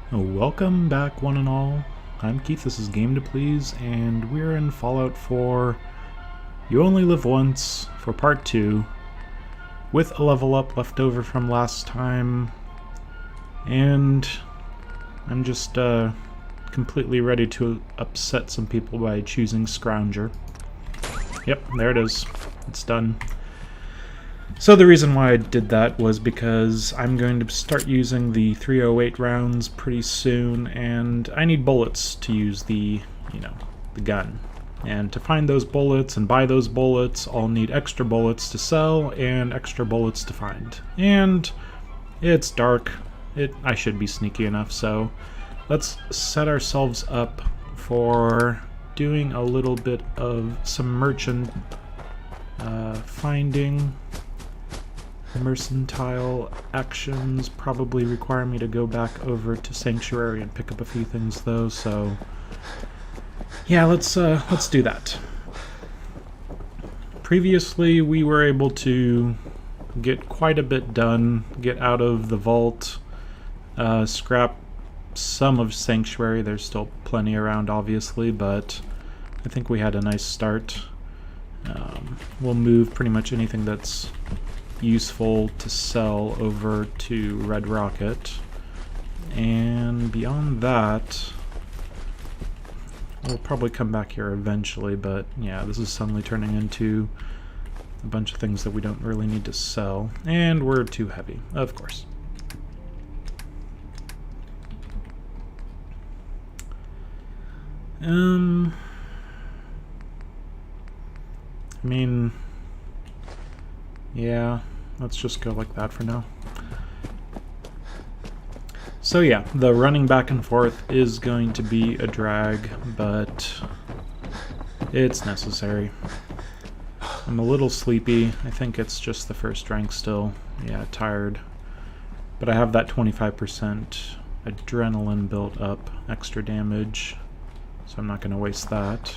Welcome back, one and all. I'm Keith, this is Game to Please, and we're in Fallout 4 You Only Live Once for Part 2, with a level up left over from last time, and I'm just completely ready to upset some people by choosing Scrounger. Yep, there it is. It's done. So the reason why I did that was because I'm going to start using the 308 rounds pretty soon, and I need bullets to use the gun. And to find those bullets and buy those bullets, I'll need extra bullets to sell and extra bullets to find. And it's dark. I should be sneaky enough, so let's set ourselves up for doing a little bit of some merchant finding. Mercantile actions probably require me to go back over to Sanctuary and pick up a few things though, so yeah, let's do that. Previously we were able to get quite a bit done, get out of the vault, scrap some of Sanctuary. There's still plenty around obviously, but I think we had a nice start. We'll move pretty much anything that's useful to sell over to Red Rocket, and beyond that we'll probably come back here eventually, but yeah, this is suddenly turning into a bunch of things that we don't really need to sell, and we're too heavy, of course. I mean, yeah, let's just go like that for now. So yeah, the running back and forth is going to be a drag, but it's necessary. I'm a little sleepy. I think it's just the first rank still. Yeah, tired. But I have that 25% adrenaline built up, extra damage, so I'm not going to waste that.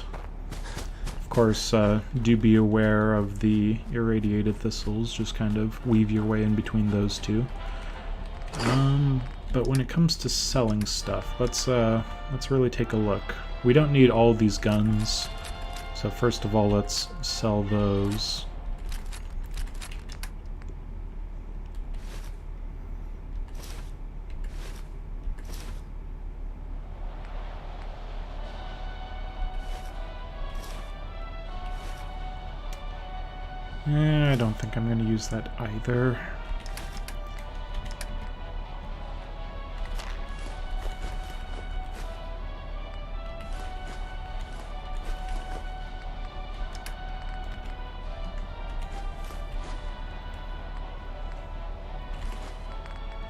Of course, do be aware of the irradiated thistles, just kind of weave your way in between those two. But when it comes to selling stuff, let's really take a look. We don't need all these guns, so first of all let's sell those. I don't think I'm going to use that either.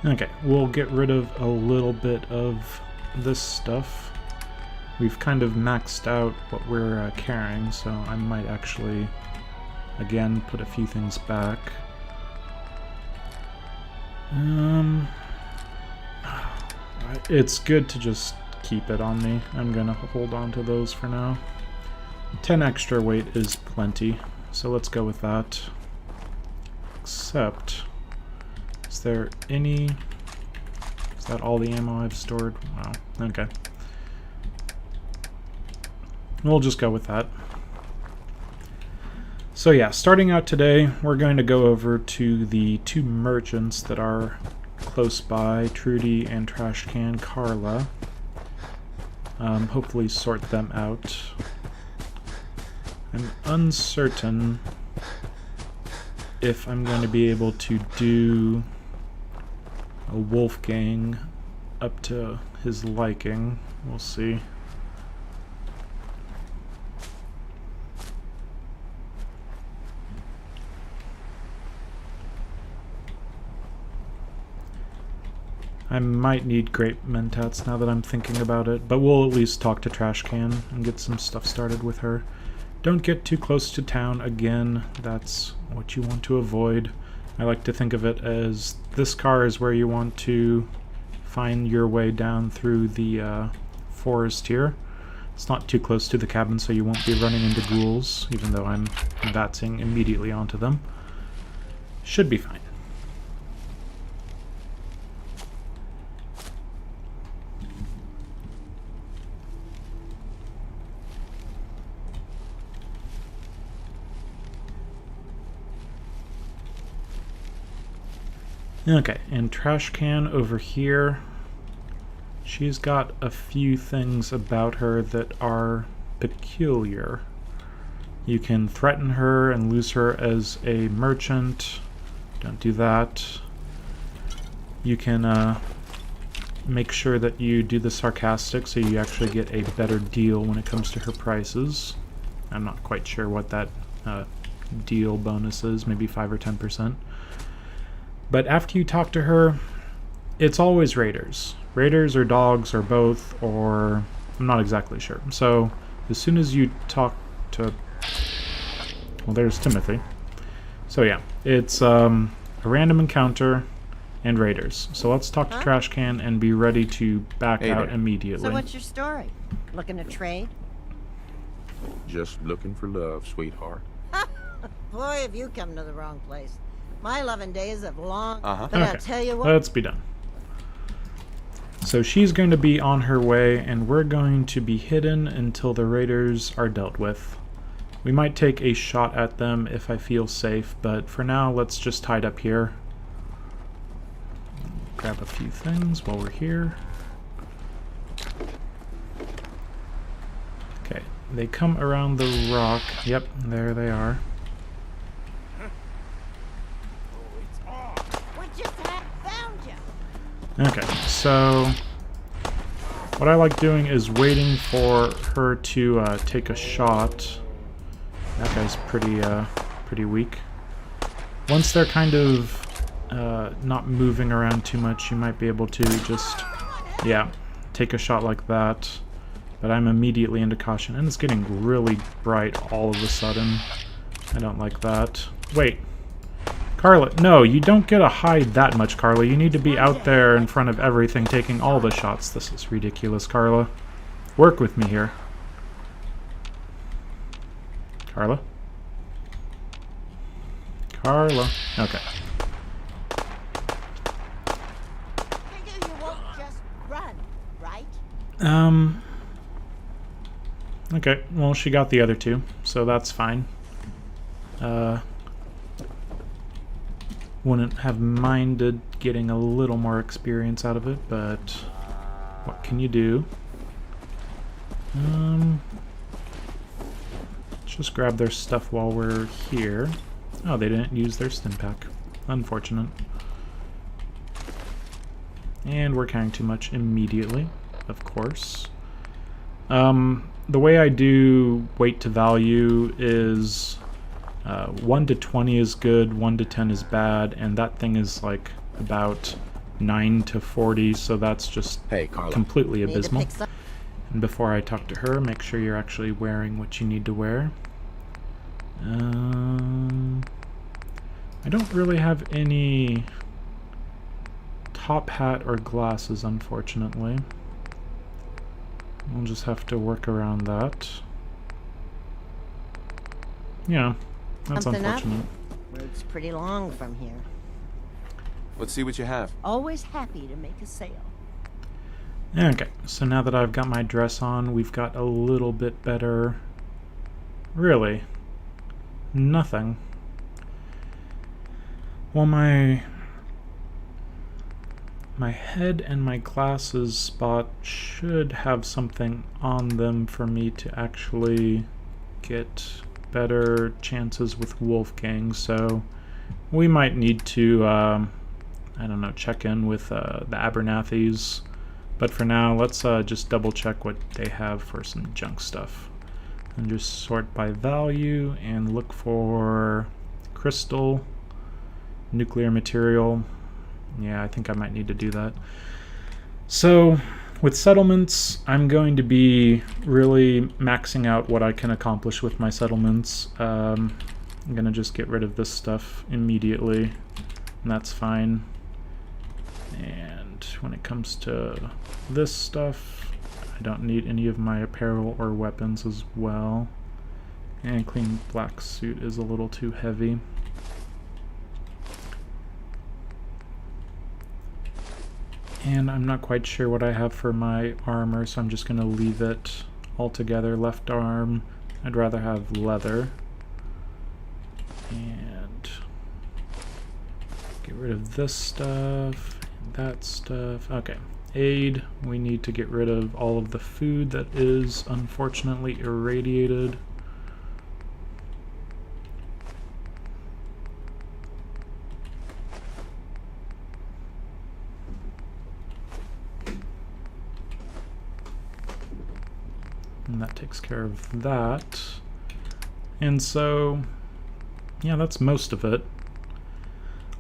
Okay, we'll get rid of a little bit of this stuff. We've kind of maxed out what we're carrying, so I might actually again put a few things back. It's good to just keep it on me. I'm gonna hold on to those for now. 10 extra weight is plenty, so let's go with that. Except, is there any... is that all the ammo I've stored? Wow, okay. We'll just go with that. So yeah, starting out today, we're going to go over to the two merchants that are close by, Trudy and Trashcan Carla. Hopefully sort them out. I'm uncertain if I'm going to be able to do a Wolfgang up to his liking. We'll see. I might need grape mentats now that I'm thinking about it, but we'll at least talk to Trashcan and get some stuff started with her. Don't get too close to town again, that's what you want to avoid. I like to think of it as this car is where you want to find your way down through the forest here. It's not too close to the cabin, so you won't be running into ghouls, even though I'm vatsing immediately onto them. Should be fine. Okay, and trash can over here. She's got a few things about her that are peculiar. You can threaten her and lose her as a merchant. Don't do that. You can make sure that you do the sarcastic so you actually get a better deal when it comes to her prices. I'm not quite sure what that deal bonus is, maybe 5 or 10%. But after you talk to her, it's always raiders. Raiders or dogs or both, or I'm not exactly sure. So as soon as you talk to, well, there's Timothy. So yeah, it's a random encounter and raiders. So let's talk to Trash Can and be ready to back out immediately. So what's your story? Looking to trade? Just looking for love, sweetheart. Boy, have you come to the wrong place. My loving days have long, but Okay, I'll tell you what. let's be done. So she's going to be on her way, and we're going to be hidden until the raiders are dealt with. We might take a shot at them if I feel safe, but for now, let's just hide up here. Grab a few things while we're here. Okay, they come around the rock. Yep, there they are. Okay, so what I like doing is waiting for her to take a shot. That guy's pretty weak. Once they're kind of not moving around too much, you might be able to just, yeah, take a shot like that. But I'm immediately into caution, and it's getting really bright all of a sudden. I don't like that. Wait. Carla, no, you don't get to hide that much, Carla. You need to be out there in front of everything, taking all the shots. This is ridiculous, Carla. Work with me here. Carla? Carla. Okay. You won't just run, right? Okay, well, she got the other two, so that's fine. Wouldn't have minded getting a little more experience out of it, but what can you do? Let's just grab their stuff while we're here. Oh, they didn't use their stim pack. Unfortunate. And we're carrying too much immediately, of course. The way I do weight to value is 1 to 20 is good, 1 to 10 is bad, and that thing is like about 9 to 40, so that's just completely abysmal. And before I talk to her, make sure you're actually wearing what you need to wear. I don't really have any top hat or glasses, unfortunately. We'll just have to work around that. Yeah, that's unfortunate. Road's pretty long from here. Let's see what you have. Always happy to make a sale. Okay, so now that I've got my dress on, we've got a little bit better... Really? Nothing. Well, my head and my glasses spot should have something on them for me to actually get better chances with Wolfgang, so we might need to, I don't know, check in with the Abernathys. But for now, let's just double check what they have for some junk stuff. And just sort by value and look for crystal, nuclear material. Yeah, I think I might need to do that. So, with settlements, I'm going to be really maxing out what I can accomplish with my settlements. I'm going to just get rid of this stuff immediately, and that's fine. And when it comes to this stuff, I don't need any of my apparel or weapons as well. And clean black suit is a little too heavy. And I'm not quite sure what I have for my armor, so I'm just going to leave it altogether. Left arm, I'd rather have leather. And get rid of this stuff, and that stuff. Okay. Aid, we need to get rid of all of the food that is unfortunately irradiated. And that takes care of that. And so, yeah, that's most of it.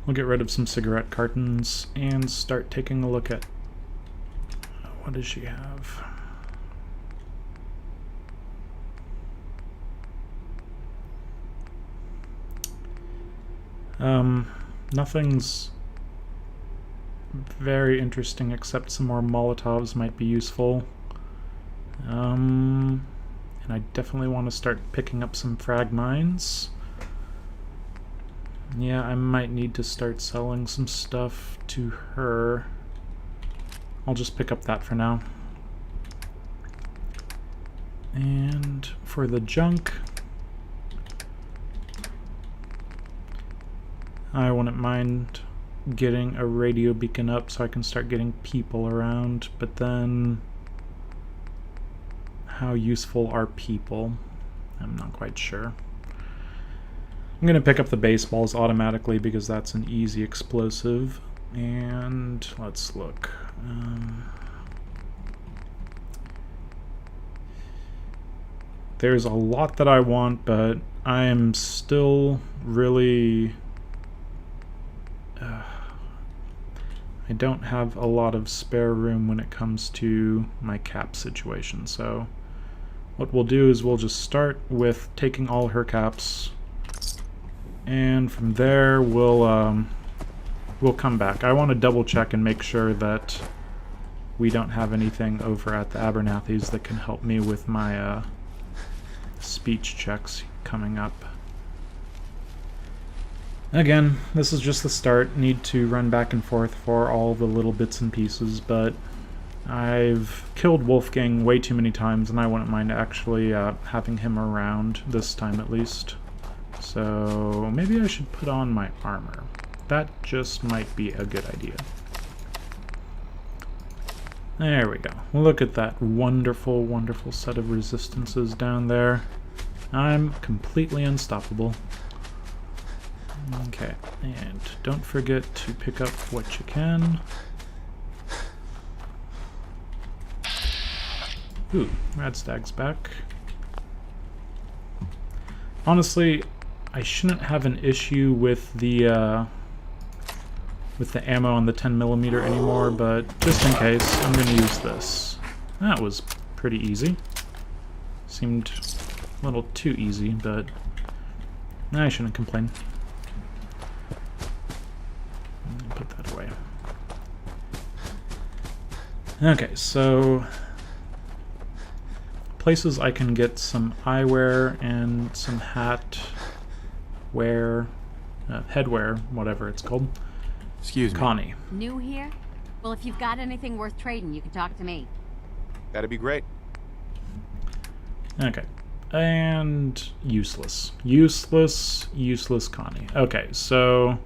We'll get rid of some cigarette cartons and start taking a look at what does she have? Nothing's very interesting except some more Molotovs might be useful. And I definitely want to start picking up some frag mines. Yeah, I might need to start selling some stuff to her. I'll just pick up that for now. And for the junk, I wouldn't mind getting a radio beacon up so I can start getting people around, but then how useful are people? I'm not quite sure. I'm going to pick up the baseballs automatically because that's an easy explosive. And let's look. There's a lot that I want, but I am still really... I don't have a lot of spare room when it comes to my cap situation, so what we'll do is we'll just start with taking all her caps, and from there we'll come back. I want to double check and make sure that we don't have anything over at the Abernathy's that can help me with my speech checks coming up. Again, this is just the start. Need to run back and forth for all the little bits and pieces, but I've killed Wolfgang way too many times, and I wouldn't mind actually having him around this time at least. So maybe I should put on my armor. That just might be a good idea. There we go. Look at that wonderful, wonderful set of resistances down there. I'm completely unstoppable. Okay, and don't forget to pick up what you can. Ooh, Radstag's back. Honestly, I shouldn't have an issue with the ammo on the 10mm anymore, but just in case, I'm going to use this. That was pretty easy. Seemed a little too easy, but I shouldn't complain. Put that away. Okay, so places I can get some eyewear and some hat wear, headwear, whatever it's called. Excuse me. Connie. New here? Well, if you've got anything worth trading, you can talk to me. That'd be great. Okay. And useless. Useless, useless Connie. Okay, so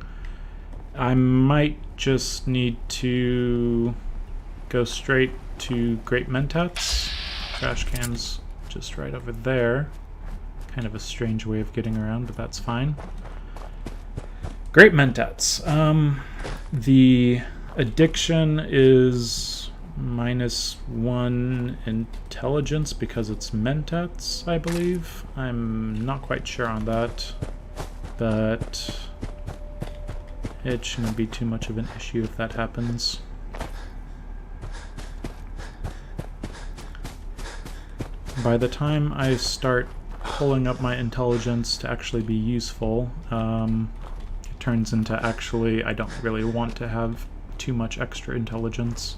I might just need to go straight to Great Mentats. Trash can's just right over there. Kind of a strange way of getting around, but that's fine. Great Mentats. The addiction is -1 intelligence because it's Mentats, I believe. I'm not quite sure on that, but it shouldn't be too much of an issue if that happens. By the time I start pulling up my intelligence to actually be useful, it turns into actually I don't really want to have too much extra intelligence,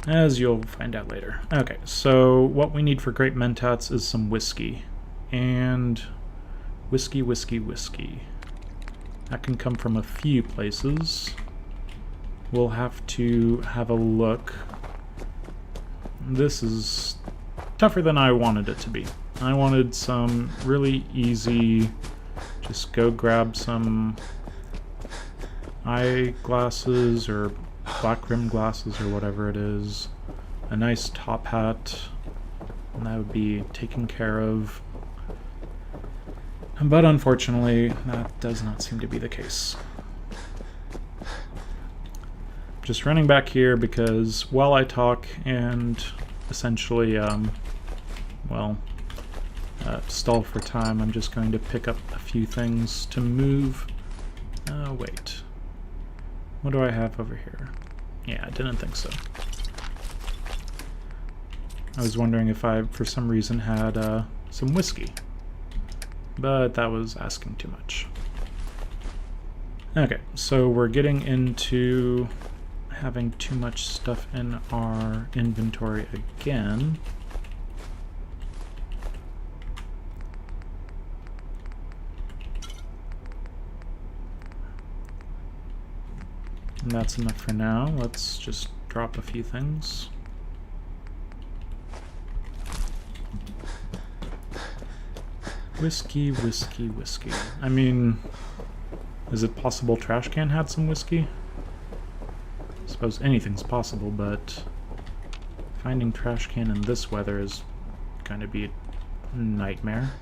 as you'll find out later. Okay, so what we need for Great Mentats is some whiskey. And whiskey, whiskey, whiskey. That can come from a few places. We'll have to have a look. This is tougher than I wanted it to be. I wanted some really easy, just go grab some eyeglasses or black rim glasses or whatever it is, a nice top hat, and that would be taken care of. But unfortunately, that does not seem to be the case. Just running back here because while I talk and essentially, stall for time, I'm just going to pick up a few things to move. Wait. What do I have over here? Yeah, I didn't think so. I was wondering if I, for some reason, had some whiskey. But that was asking too much. Okay, so we're getting into having too much stuff in our inventory again. And that's enough for now. Let's just drop a few things. Whiskey, whiskey, whiskey. I mean, is it possible trash can had some whiskey? I suppose anything's possible, but finding trash can in this weather is going to be a nightmare.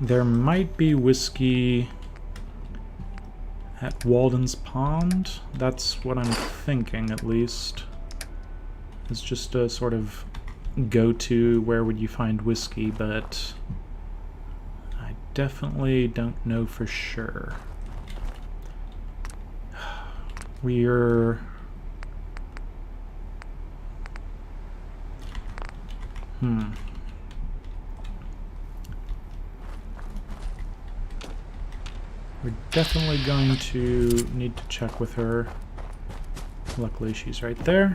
There might be whiskey at Walden's Pond. That's what I'm thinking, at least. It's just a sort of go-to, where would you find whiskey, but I definitely don't know for sure. We're... We're definitely going to need to check with her. Luckily, she's right there.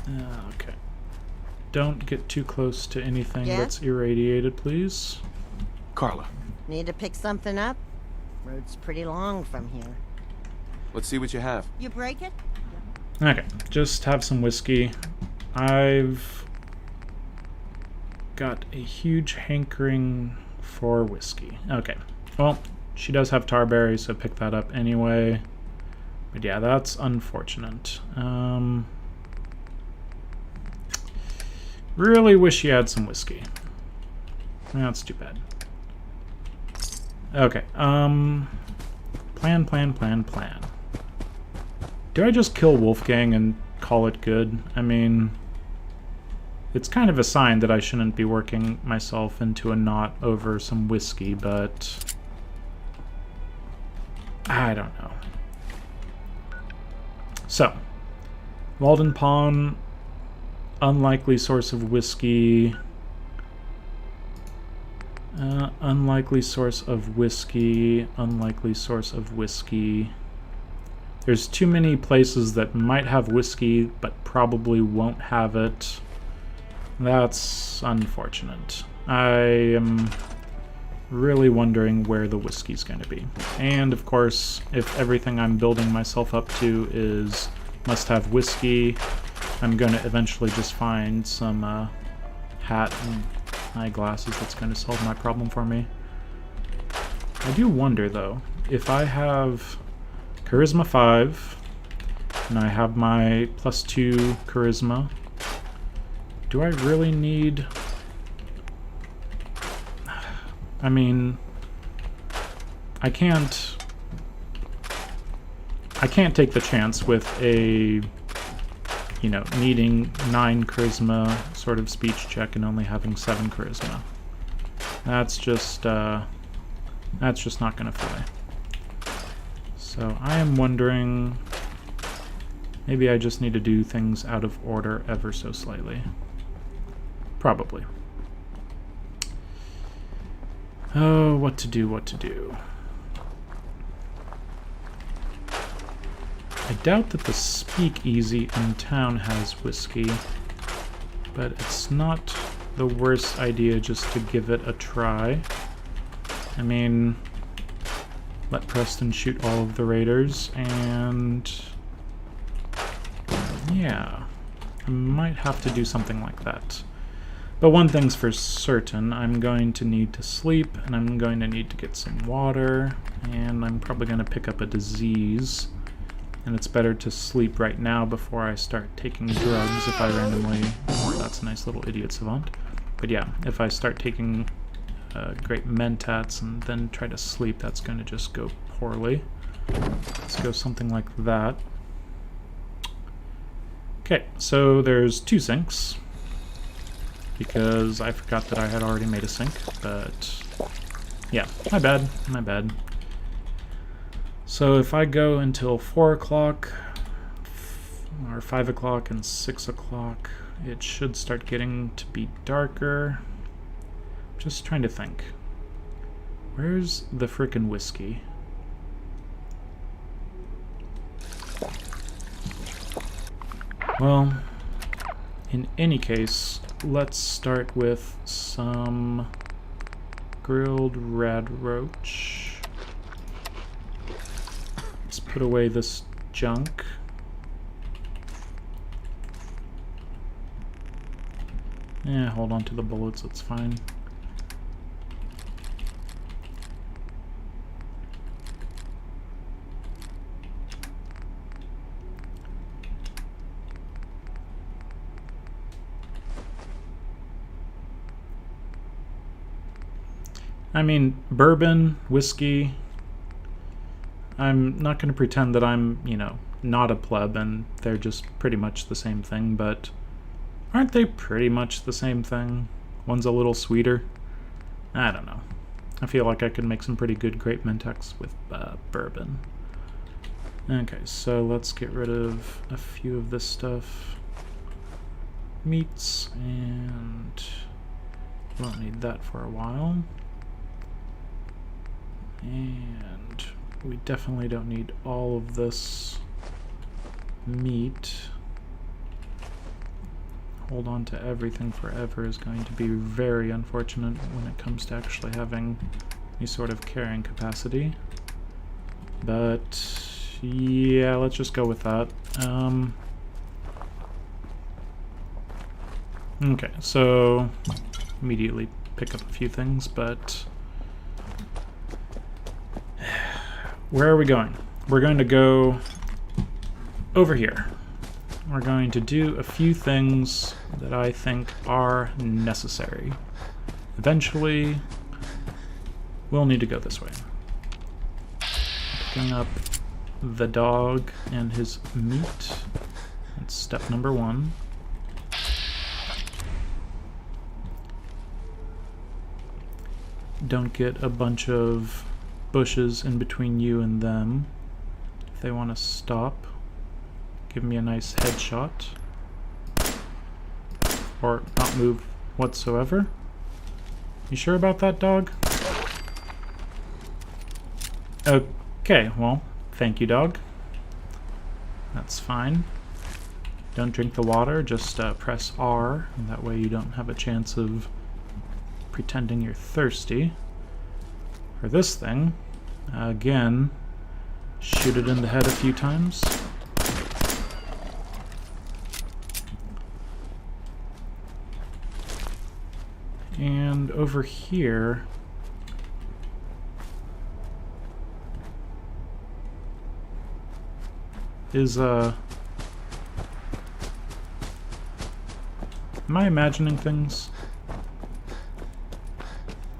Okay. Don't get too close to anything that's irradiated, please. Carla, Need to pick something up? Road's pretty long from here. let's see what you have. You break it? Okay, just have some whiskey. I've got a huge hankering for whiskey. Okay. Well, she does have tarberry, so pick that up anyway. But yeah, that's unfortunate. Really wish she had some whiskey. That's too bad. Okay, plan. Do I just kill Wolfgang and call it good? I mean, it's kind of a sign that I shouldn't be working myself into a knot over some whiskey, but I don't know. So, Walden Pond, unlikely source of whiskey. Unlikely source of whiskey. Unlikely source of whiskey. There's too many places that might have whiskey, but probably won't have it. That's unfortunate. I am really wondering where the whiskey's going to be. And of course, if everything I'm building myself up to is must have whiskey, I'm going to eventually just find some hat and eyeglasses that's going to solve my problem for me. I do wonder though, if I have Charisma 5 and I have my +2 Charisma, do I really need... I mean, I can't take the chance with a, you know, needing 9 charisma sort of speech check and only having 7 charisma. That's just not gonna fly. So I am wondering, maybe I just need to do things out of order ever so slightly. Probably. Oh, what to do. I doubt that the speakeasy in town has whiskey, but it's not the worst idea just to give it a try. I mean, let Preston shoot all of the raiders, and yeah, I might have to do something like that. But one thing's for certain, I'm going to need to sleep, and I'm going to need to get some water, and I'm probably going to pick up a disease. And it's better to sleep right now before I start taking drugs if I randomly... Oh, that's a nice little idiot savant. But yeah, if I start taking great mentats and then try to sleep, that's going to just go poorly. Let's go something like that. Okay, so there's 2 sinks, because I forgot that I had already made a sink, but yeah, my bad. So if I go until 4 o'clock, or 5 o'clock and 6 o'clock, it should start getting to be darker. Just trying to think. Where's the frickin' whiskey? Well, in any case, let's start with some grilled red roach. Let's put away this junk. Yeah, hold on to the bullets, it's fine. I mean, bourbon, whiskey, I'm not going to pretend that I'm, you know, not a pleb and they're just pretty much the same thing, but aren't they pretty much the same thing? One's a little sweeter. I don't know. I feel like I could make some pretty good grape mentex with bourbon. Okay, so let's get rid of a few of this stuff. Meats, and we won't need that for a while. And we definitely don't need all of this meat. Hold on to everything forever is going to be very unfortunate when it comes to actually having any sort of carrying capacity. But yeah, let's just go with that. Okay, so immediately pick up a few things, but where are we going? We're going to go over here. We're going to do a few things that I think are necessary. Eventually, we'll need to go this way. Picking up the dog and his meat. That's step number 1. Don't get a bunch of bushes in between you and them. If they want to stop, give me a nice headshot. Or not move whatsoever. You sure about that, dog? Okay, well, thank you, dog. That's fine. Don't drink the water, just press R, and that way you don't have a chance of pretending you're thirsty. For this thing, again, shoot it in the head a few times. And over here, is am I imagining things?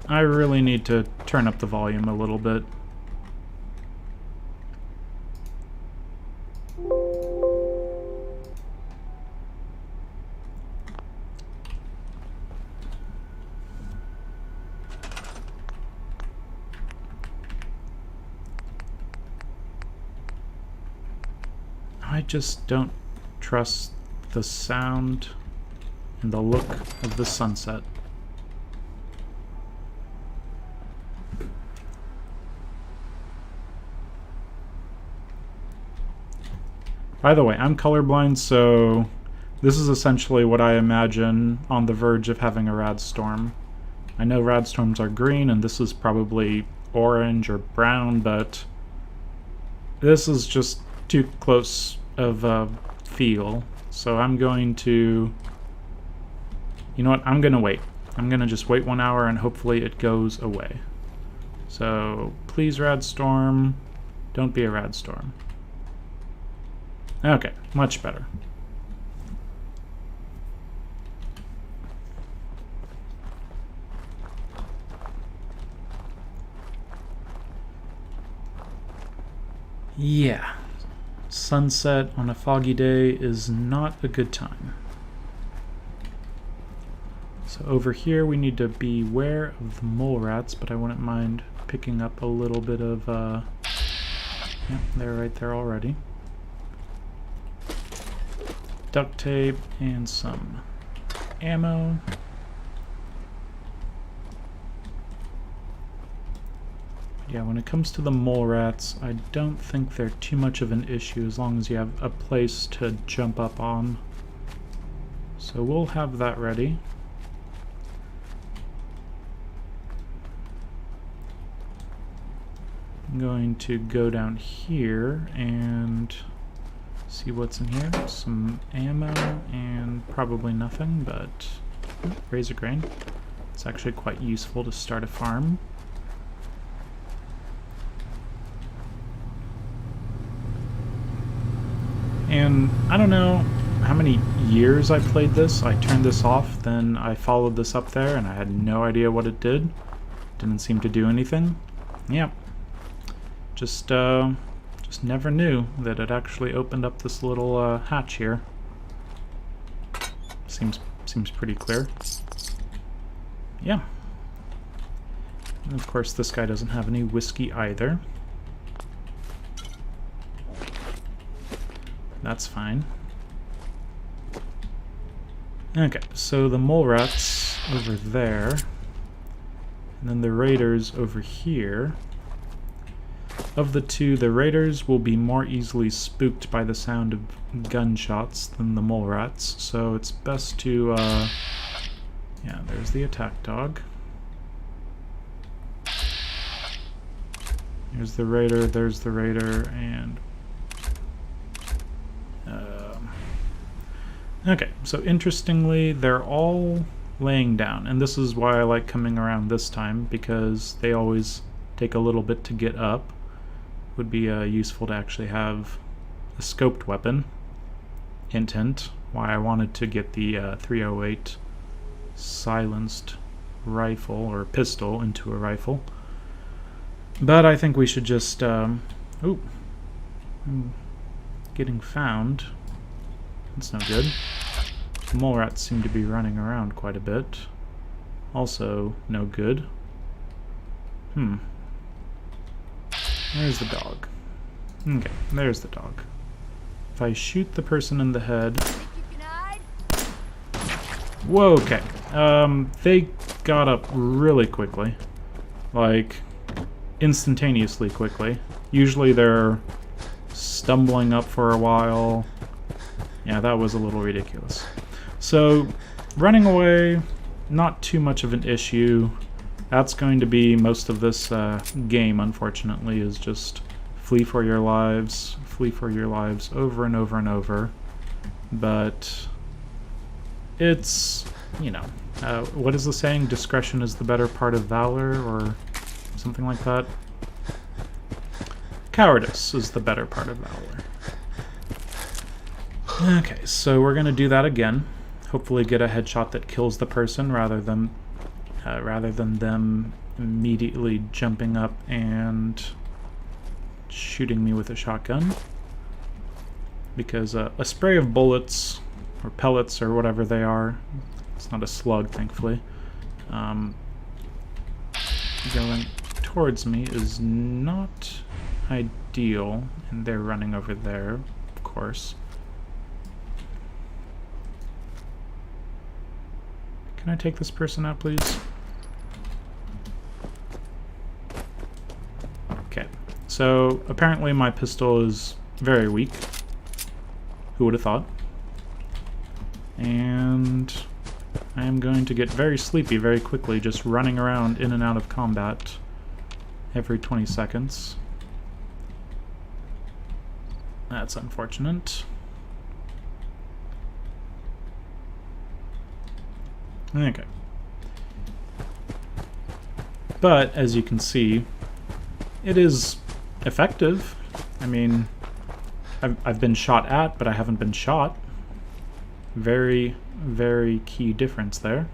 I really need to turn up the volume a little bit. I just don't trust the sound and the look of the sunset. By the way, I'm colorblind, so this is essentially what I imagine on the verge of having a rad storm. I know rad storms are green, and this is probably orange or brown, but this is just too close of a feel. So I'm going to... You know what? I'm going to wait. I'm going to just wait 1 hour and hopefully it goes away. So, please, Radstorm, don't be a Radstorm. Okay, much better. Yeah, sunset on a foggy day is not a good time. So over here we need to beware of the mole rats, but I wouldn't mind picking up a little bit of, yeah, they're right there already. Duct tape and some ammo. Yeah, when it comes to the mole rats, I don't think they're too much of an issue as long as you have a place to jump up on. So we'll have that ready. I'm going to go down here and see what's in here. Some ammo and probably nothing, but razor grain. It's actually quite useful to start a farm. And I don't know how many years I played this. I turned this off, then I followed this up there, and I had no idea what it did. Didn't seem to do anything. Yep. Just never knew that it actually opened up this little hatch here. Seems pretty clear. Yeah. And of course, this guy doesn't have any whiskey either. That's fine. Okay, so the mole rats over there, and then the raiders over here. Of the two, the raiders will be more easily spooked by the sound of gunshots than the mole rats, so it's best to, yeah, there's the attack dog. There's the raider, and okay, so interestingly, they're all laying down, and this is why I like coming around this time, because they always take a little bit to get up. Would be useful to actually have a scoped weapon. Hint, hint, why I wanted to get the 308 silenced rifle, or pistol, into a rifle. But I think we should just, ooh, I'm getting found. That's no good. The mole rats seem to be running around quite a bit. Also, no good. There's the dog. Okay, there's the dog. If I shoot the person in the head... Whoa, okay. They got up really quickly. Like, instantaneously quickly. Usually they're stumbling up for a while. Yeah, that was a little ridiculous. So, running away, not too much of an issue. That's going to be most of this game, unfortunately, is just flee for your lives over and over and over. But it's, you know, what is the saying? Discretion is the better part of valor, or something like that. Cowardice is the better part of valor. Okay, so we're going to do that again. Hopefully get a headshot that kills the person rather than them immediately jumping up and shooting me with a shotgun. Because a spray of bullets, or pellets, or whatever they are, it's not a slug, thankfully, going towards me is not ideal. And they're running over there, of course. Can I take this person out, please? Okay, so apparently my pistol is very weak. Who would have thought? And I am going to get very sleepy very quickly, just running around in and out of combat every 20 seconds. That's unfortunate. Okay. But, as you can see, it is effective. I mean, I've been shot at, but I haven't been shot. Very, very key difference there.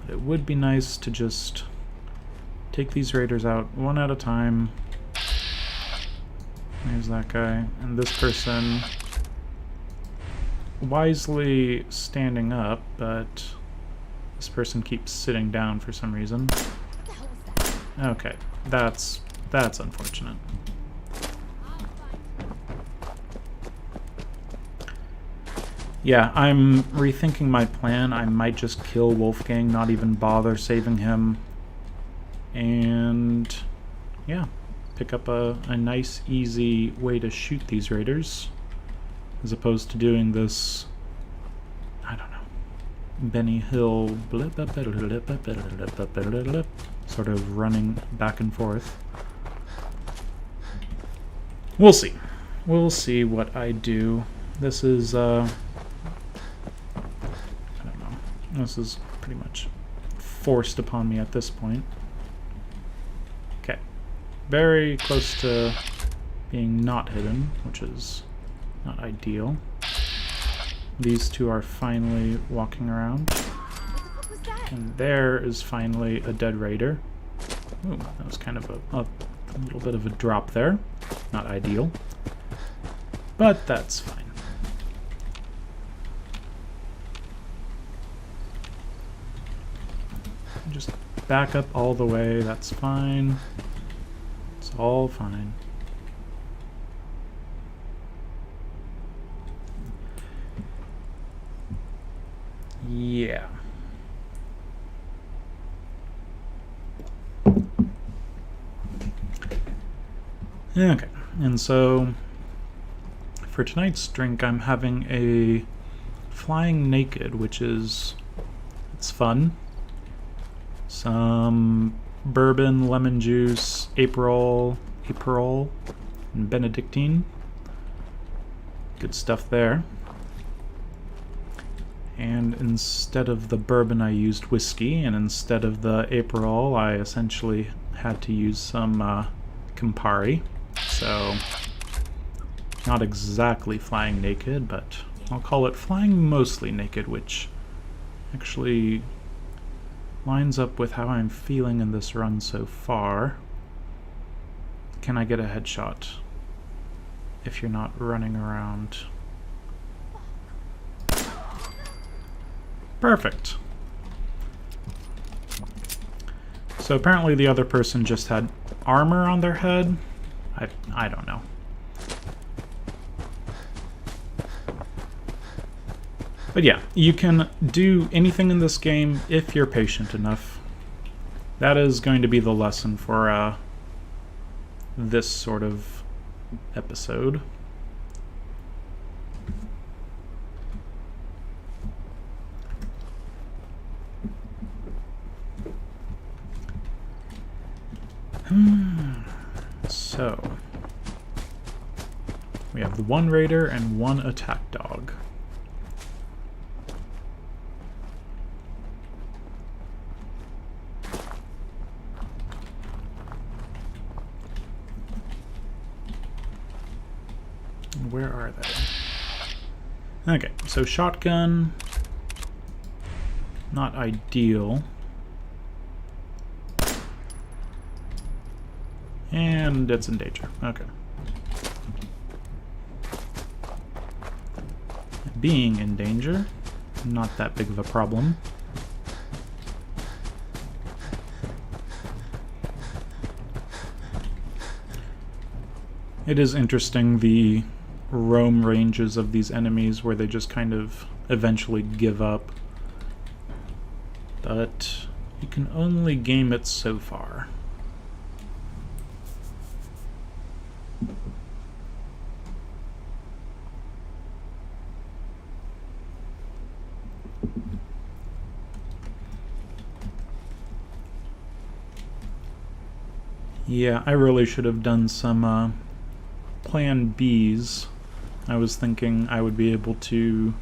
It would be nice to just take these raiders out one at a time. There's that guy. And this person wisely standing up, but this person keeps sitting down for some reason. Okay, that's unfortunate. Yeah, I'm rethinking my plan. I might just kill Wolfgang, not even bother saving him. And yeah, pick up a nice, easy way to shoot these raiders. As opposed to doing this, I don't know, Benny Hill sort of running back and forth. We'll see. We'll see what I do. This is, I don't know. This is pretty much forced upon me at this point. Okay. Very close to being not hidden, which is not ideal. These two are finally walking around. And there is finally a dead raider. Ooh, that was kind of a little bit of a drop there. Not ideal. But that's fine. Just back up all the way, that's fine. It's all fine. Yeah. Okay, and so for tonight's drink I'm having a Flying Naked, which is, it's fun. Some bourbon, lemon juice, April, and Benedictine. Good stuff there. And instead of the bourbon I used whiskey, and instead of the April I essentially had to use some Campari. So, not exactly Flying Naked, but I'll call it Flying Mostly Naked, which actually lines up with how I'm feeling in this run so far. Can I get a headshot if you're not running around? Perfect. So apparently the other person just had armor on their head. I don't know. But yeah, you can do anything in this game if you're patient enough. That is going to be the lesson for this sort of episode. So, we have the one raider and one attack dog. Where are they? Okay, so shotgun, not ideal. And it's in danger. Okay. Being in danger, not that big of a problem. It is interesting, the roam ranges of these enemies where they just kind of eventually give up. But you can only game it so far. Yeah, I really should have done some plan Bs I was thinking I would be able to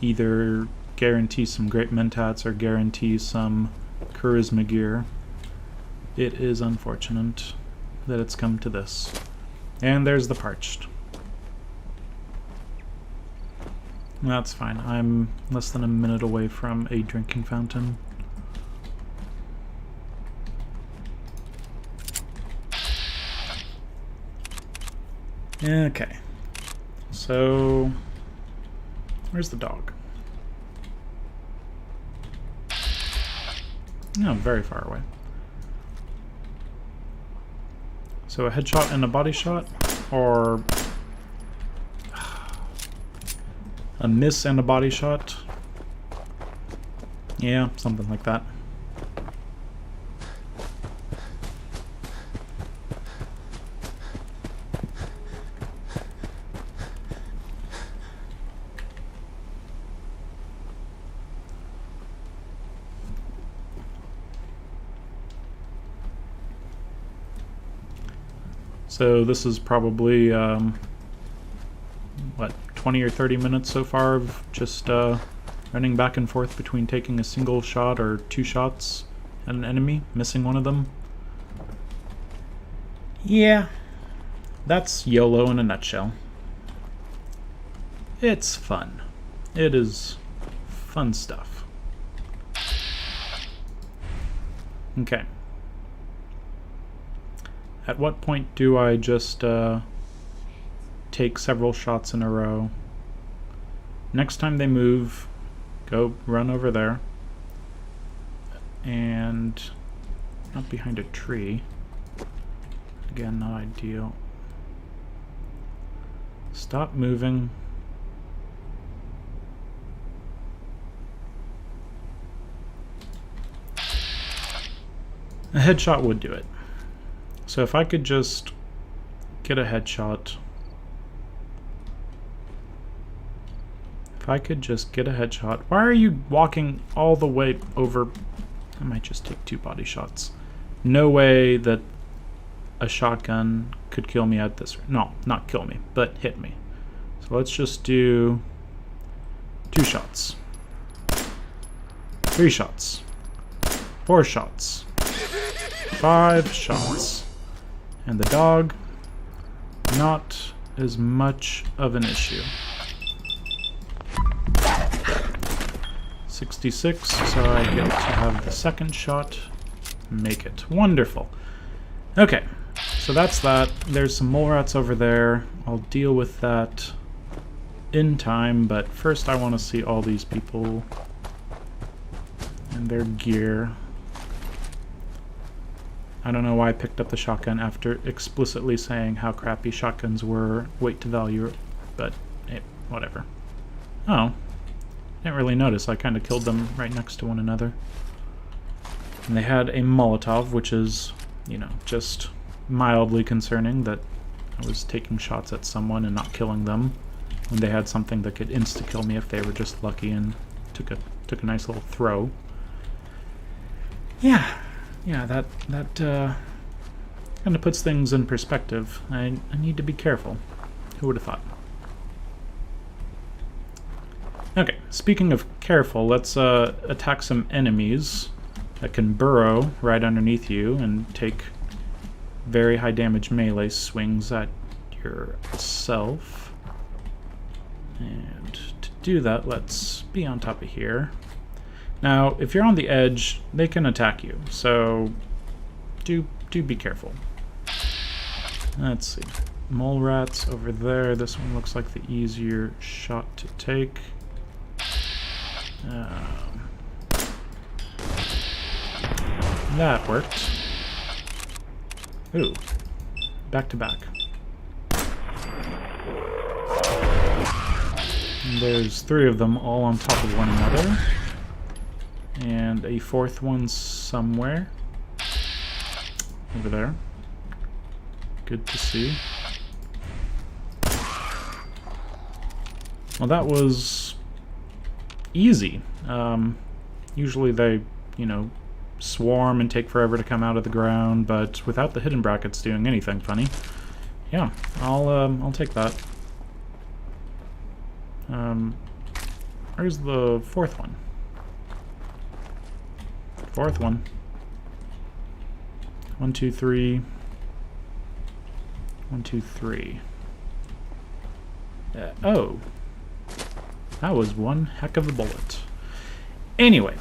either guarantee some great mentats or guarantee some charisma gear. It is unfortunate that it's come to this. And there's the parched. That's fine. I'm less than a minute away from a drinking fountain. Okay. So, where's the dog? No, very far away. So a headshot and a body shot, or a miss and a body shot? Yeah, something like that. So this is probably, what, 20 or 30 minutes so far of just running back and forth between taking a single shot or 2 shots at an enemy, missing one of them. Yeah, that's YOLO in a nutshell. It's fun. It is fun stuff. Okay. At what point do I just take several shots in a row? Next time they move, go run over there. And not behind a tree. Again, not ideal. Stop moving. A headshot would do it. So if I could just get a headshot. If I could just get a headshot. Why are you walking all the way over? I might just take 2 body shots. No way that a shotgun could kill me at this. No, not kill me, but hit me. So let's just do 2 shots. 3 shots. 4 shots. 5 shots. And the dog, not as much of an issue. 66, so I get to have the second shot. Make it. Wonderful. Okay, so that's that. There's some mole rats over there. I'll deal with that in time, but first I want to see all these people and their gear. I don't know why I picked up the shotgun after explicitly saying how crappy shotguns were weight to value, but hey, whatever. Oh, didn't really notice. I kind of killed them right next to one another. And they had a Molotov, which is, you know, just mildly concerning that I was taking shots at someone and not killing them when they had something that could insta-kill me if they were just lucky and took a nice little throw. Yeah, that kind of puts things in perspective. I need to be careful. Who would have thought? Okay, speaking of careful, let's attack some enemies that can burrow right underneath you and take very high damage melee swings at yourself. And to do that, let's be on top of here. Now, if you're on the edge, they can attack you, so do be careful. Let's see. Mole rats over there. This one looks like the easier shot to take. That worked. Ooh. Back to back. And there's 3 of them all on top of one another. And a 4th one somewhere. Over there. Good to see. Well, that was easy. Usually they, you know, swarm and take forever to come out of the ground, but without the hidden brackets doing anything funny. Yeah, I'll take that. Where's the fourth one? Fourth one. 1, 2, 3. 1, 2, 3. Oh. That was one heck of a bullet. Anyway.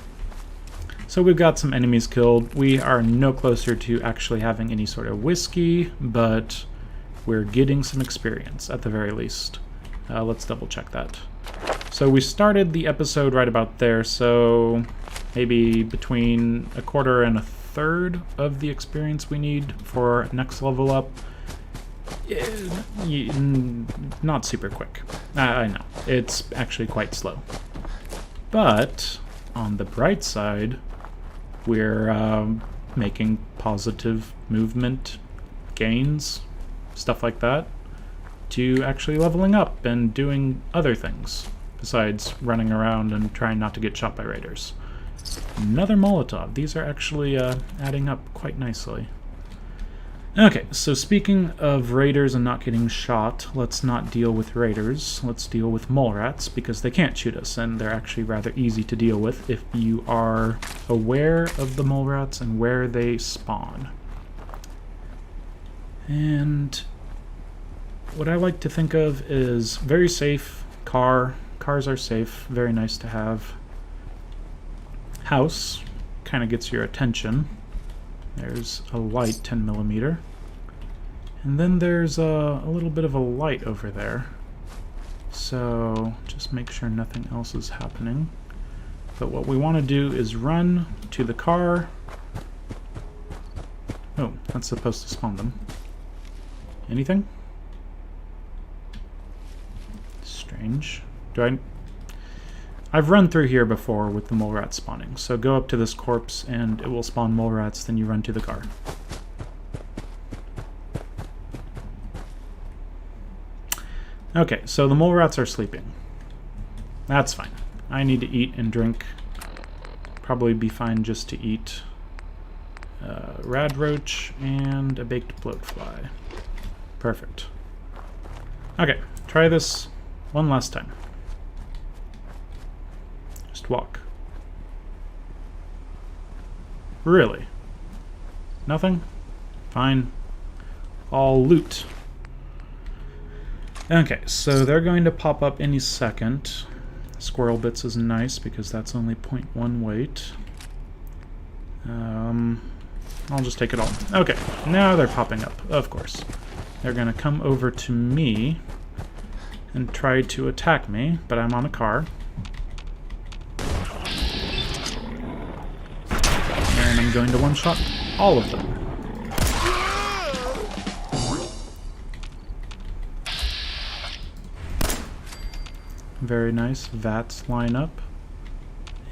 So we've got some enemies killed. We are no closer to actually having any sort of whiskey, but we're getting some experience at the very least. Let's double check that. So we started the episode right about there, so maybe between a quarter and a third of the experience we need for next level up. Not super quick. I know. It's actually quite slow. But on the bright side, we're making positive movement gains, stuff like that, to actually leveling up and doing other things besides running around and trying not to get shot by raiders. Another Molotov. These are actually adding up quite nicely. Okay, so speaking of raiders and not getting shot, let's not deal with raiders. Let's deal with mole rats, because they can't shoot us, and they're actually rather easy to deal with if you are aware of the mole rats and where they spawn. And what I like to think of is very safe car. Cars are safe, very nice to have. House kind of gets your attention. There's a light 10mm. And then there's a little bit of a light over there. So just make sure nothing else is happening. But what we want to do is run to the car. Oh, that's supposed to spawn them. Anything? Strange. I've run through here before with the mole rat spawning, so go up to this corpse and it will spawn mole rats, then you run to the car. Okay, so the mole rats are sleeping. That's fine. I need to eat and drink. Probably be fine just to eat rad roach and a baked bloatfly. Perfect. Okay, try this one last time. Just walk. Really? Nothing? Fine. I'll loot. Okay, so they're going to pop up any second. Squirrel bits is nice because that's only 0.1 weight. I'll just take it all. Okay, now they're popping up, of course. They're going to come over to me and try to attack me, but I'm on a car. And I'm going to one-shot all of them. Very nice. Vats line up.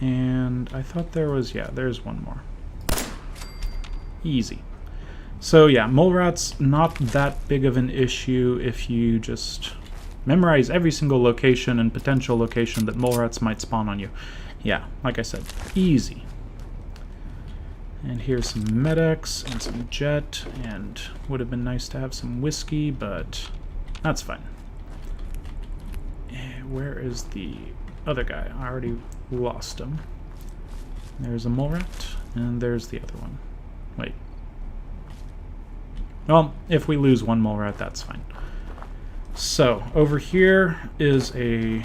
And I thought there was, yeah, there's one more. Easy. So yeah, mole rats, not that big of an issue if you just memorize every single location and potential location that mole rats might spawn on you. Yeah, like I said, easy. And here's some Med-X and some Jet, and would have been nice to have some whiskey, but that's fine. Where is the other guy? I already lost him. There's a mole rat, and there's the other one. Wait. Well, if we lose one mole rat, that's fine. So, over here is a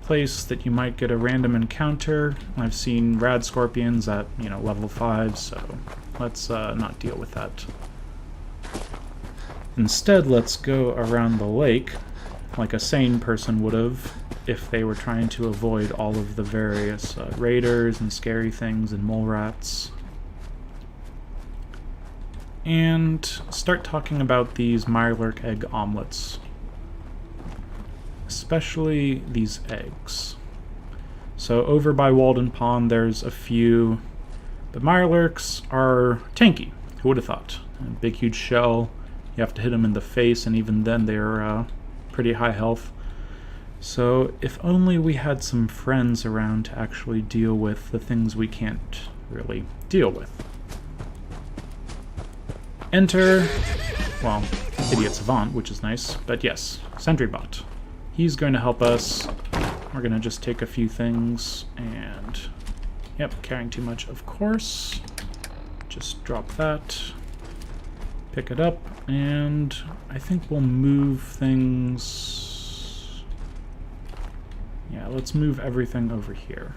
place that you might get a random encounter. I've seen rad scorpions at, level 5, so let's not deal with that. Instead, let's go around the lake, like a sane person would have, if they were trying to avoid all of the various raiders and scary things and mole rats. And start talking about these Mirelurk egg omelets. Especially these eggs. So over by Walden Pond there's a few, but Mirelurks are tanky. Who would have thought? A big huge shell, you have to hit them in the face, and even then they're pretty high health. So if only we had some friends around to actually deal with the things we can't really deal with. Enter, well, Idiot Savant, which is nice, but yes, SentryBot. He's going to help us we're gonna just take a few things and... Yep, carrying too much, of course. Just drop that. Pick it up, and I think we'll move things... Yeah, let's move everything over here.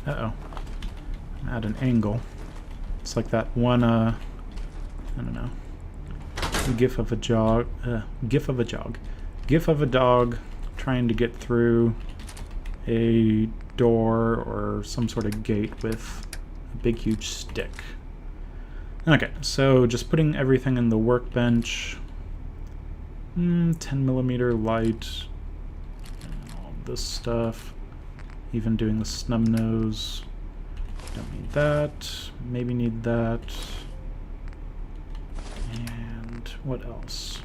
Uh-oh. I'm at an angle. It's like that one, I don't know. GIF of a dog trying to get through a door or some sort of gate with a big huge stick. Okay, so just putting everything in the workbench. 10mm light. And all this stuff. Even doing the snub nose. Don't need that. Maybe need that. And what else?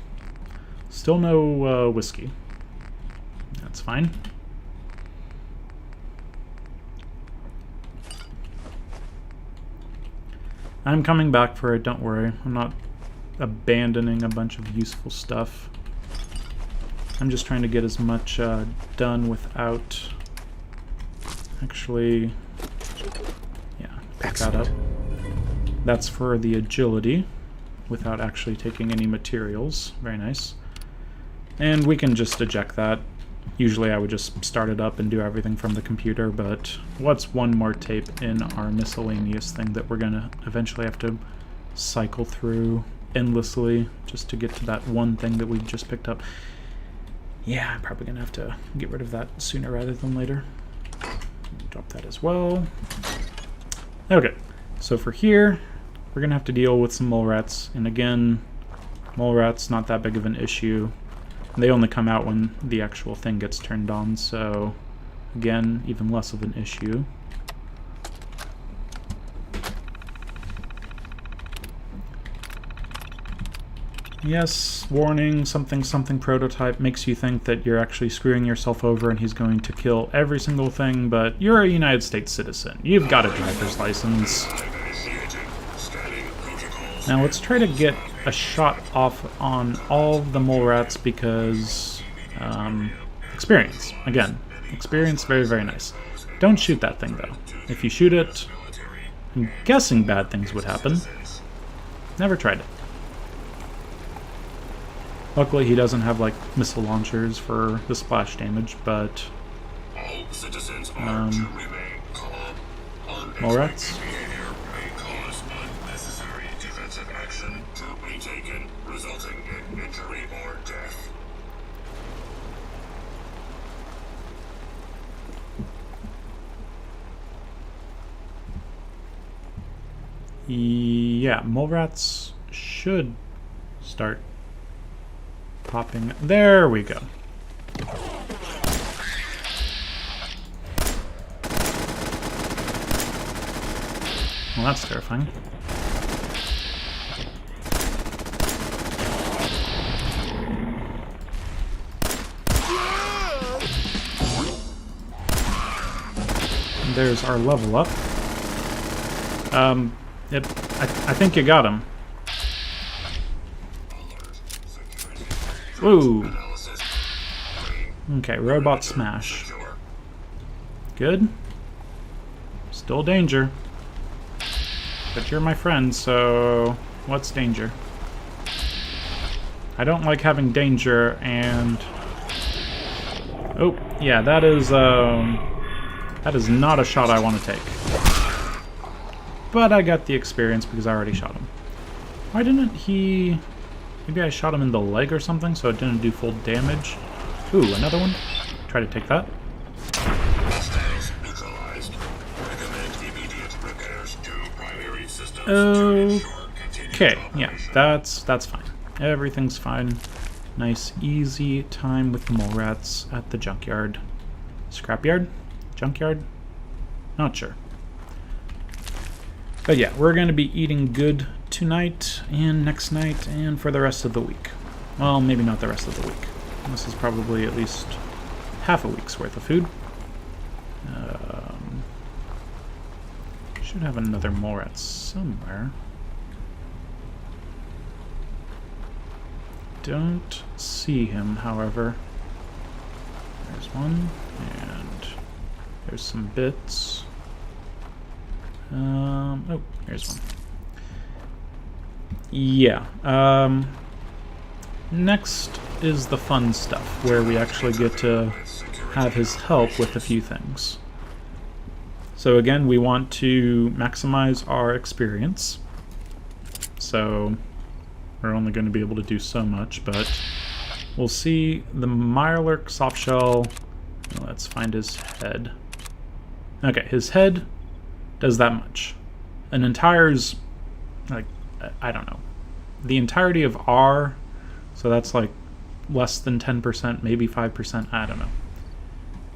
Still no whiskey. That's fine. I'm coming back for it, don't worry. I'm not abandoning a bunch of useful stuff. I'm just trying to get as much done without actually... Yeah, pick that up. That's for the agility, without actually taking any materials. Very nice. And we can just eject that. Usually I would just start it up and do everything from the computer, but what's one more tape in our miscellaneous thing that we're gonna eventually have to cycle through endlessly just to get to that one thing that we just picked up? Yeah, I'm probably gonna have to get rid of that sooner rather than later. Drop that as well. Okay, so for here, we're gonna have to deal with some mole rats, and again, mole rats not that big of an issue. They only come out when the actual thing gets turned on, so again, even less of an issue. Yes, warning, something prototype makes you think that you're actually screwing yourself over and he's going to kill every single thing, but you're a United States citizen. You've got a driver's license. Now let's try to get a shot off on all the mole rats because experience. Again, experience, very, very nice. Don't shoot that thing though. If you shoot it, I'm guessing bad things would happen. Never tried it. Luckily he doesn't have like missile launchers for the splash damage, but mole rats. Yeah, mole rats should start popping. There we go. Well, that's terrifying. And there's our level up. I think you got him. Ooh. Okay, robot smash. Good. Still danger. But you're my friend, so what's danger? I don't like having danger, and... Oh, yeah, that is not a shot I want to take. But I got the experience because I already shot him. Why didn't he... Maybe I shot him in the leg or something, so it didn't do full damage. Ooh, another one. Try to take that. Okay, yeah, that's fine. Everything's fine. Nice, easy time with the mole rats at the junkyard. Scrapyard? Junkyard? Not sure. But yeah, we're going to be eating good tonight and next night and for the rest of the week. Well, maybe not the rest of the week. This is probably at least half a week's worth of food. Should have another mole rat somewhere. don't see him, however. There's one, and there's some bits. Oh, here's one. Yeah. Next is the fun stuff, where we actually get to have his help with a few things. So again, we want to maximize our experience. So we're only going to be able to do so much, but we'll see the Mirelurk softshell. Let's find his head. Okay, his head does that much. An entire's, like, I don't know. The entirety of R, so that's like less than 10%, maybe 5%, I don't know.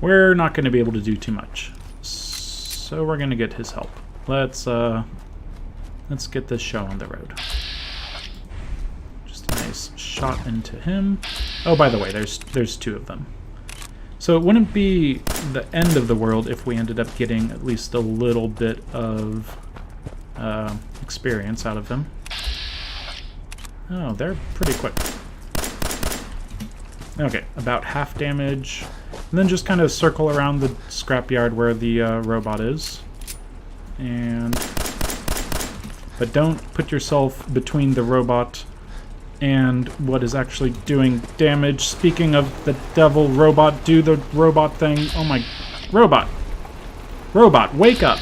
We're not going to be able to do too much. So we're going to get his help. Let's get this show on the road. Just a nice shot into him. Oh, by the way, there's two of them. So it wouldn't be the end of the world if we ended up getting at least a little bit of experience out of them. Oh, they're pretty quick. Okay, about half damage. And then just kind of circle around the scrapyard where the robot is. But don't put yourself between the robot and what is actually doing damage. Speaking of the devil, robot, do the robot thing. Oh my... Robot! Robot, wake up!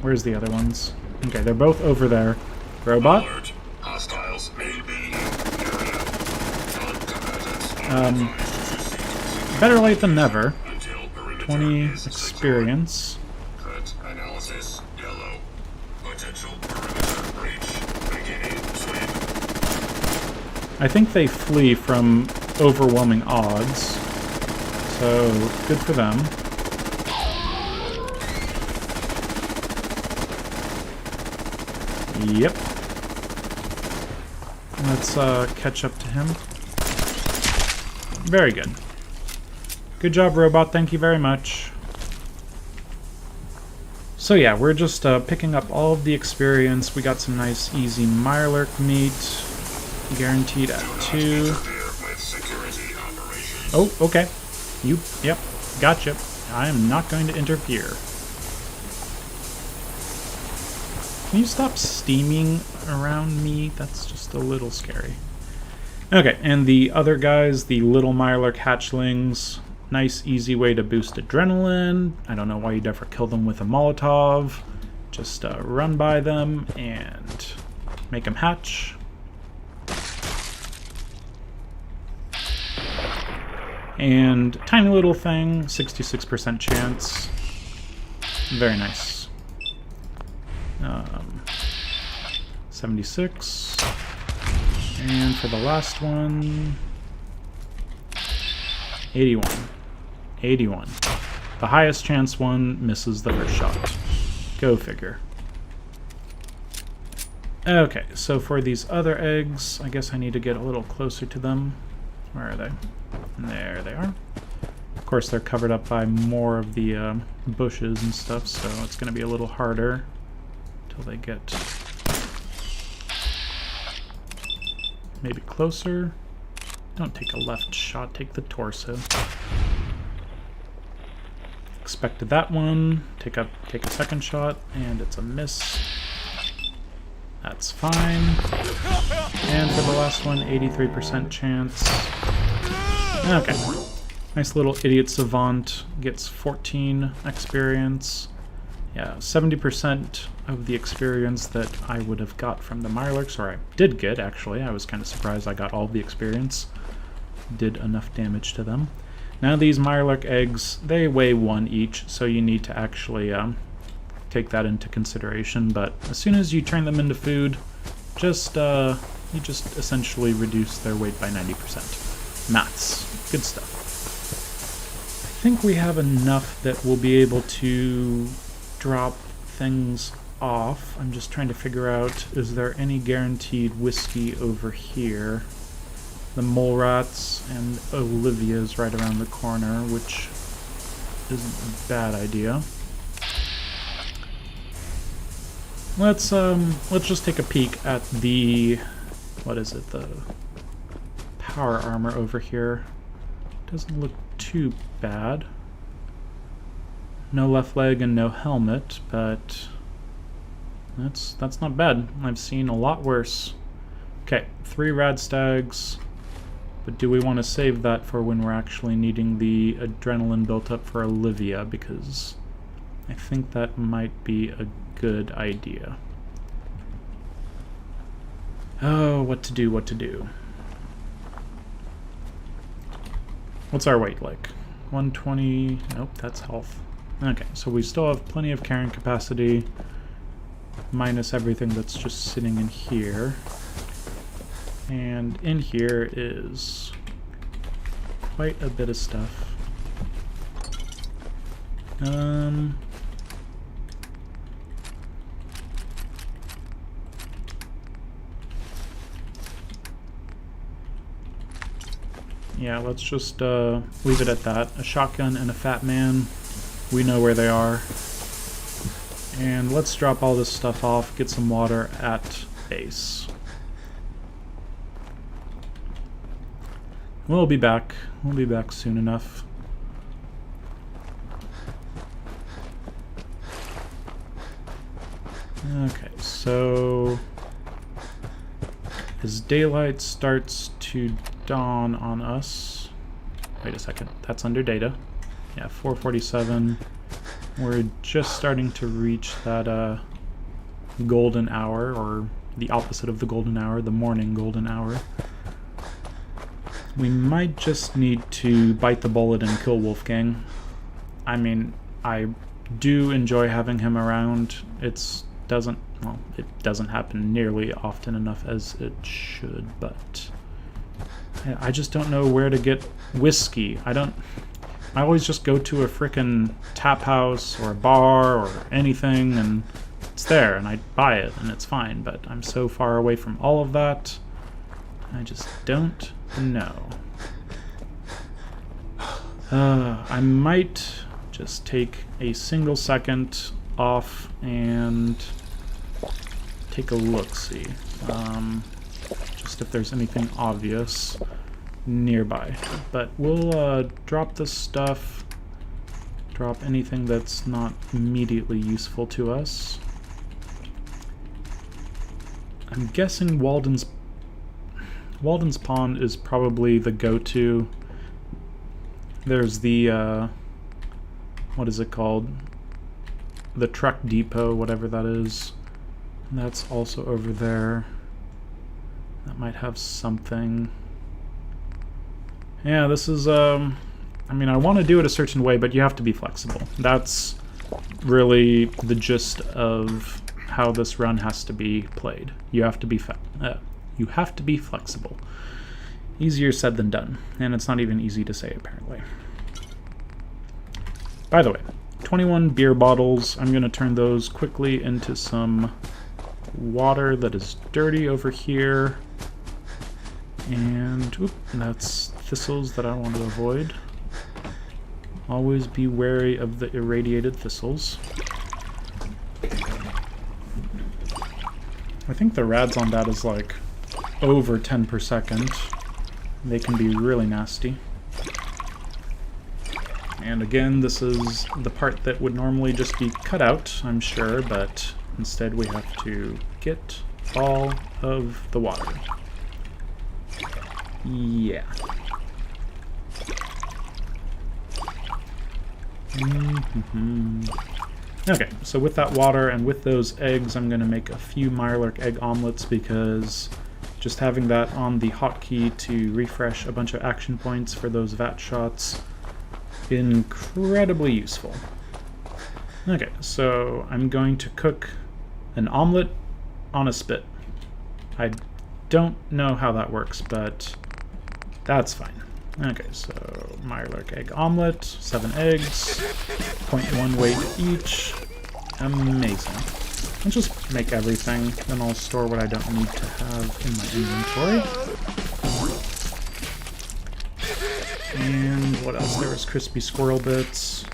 Where's the other ones? Okay, they're both over there. Robot? Alert. Hostiles may be area. Better late than never. Until perimeter 20 is experience. Threat analysis. Yellow. Potential perimeter breach. Beginning sweep. I think they flee from overwhelming odds. So, good for them. Yep. Let's catch up to him. Very good. Good job, robot. Thank you very much. So yeah, we're just picking up all of the experience. We got some nice, easy Mirelurk meat. Guaranteed at 2. Oh, okay. Yep. Gotcha. I am not going to interfere. Can you stop steaming around me? That's just a little scary. Okay, and the other guys, the little Mirelurk hatchlings, nice easy way to boost adrenaline. I don't know why you'd ever kill them with a Molotov. Just run by them and make them hatch. And tiny little thing, 66% chance. Very nice. 76. And for the last one, 81. 81. The highest chance one misses the first shot. Go figure. Okay, so for these other eggs, I guess I need to get a little closer to them. Where are they? There they are. Of course, they're covered up by more of the bushes and stuff, so it's going to be a little harder until they get maybe closer. Don't take a left shot, take the torso. Expected that one. Take a second shot, and it's a miss. That's fine. And for the last one, 83% chance. Okay. Nice little idiot savant. Gets 14 experience. Yeah, 70% of the experience that I would have got from the Mirelurks, or I did get, actually. I was kind of surprised I got all the experience. Did enough damage to them. Now these Mirelurk eggs, they weigh 1 each, so you need to actually take that into consideration. But as soon as you turn them into food, you just essentially reduce their weight by 90%. Maths. Good stuff. I think we have enough that we'll be able to drop things off. I'm just trying to figure out, is there any guaranteed whiskey over here? The mole rats and Olivia's right around the corner, which isn't a bad idea. Let's just take a peek at the, what is it, the power armor over here. Doesn't look too bad. No left leg and no helmet, but that's not bad. I've seen a lot worse. Okay, 3 rad stags. But do we want to save that for when we're actually needing the adrenaline built up for Olivia? Because I think that might be a good idea. Oh, what to do, what to do. What's our weight like? 120, nope, that's health. Okay, so we still have plenty of carrying capacity, minus everything that's just sitting in here. And in here is quite a bit of stuff. Yeah, let's just leave it at that. A shotgun and a fat man. We know where they are. And let's drop all this stuff off, get some water at base. We'll be back. We'll be back soon enough. Okay, so as daylight starts to dawn on us... Wait a second, that's under data. Yeah, 4:47. We're just starting to reach that golden hour, or the opposite of the golden hour, the morning golden hour. We might just need to bite the bullet and kill Wolfgang. I mean, I do enjoy having him around. It doesn't happen nearly often enough as it should, but I just don't know where to get whiskey. I always just go to a frickin' tap house or a bar or anything, and it's there, and I buy it, and it's fine, but I'm so far away from all of that, I just don't know. I might just take a single second off and take a look-see. Just if there's anything obvious nearby. But we'll drop this stuff, drop anything that's not immediately useful to us. I'm guessing Walden's Pond is probably the go-to. There's the, what is it called? The truck depot, whatever that is. That's also over there. That might have something. Yeah, this is, I mean, I want to do it a certain way, but you have to be flexible. That's really the gist of how this run has to be played. You have to be flexible. Easier said than done, and it's not even easy to say, apparently. By the way, 21 beer bottles. I'm going to turn those quickly into some water that is dirty over here. And oop, that's thistles that I want to avoid. Always be wary of the irradiated thistles. I think the rads on that is like over 10 per second. They can be really nasty. And again, this is the part that would normally just be cut out, I'm sure, but instead we have to get all of the water. Yeah. Okay, so with that water and with those eggs, I'm going to make a few Mirelurk egg omelets because just having that on the hotkey to refresh a bunch of action points for those VAT shots, incredibly useful. Okay, so I'm going to cook an omelet on a spit. I don't know how that works, but that's fine. Okay, so Mirelurk egg omelet, 7 eggs, 0.1 weight each. Amazing. Let's just make everything, then I'll store what I don't need to have in my inventory. And what else? There was crispy squirrel bits.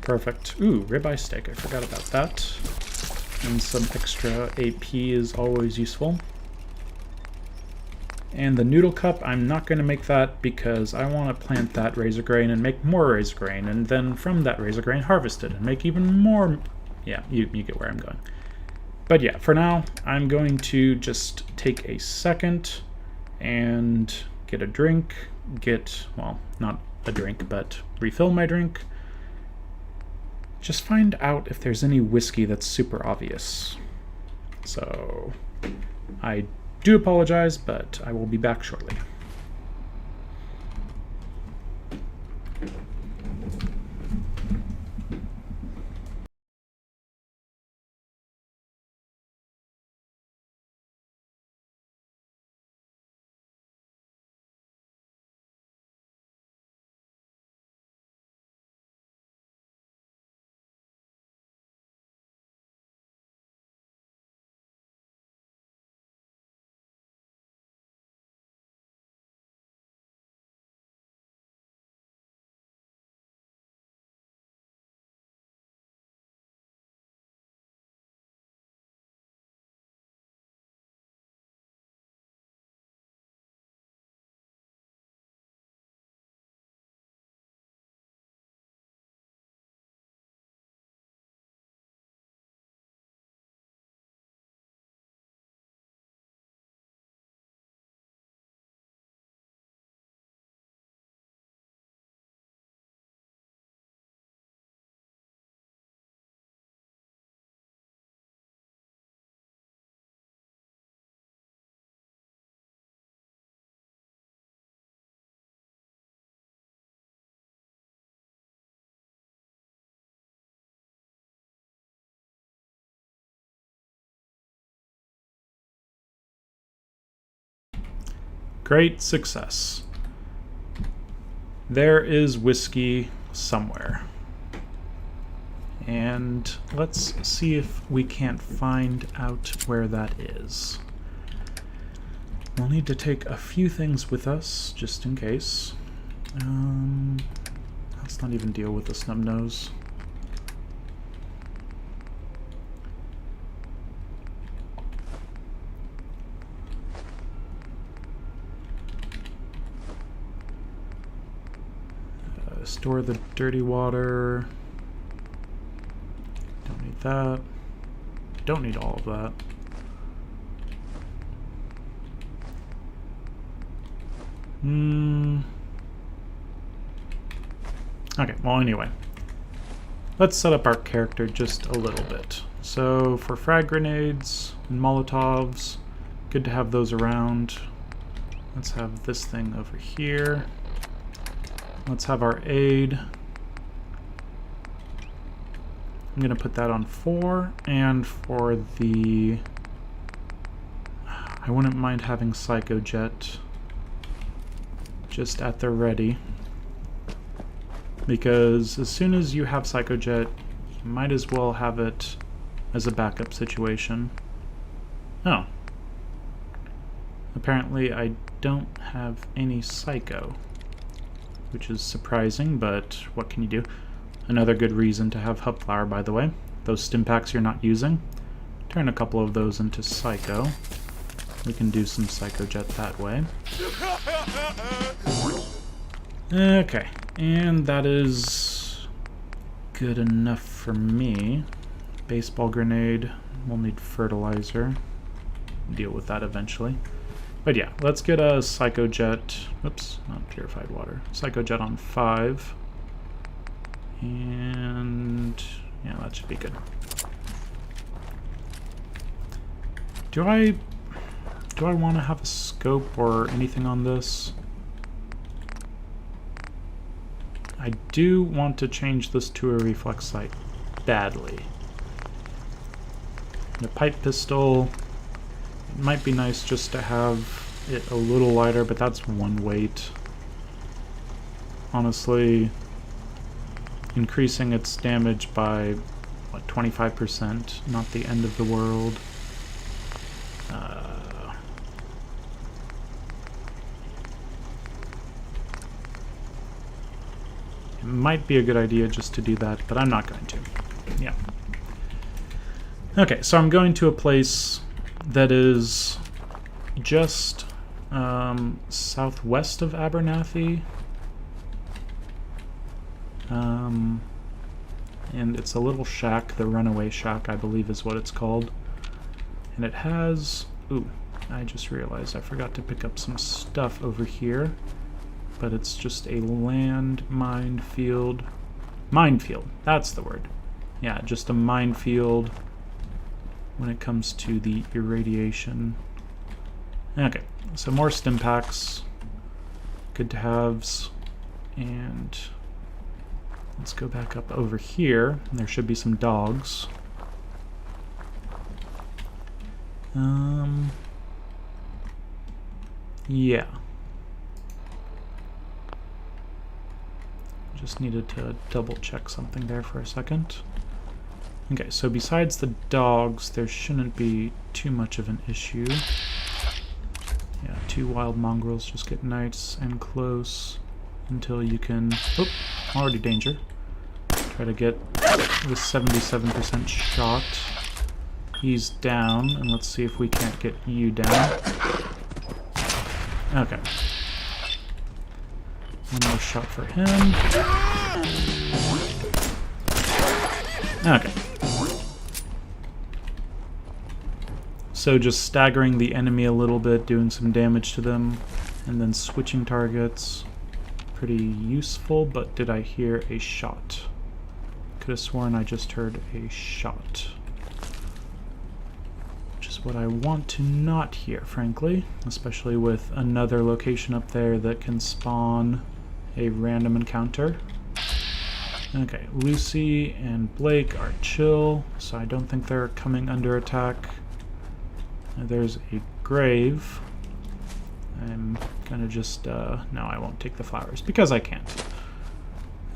Perfect. Ooh, ribeye steak. I forgot about that. And some extra AP is always useful. And the noodle cup, I'm not going to make that because I want to plant that razor grain and make more razor grain, and then from that razor grain harvest it and make even more. Yeah, you get where I'm going. But yeah, for now, I'm going to just take a second and get a drink, well, not a drink, but refill my drink. Just find out if there's any whiskey that's super obvious. So, I do apologize, but I will be back shortly. Great success. There is whiskey somewhere. And let's see if we can't find out where that is. We'll need to take a few things with us, just in case. Let's not even deal with the snub nose. Store the dirty water. Don't need that. Don't need all of that. Okay, well anyway. Let's set up our character just a little bit. So for frag grenades and Molotovs, good to have those around. Let's have this thing over here. Let's have our aid. I'm going to put that on 4, and for the... I wouldn't mind having Psycho Jet just at the ready. Because as soon as you have Psycho Jet, you might as well have it as a backup situation. Oh. Apparently I don't have any Psycho, which is surprising, but what can you do? Another good reason to have Hub Flower, by the way. Those stim packs you're not using, turn a couple of those into Psycho. We can do some Psycho Jet that way. Okay, and that is good enough for me. Baseball grenade, we'll need fertilizer. Deal with that eventually. But yeah, let's get a Psycho Jet. Oops, not purified water. Psycho Jet on 5. And yeah, that should be good. Do I want to have a scope or anything on this? I do want to change this to a reflex sight badly. The pipe pistol, it might be nice just to have it a little lighter, but that's one weight. Honestly, increasing its damage by, what, 25%? Not the end of the world. It might be a good idea just to do that, but I'm not going to. Yeah. Okay, so I'm going to a place that is just southwest of Abernathy. And it's a little shack, the Runaway Shack, I believe is what it's called. And it has... Ooh, I just realized I forgot to pick up some stuff over here. But it's just a land minefield. Minefield, that's the word. Yeah, just a minefield when it comes to the irradiation. Okay, so more stim packs. Good to haves. And let's go back up over here. There should be some dogs. Yeah. Just needed to double check something there for a second. Okay, so besides the dogs, there shouldn't be too much of an issue. Yeah, 2 wild mongrels just get nice and close until you can... Oh, already danger. Try to get the 77% shot. He's down, and let's see if we can't get you down. Okay. One more shot for him. Okay. So just staggering the enemy a little bit, doing some damage to them, and then switching targets. Pretty useful, but did I hear a shot? Could have sworn I just heard a shot. Which is what I want to not hear, frankly. Especially with another location up there that can spawn a random encounter. Okay, Lucy and Blake are chill, so I don't think they're coming under attack. There's a grave. I'm gonna just, no, I won't take the flowers, because I can't.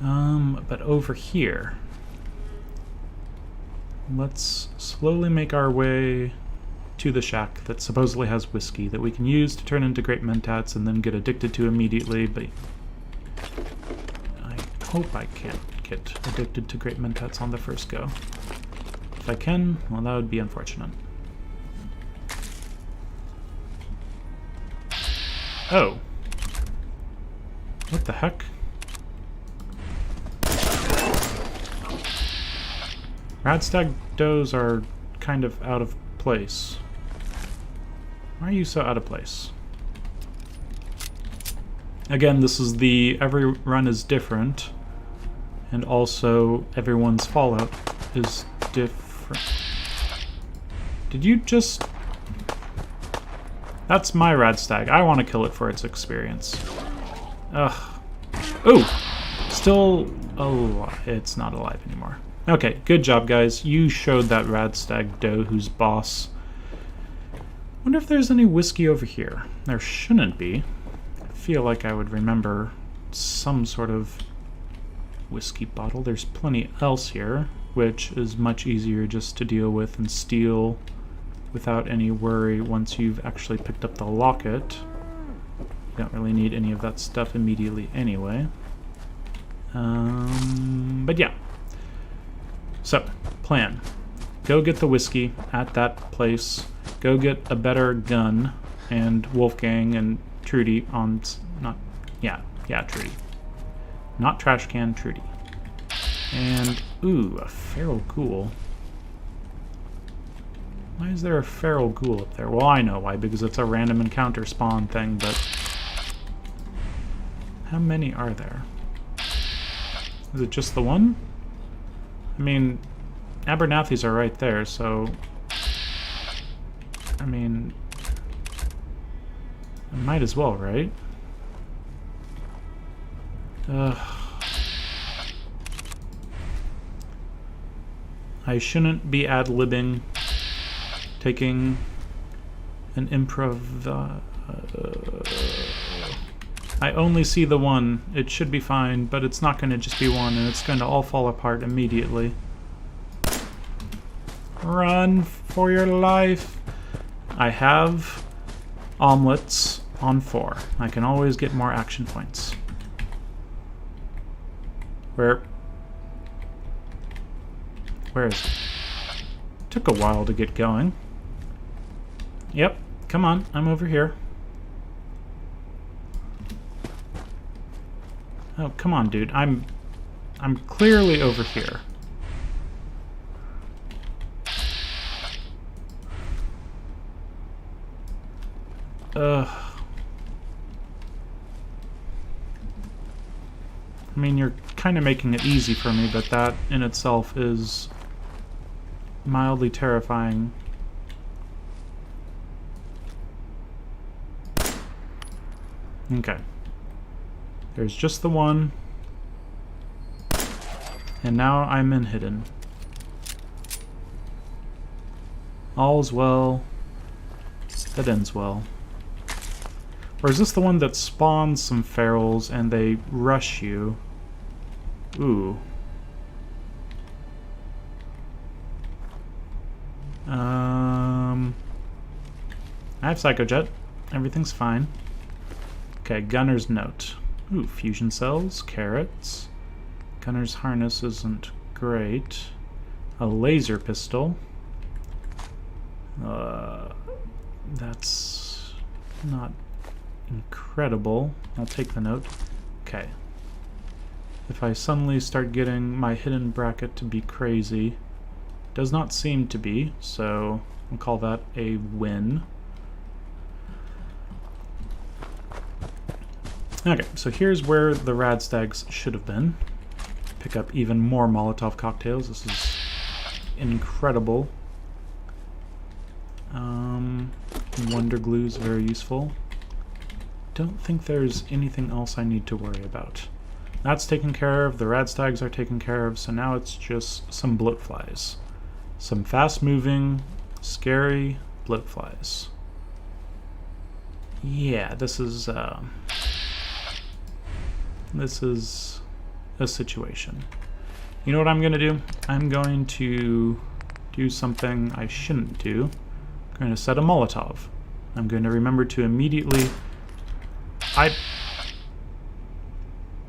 But over here, let's slowly make our way to the shack that supposedly has whiskey that we can use to turn into great mentats and then get addicted to immediately, but I hope I can't get addicted to great mentats on the first go. If I can, well, that would be unfortunate. Oh. What the heck? Radstag does are kind of out of place. Why are you so out of place? Again, this is the every run is different, and also everyone's fallout is different. Did you just... That's my Radstag. I want to kill it for its experience. Ugh. Ooh! Still alive. It's not alive anymore. Okay, good job, guys. You showed that Radstag doe who's boss. Wonder if there's any whiskey over here. There shouldn't be. I feel like I would remember some sort of whiskey bottle. There's plenty else here, which is much easier just to deal with and steal without any worry once you've actually picked up the locket. You don't really need any of that stuff immediately anyway. But yeah. So, plan. Go get the whiskey at that place. Go get a better gun. And Wolfgang and Trudy on... Trudy. Not Trash Can, Trudy. And, ooh, a feral ghoul. Why is there a feral ghoul up there? Well, I know why, because it's a random encounter spawn thing, but... How many are there? Is it just the one? I mean, Abernathy's are right there, so... I mean... I might as well, right? I shouldn't be ad-libbing, taking an improv... I only see the one. It should be fine, but it's not going to just be one, and it's going to all fall apart immediately. Run for your life! I have omelets on 4. I can always get more action points. Where is it? Took a while to get going. Yep, come on, I'm over here. Oh, come on, dude. I'm clearly over here. Ugh. I mean, you're kind of making it easy for me, but that in itself is mildly terrifying. Okay. There's just the one. And now I'm in hidden. All's well that ends well. Or is this the one that spawns some ferals and they rush you? Ooh. I have Psychojet. Everything's fine. Okay, Gunner's Note. Ooh, fusion cells, carrots. Gunner's Harness isn't great. A laser pistol. That's not incredible. I'll take the note. Okay. If I suddenly start getting my hidden bracket to be crazy, does not seem to be, so I'll call that a win. Okay, so here's where the Radstags should have been. Pick up even more Molotov cocktails. This is incredible. Wonder glue is very useful. Don't think there's anything else I need to worry about. That's taken care of, the Radstags are taken care of, so now it's just some bloatflies. Some fast-moving, scary bloatflies. Yeah, this is a situation. You know what I'm going to do? I'm going to do something I shouldn't do. I'm going to set a Molotov. I'm going to remember to immediately...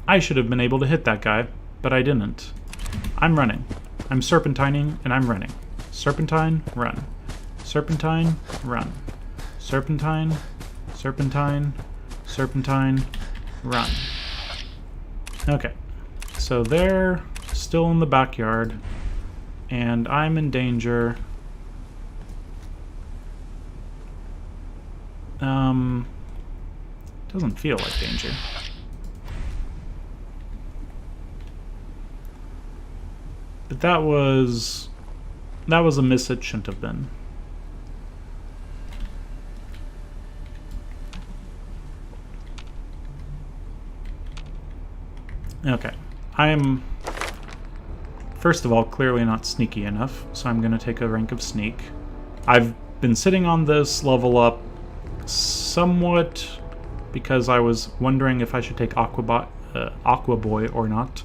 I should have been able to hit that guy, but I didn't. I'm running. I'm serpentining, and I'm running. Serpentine, run. Serpentine, run. Serpentine, serpentine, serpentine, run. Okay, so they're still in the backyard, and I'm in danger. Doesn't feel like danger. But that was a miss it shouldn't have been. Okay, I am, first of all, clearly not sneaky enough, so I'm going to take a rank of sneak. I've been sitting on this level up somewhat because I was wondering if I should take Aqua Boy or not,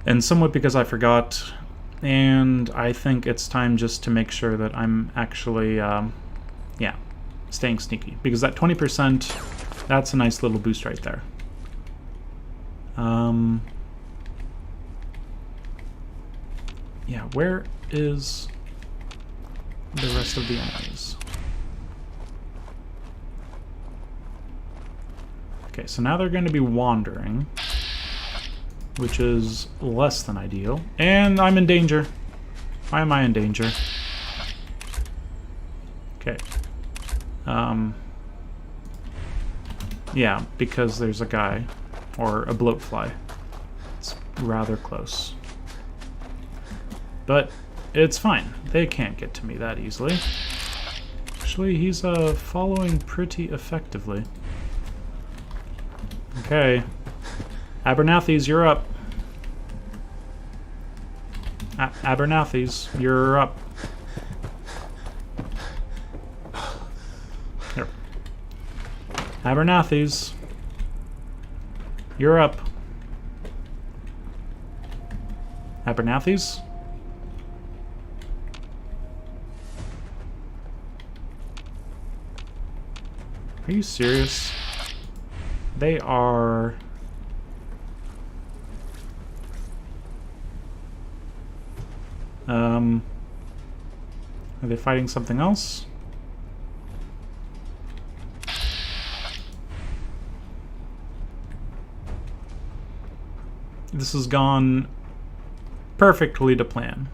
and somewhat because I forgot, and I think it's time just to make sure that I'm actually, yeah, staying sneaky, because that 20%, that's a nice little boost right there. Yeah, where is the rest of the enemies? Okay, so now they're going to be wandering, which is less than ideal. And I'm in danger. Why am I in danger? Okay. Yeah, because there's a guy, or a bloatfly. It's rather close. But it's fine. They can't get to me that easily. Actually, he's following pretty effectively. Okay. Abernathy's, you're up. Abernathy's, you're up. Here. Abernathy's, you're up. Abernathy's? Are you serious? They are... Are they fighting something else? This has gone perfectly to plan.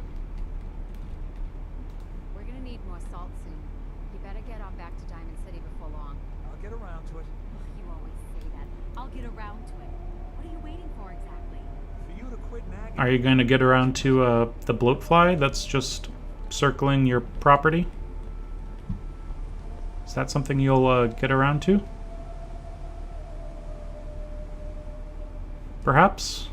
We're gonna need more salt soon. You better get on back to Diamond City before long. I'll get around to it. You always say that. I'll get around to it. What are you waiting for exactly? For you to quit nagging. Are you going to get around to the bloatfly that's just circling your property? Is that something you'll get around to? Perhaps?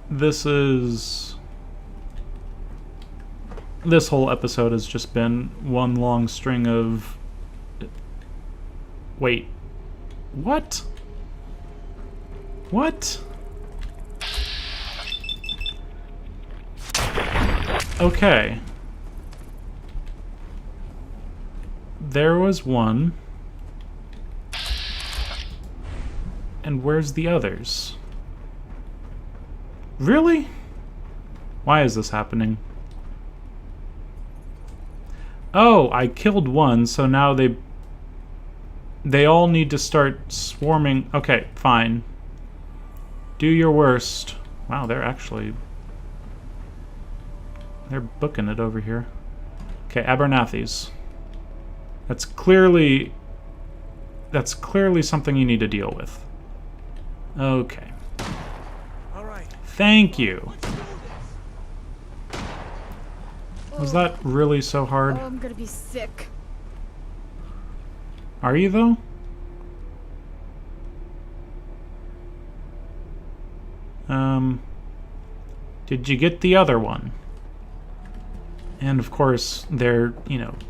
This whole episode has just been one long string of... Wait. What? What? Okay. There was one. And where's the others? Really? Why is this happening? Oh, I killed one, so now they all need to start swarming. Okay, fine. Do your worst. Wow, they're booking it over here. Okay, Abernathy's. That's clearly something you need to deal with. Okay. All right. Thank you. Let's do this. Was that really so hard? Oh, I'm gonna be sick. Are you, though? Did you get the other one? And of course, they're,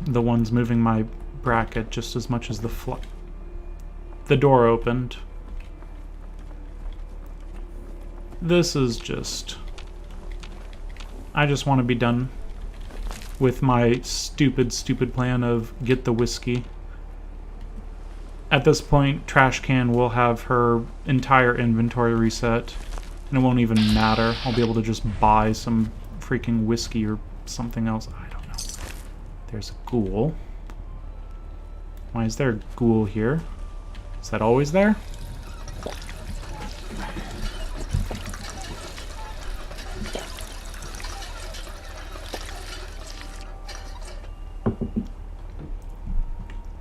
the ones moving my bracket just as much as the door opened. This is just... I just want to be done with my stupid plan of get the whiskey. At this point, Trash Can will have her entire inventory reset, and it won't even matter. I'll be able to just buy some freaking whiskey or something else. I don't know. There's a ghoul. Why is there a ghoul here? Is that always there?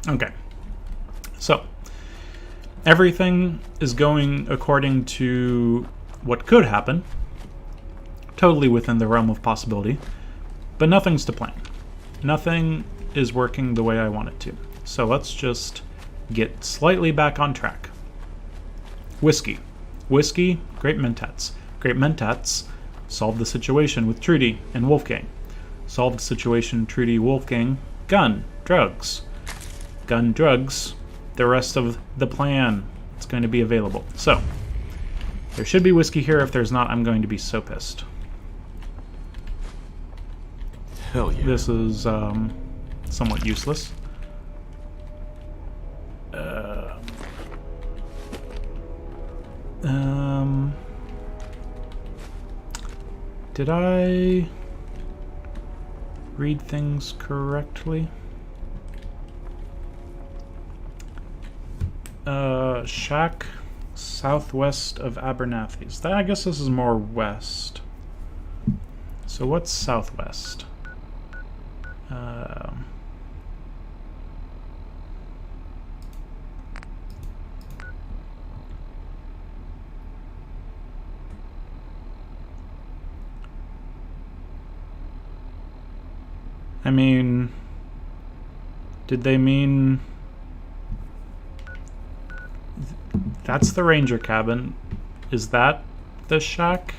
Okay. So, everything is going according to what could happen, totally within the realm of possibility, but nothing's to plan. Nothing is working the way I want it to. So let's just get slightly back on track. Whiskey. Whiskey, Great Mentats. Great Mentats solved the situation with Trudy and Wolfgang. Solved the situation, Trudy, Wolfgang, gun, drugs. Gun, drugs, the rest of the plan is going to be available. So, there should be whiskey here. If there's not, I'm going to be so pissed. Hell yeah. This is somewhat useless. Did I read things correctly? Shack southwest of Abernathy's. I guess this is more west. So what's southwest? I mean, did they mean... That's the ranger cabin. Is that the shack?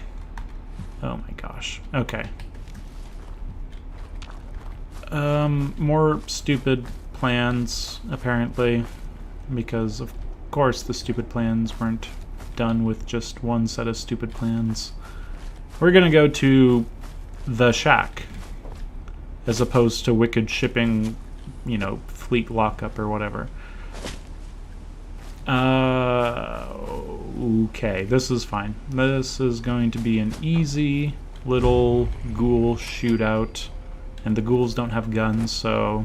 Oh my gosh. Okay. More stupid plans, apparently, because of course the stupid plans weren't done with just one set of stupid plans. We're gonna go to the shack, as opposed to Wicked shipping, fleet lockup or whatever. Okay, this is fine. This is going to be an easy little ghoul shootout, And the ghouls don't have guns, so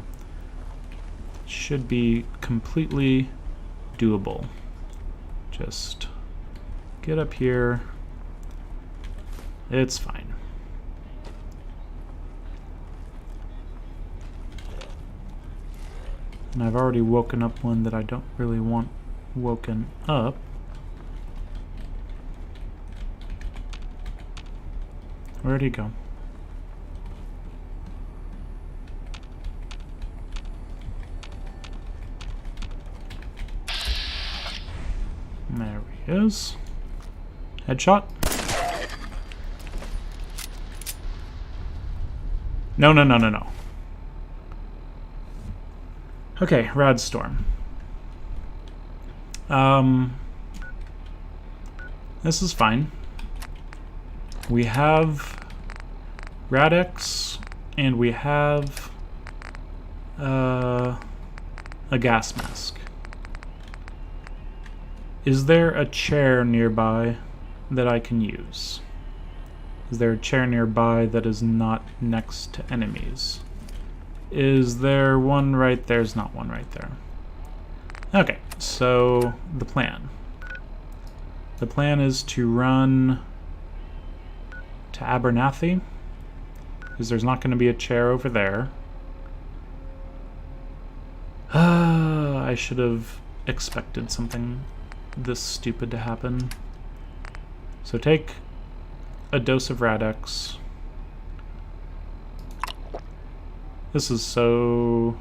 it should be completely doable. Just get up here. It's fine. And I've already woken up one that I don't really want woken up. Where'd he go? There he is. Headshot. No, no, no, no, no. Okay, Rad Storm. This is fine. We have Radix, and we have a gas mask. Is there a chair nearby that I can use? Is there a chair nearby that is not next to enemies? Is there one right there? There's not one right there. Okay, so the plan. The plan is to run to Abernathy, because there's not going to be a chair over there. I should have expected something this stupid to happen. So take a dose of Radix. This is so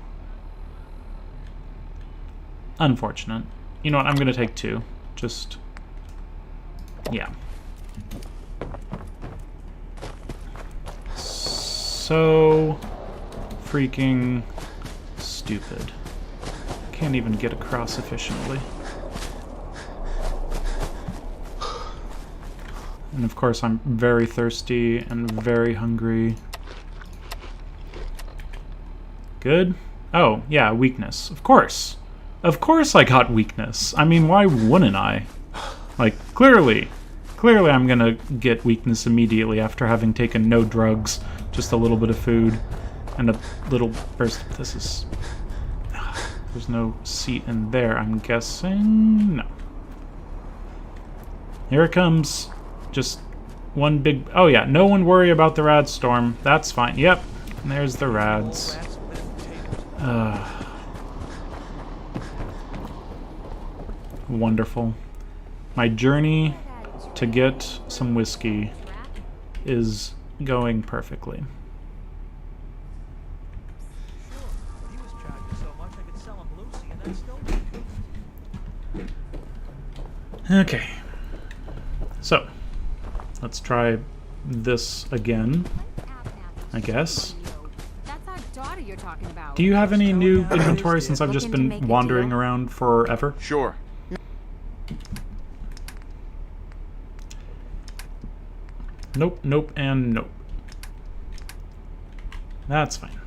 unfortunate. You know what, I'm gonna take 2. Just, yeah. So freaking stupid. Can't even get across efficiently. And of course I'm very thirsty and very hungry. Good. Oh, yeah, weakness. Of course. Of course I got weakness. I mean, why wouldn't I? Like, clearly I'm gonna get weakness immediately after having taken no drugs, just a little bit of food, and a little burst. This is... There's no seat in there, I'm guessing? No. Here it comes. Just one big... Oh yeah, no one worry about the Rad Storm. That's fine. Yep, there's the Rads. Wonderful. My journey to get some whiskey is going perfectly. He was charging so much I could sell him Lucy and then still make it. Okay. So, let's try this again, I guess. That's our daughter you're talking about. Do you have any new inventory since I've just been wandering around forever? Sure. Nope, nope, and nope. That's fine.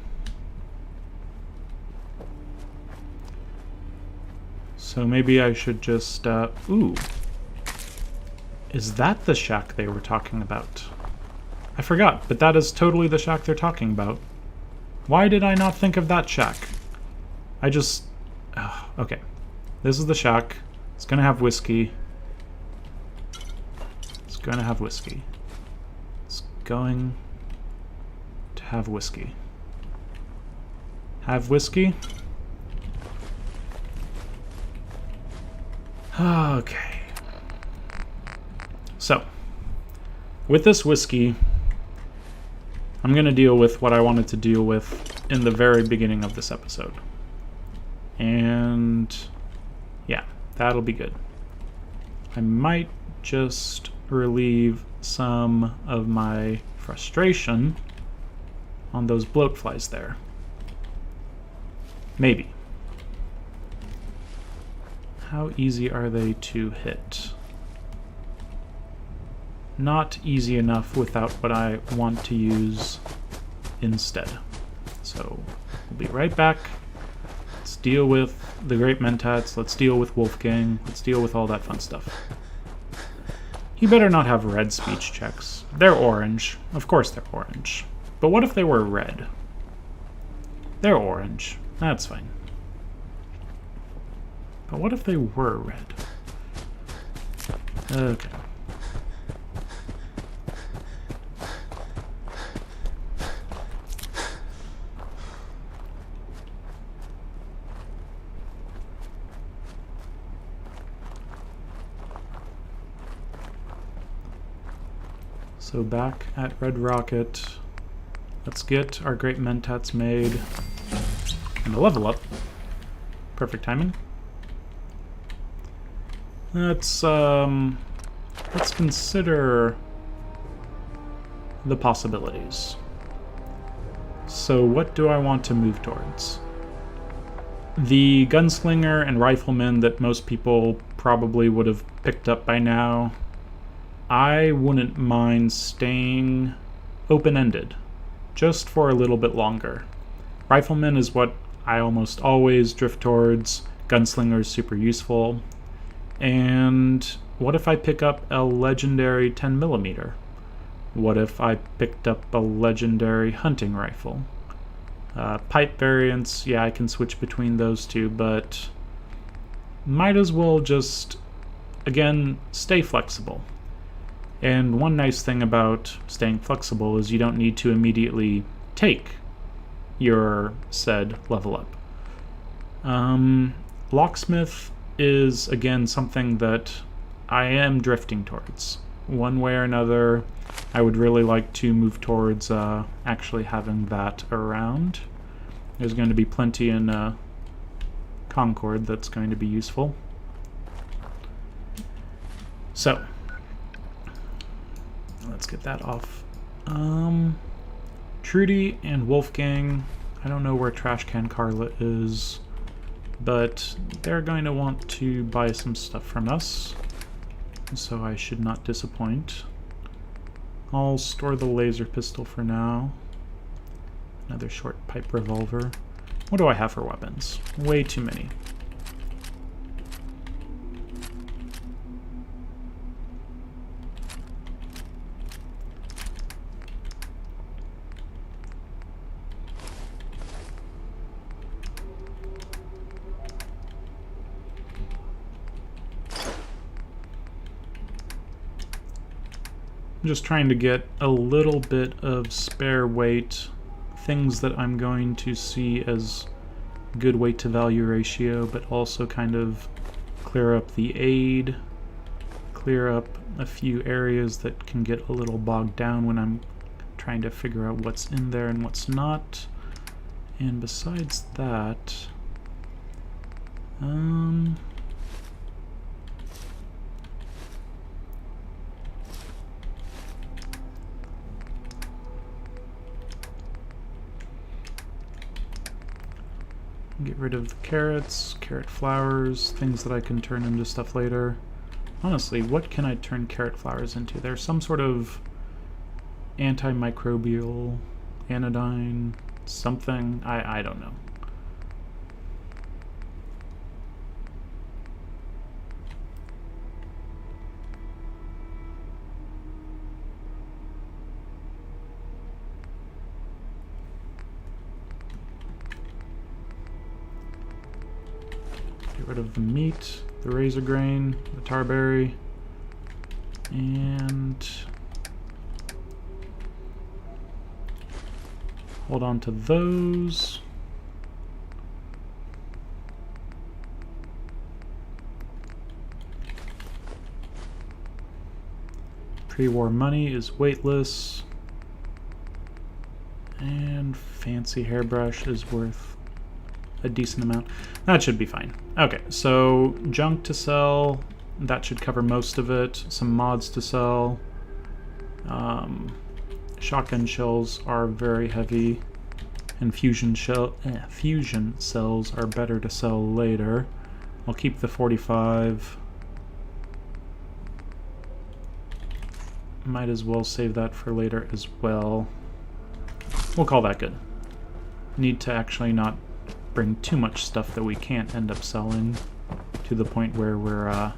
So maybe I should just, ooh. Is that the shack they were talking about? I forgot, but that is totally the shack they're talking about. Why did I not think of that shack? I just... okay. This is the shack. It's gonna have whiskey. It's gonna have whiskey. It's going to have whiskey. Have whiskey? Okay. So, with this whiskey, I'm going to deal with what I wanted to deal with in the very beginning of this episode. And yeah, that'll be good. I might just relieve some of my frustration on those bloat flies there. Maybe. How easy are they to hit? Not easy enough without what I want to use instead. So we'll be right back. Let's deal with the Great Mentats. Let's deal with Wolfgang. Let's deal with all that fun stuff. He better not have red speech checks. They're orange. Of course they're orange. But what if they were red? They're orange. That's fine. But what if they were red? Okay. So back at Red Rocket, let's get our great mentats made and a level up. Perfect timing. Let's consider the possibilities. So what do I want to move towards? The gunslinger and rifleman that most people probably would have picked up by now, I wouldn't mind staying open-ended, just for a little bit longer. Rifleman is what I almost always drift towards. Gunslinger is super useful. And what if I pick up a legendary 10mm? What if I picked up a legendary hunting rifle? Pipe variants, yeah, I can switch between those two, but might as well just, again, stay flexible. And one nice thing about staying flexible is you don't need to immediately take your said level up. Locksmith is, again, something that I am drifting towards. One way or another, I would really like to move towards actually having that around. There's going to be plenty in Concord that's going to be useful. So, let's get that off. Trudy and Wolfgang, I don't know where Trash Can Carla is, but they're going to want to buy some stuff from us, so I should not disappoint. I'll store the laser pistol for now. Another short pipe revolver. What do I have for weapons? Way too many. I'm just trying to get a little bit of spare weight, things that I'm going to see as good weight to value ratio, but also kind of clear up the aid, clear up a few areas that can get a little bogged down when I'm trying to figure out what's in there and what's not. And besides that, get rid of the carrots, carrot flowers, things that I can turn into stuff later. Honestly, what can I turn carrot flowers into? There's some sort of antimicrobial, anodyne, something. I don't know. Get rid of the meat, the razor grain, the tarberry, and hold on to those. Pre-war money is weightless, and fancy hairbrush is worth a decent amount. That should be fine. Okay, so junk to sell, that should cover most of it. Some mods to sell. Shotgun shells are very heavy, and fusion cells are better to sell later. I'll keep the 45. Might as well save that for later as well. We'll call that good. Need to actually not bring too much stuff that we can't end up selling to the point where we're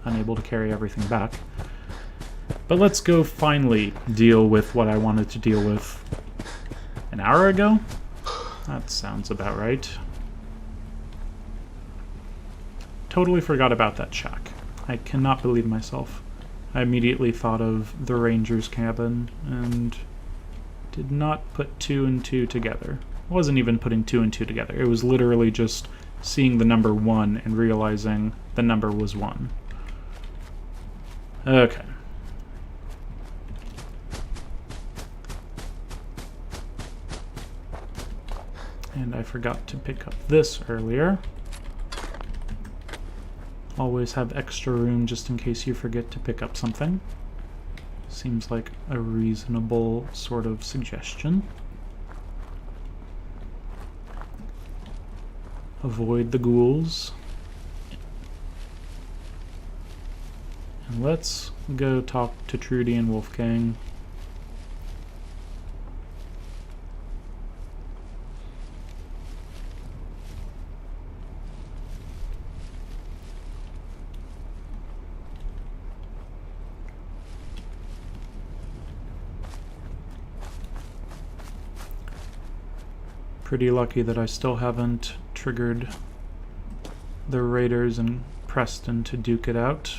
unable to carry everything back. But let's go finally deal with what I wanted to deal with an hour ago? That sounds about right. Totally forgot about that shack. I cannot believe myself. I immediately thought of the ranger's cabin and did not put 2 and 2 together. I wasn't even putting 2 and 2 together. It was literally just seeing the number 1 and realizing the number was 1. Okay. And I forgot to pick up this earlier. Always have extra room just in case you forget to pick up something. Seems like a reasonable sort of suggestion. Avoid the ghouls. And let's go talk to Trudy and Wolfgang. Pretty lucky that I still haven't triggered the Raiders and Preston to duke it out.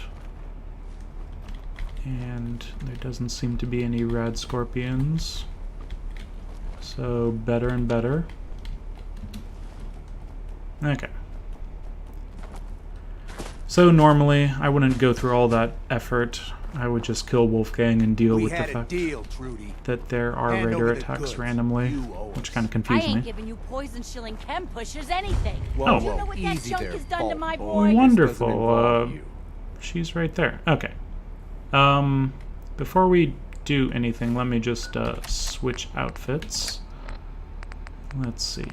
And there doesn't seem to be any rad scorpions. So better and better. Okay. So normally I wouldn't go through all that effort. I would just kill Wolfgang and deal with the fact that there are Raider attacks randomly, which kind of I confused ain't me. giving you poison shilling chem pushers anything. Oh. You know what that easy junk there, has done to my boy. boy? Wonderful. She's right there. Okay. Before we do anything, let me just switch outfits. Let's see.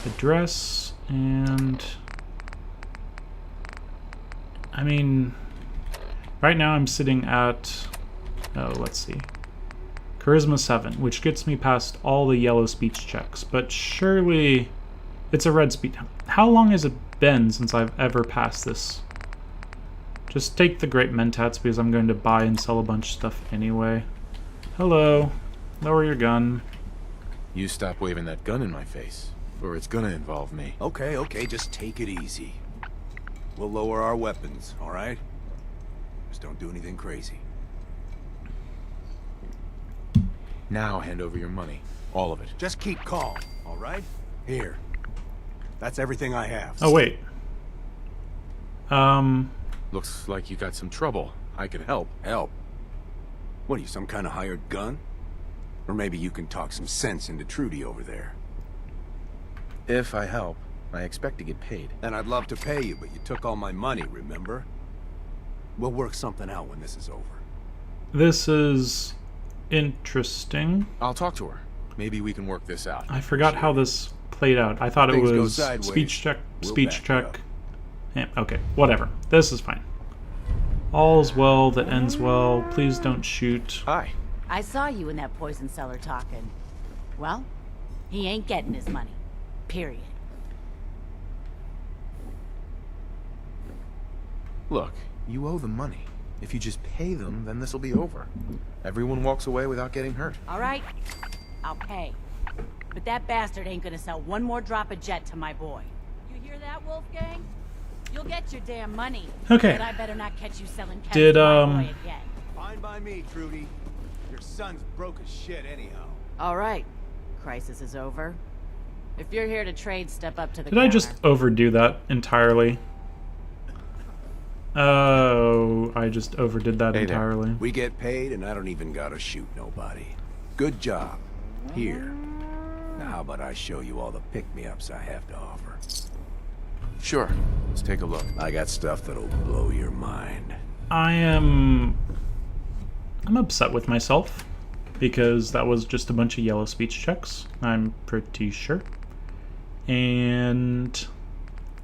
The dress and... I mean, right now I'm sitting at, oh, let's see, Charisma 7, which gets me past all the yellow speech checks, but surely it's a red speech. How long has it been since I've ever passed this? Just take the Great Mentats because I'm going to buy and sell a bunch of stuff anyway. Hello. Lower your gun. You stop waving that gun in my face, or it's gonna involve me. Okay, just take it easy. We'll lower our weapons, all right? Just don't do anything crazy. Now hand over your money. All of it. Just keep calm, all right? Here. That's everything I have. Oh, wait. Looks like you got some trouble. I could help. Help? What are you, some kind of hired gun? Or maybe you can talk some sense into Trudy over there. If I help, I expect to get paid. And I'd love to pay you, but you took all my money, remember? We'll work something out when this is over. This is interesting. I'll talk to her. Maybe we can work this out. I forgot how this played out. I thought it Things go was sideways, speech check, we'll speech back you check. up. Yeah, okay, whatever. This is fine. All's well that ends well. Please don't shoot. Hi. I saw you in that poison cellar talking. Well, he ain't getting his money. Period. Look, you owe them money. If you just pay them, then this'll be over. Everyone walks away without getting hurt. All right, I'll pay. But that bastard ain't gonna sell one more drop of jet to my boy. You hear that, Wolfgang? You'll get your damn money. Okay. But I better not catch you selling chem Did, to my boy again. Fine by me, Trudy. Your son's broke as shit anyhow. All right. Crisis is over. If you're here to trade, step up to the Did I just counter. overdo that entirely? Oh, I just overdid that Hey there. entirely. We get paid and I don't even gotta shoot nobody. Good job. Here. Now how about I show you all the pick-me-ups I have to offer? Sure. Let's take a look. I got stuff that'll blow your mind. I'm upset with myself because that was just a bunch of yellow speech checks, I'm pretty sure. And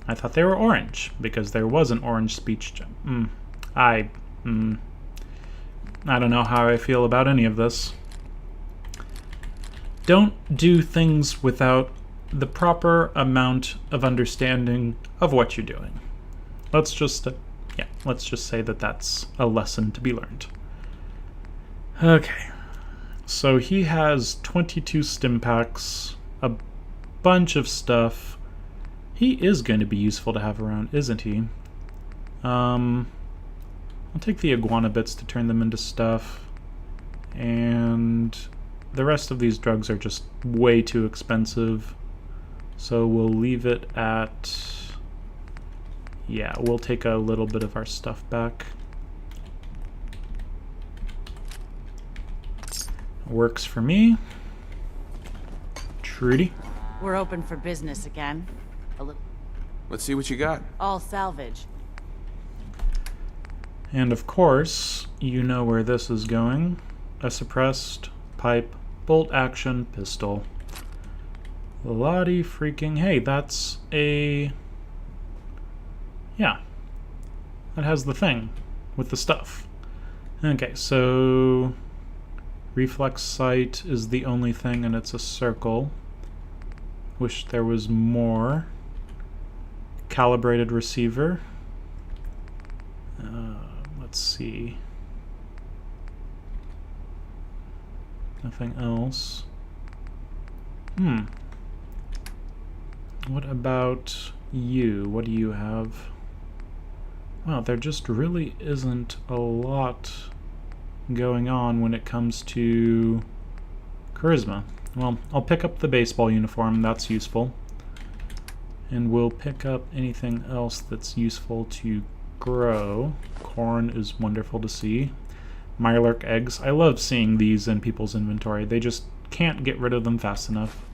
I thought they were orange because there was an orange speech check. I don't know how I feel about any of this. Don't do things without the proper amount of understanding of what you're doing. Let's just say that that's a lesson to be learned. Okay. So he has 22 stim packs, a bunch of stuff. He is going to be useful to have around, isn't he? I'll take the iguana bits to turn them into stuff. And the rest of these drugs are just way too expensive. So we'll leave it at... yeah, we'll take a little bit of our stuff back. Works for me. Trudy. We're open for business again. Let's see what you got. All salvage. And of course, you know where this is going. A suppressed pipe bolt action pistol. Lottie freaking... hey, that's a... yeah. That has the thing with the stuff. Okay, so... reflex sight is the only thing, and it's a circle. Wish there was more. Calibrated receiver. Let's see. Nothing else. What about you? What do you have? Wow, there just really isn't a lot going on when it comes to charisma. Well, I'll pick up the baseball uniform, that's useful. And we'll pick up anything else that's useful to grow. Corn is wonderful to see. Mirelurk eggs. I love seeing these in people's inventory. They just can't get rid of them fast enough.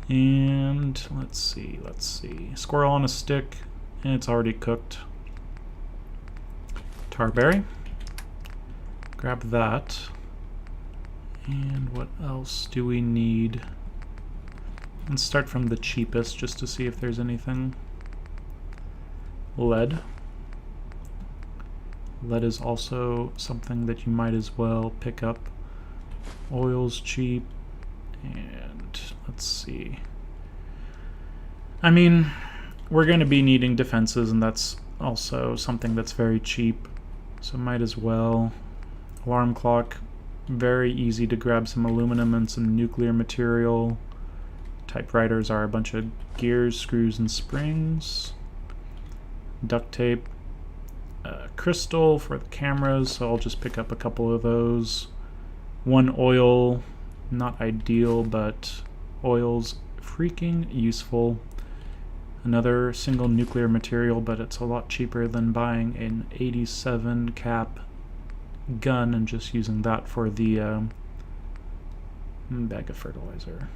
And let's see. Squirrel on a stick, and it's already cooked. Tarberry. Grab that. And what else do we need? Let's start from the cheapest just to see if there's anything. Lead. Lead is also something that you might as well pick up. Oil's cheap. And let's see. I mean, we're going to be needing defenses, and that's also something that's very cheap. So might as well. Alarm clock. Very easy to grab some aluminum and some nuclear material. Typewriters are a bunch of gears, screws, and springs. Duct tape. Crystal for the cameras, so I'll just pick up a couple of those. One oil, not ideal, but oil's freaking useful. Another single nuclear material, but it's a lot cheaper than buying an 87 cap gun and just using that for the bag of fertilizer.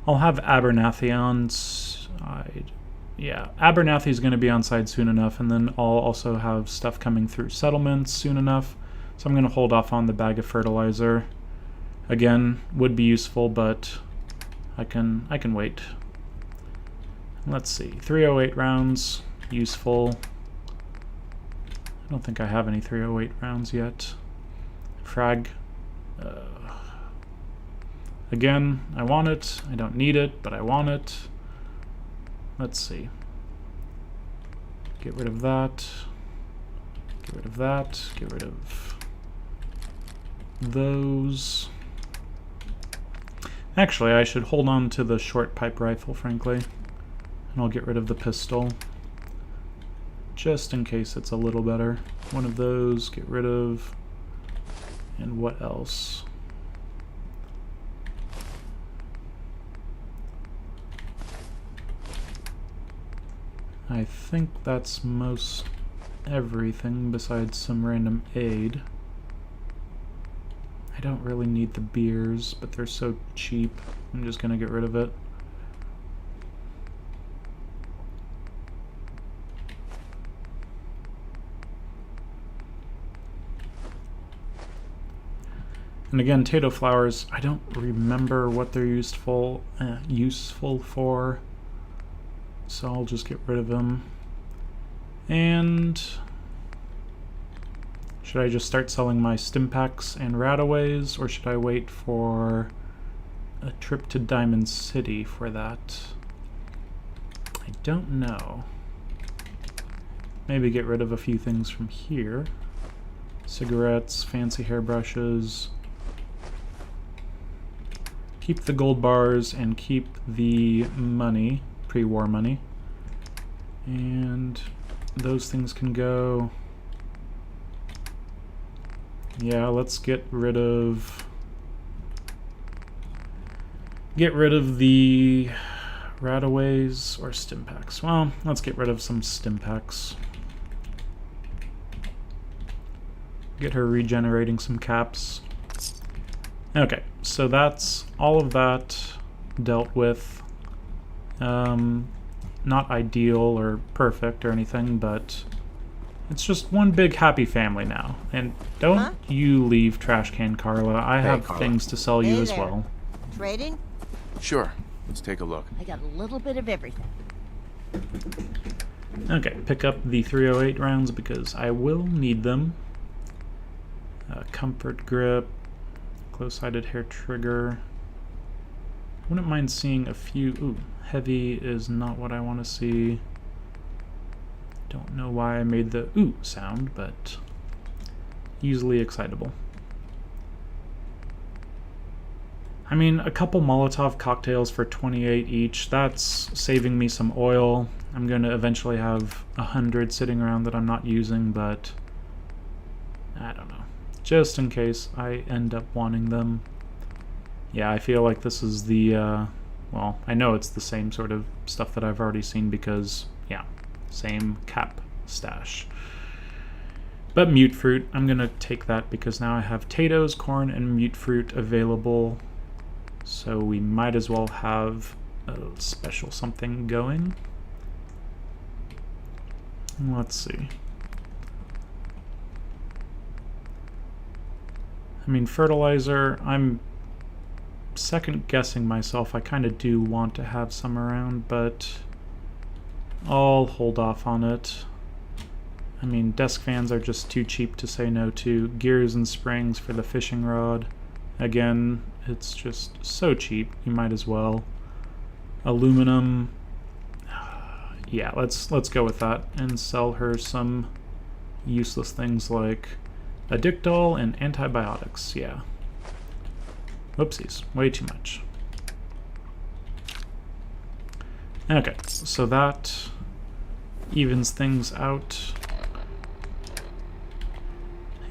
I'll have Abernathy on side. Yeah, Abernathy's going to be on side soon enough, and then I'll also have stuff coming through settlements soon enough. So I'm going to hold off on the bag of fertilizer. Again, would be useful, but I can wait. Let's see, 308 rounds, useful. I don't think I have any 308 rounds yet. Frag. Again, I want it. I don't need it, but I want it. Let's see. Get rid of that. Get rid of that. Get rid of those. Actually, I should hold on to the short pipe rifle, frankly. And I'll get rid of the pistol. Just in case it's a little better. One of those, get rid of. And what else? I think that's most everything besides some random aid. I don't really need the beers, but they're so cheap. I'm just gonna get rid of it. And again, tato flowers, I don't remember what they're useful for. So I'll just get rid of them. And should I just start selling my stim packs and rataways, or should I wait for a trip to Diamond City for that? I don't know. Maybe get rid of a few things from here. Cigarettes, fancy hairbrushes, keep the gold bars and keep the money, pre-war money. And those things can go. Yeah, let's get rid of the rataways or stim packs. Well, let's get rid of some stim packs. Get her regenerating some caps. Okay, so that's all of that dealt with. Not ideal or perfect or anything, but it's just one big happy family now. And don't you leave, Trash Can Carla. I have Carla. things to sell you Hey as there. well. Trading? Sure. Let's take a look. I got a little bit of everything. Okay, pick up the 308 rounds because I will need them. Comfort grip, close-sided hair trigger. Wouldn't mind seeing a few. Ooh, heavy is not what I want to see. Don't know why I made the ooh sound, but easily excitable. I mean, a couple Molotov cocktails for 28 each, that's saving me some oil. I'm going to eventually have 100 sitting around that I'm not using, but I don't know. Just in case I end up wanting them. Yeah, I feel like this is the, well, I know it's the same sort of stuff that I've already seen because, yeah, same cap stash. But mute fruit, I'm going to take that because now I have potatoes, corn, and mute fruit available. So we might as well have a special something going. Let's see. I mean, fertilizer, I'm second guessing myself. I kind of do want to have some around, but I'll hold off on it. I mean, desk fans are just too cheap to say no to. Gears and springs for the fishing rod. Again, it's just so cheap, you might as well. Aluminum. Yeah, let's go with that and sell her some useless things like a Dictol and antibiotics. Yeah. Whoopsies, way too much. Okay, so that evens things out.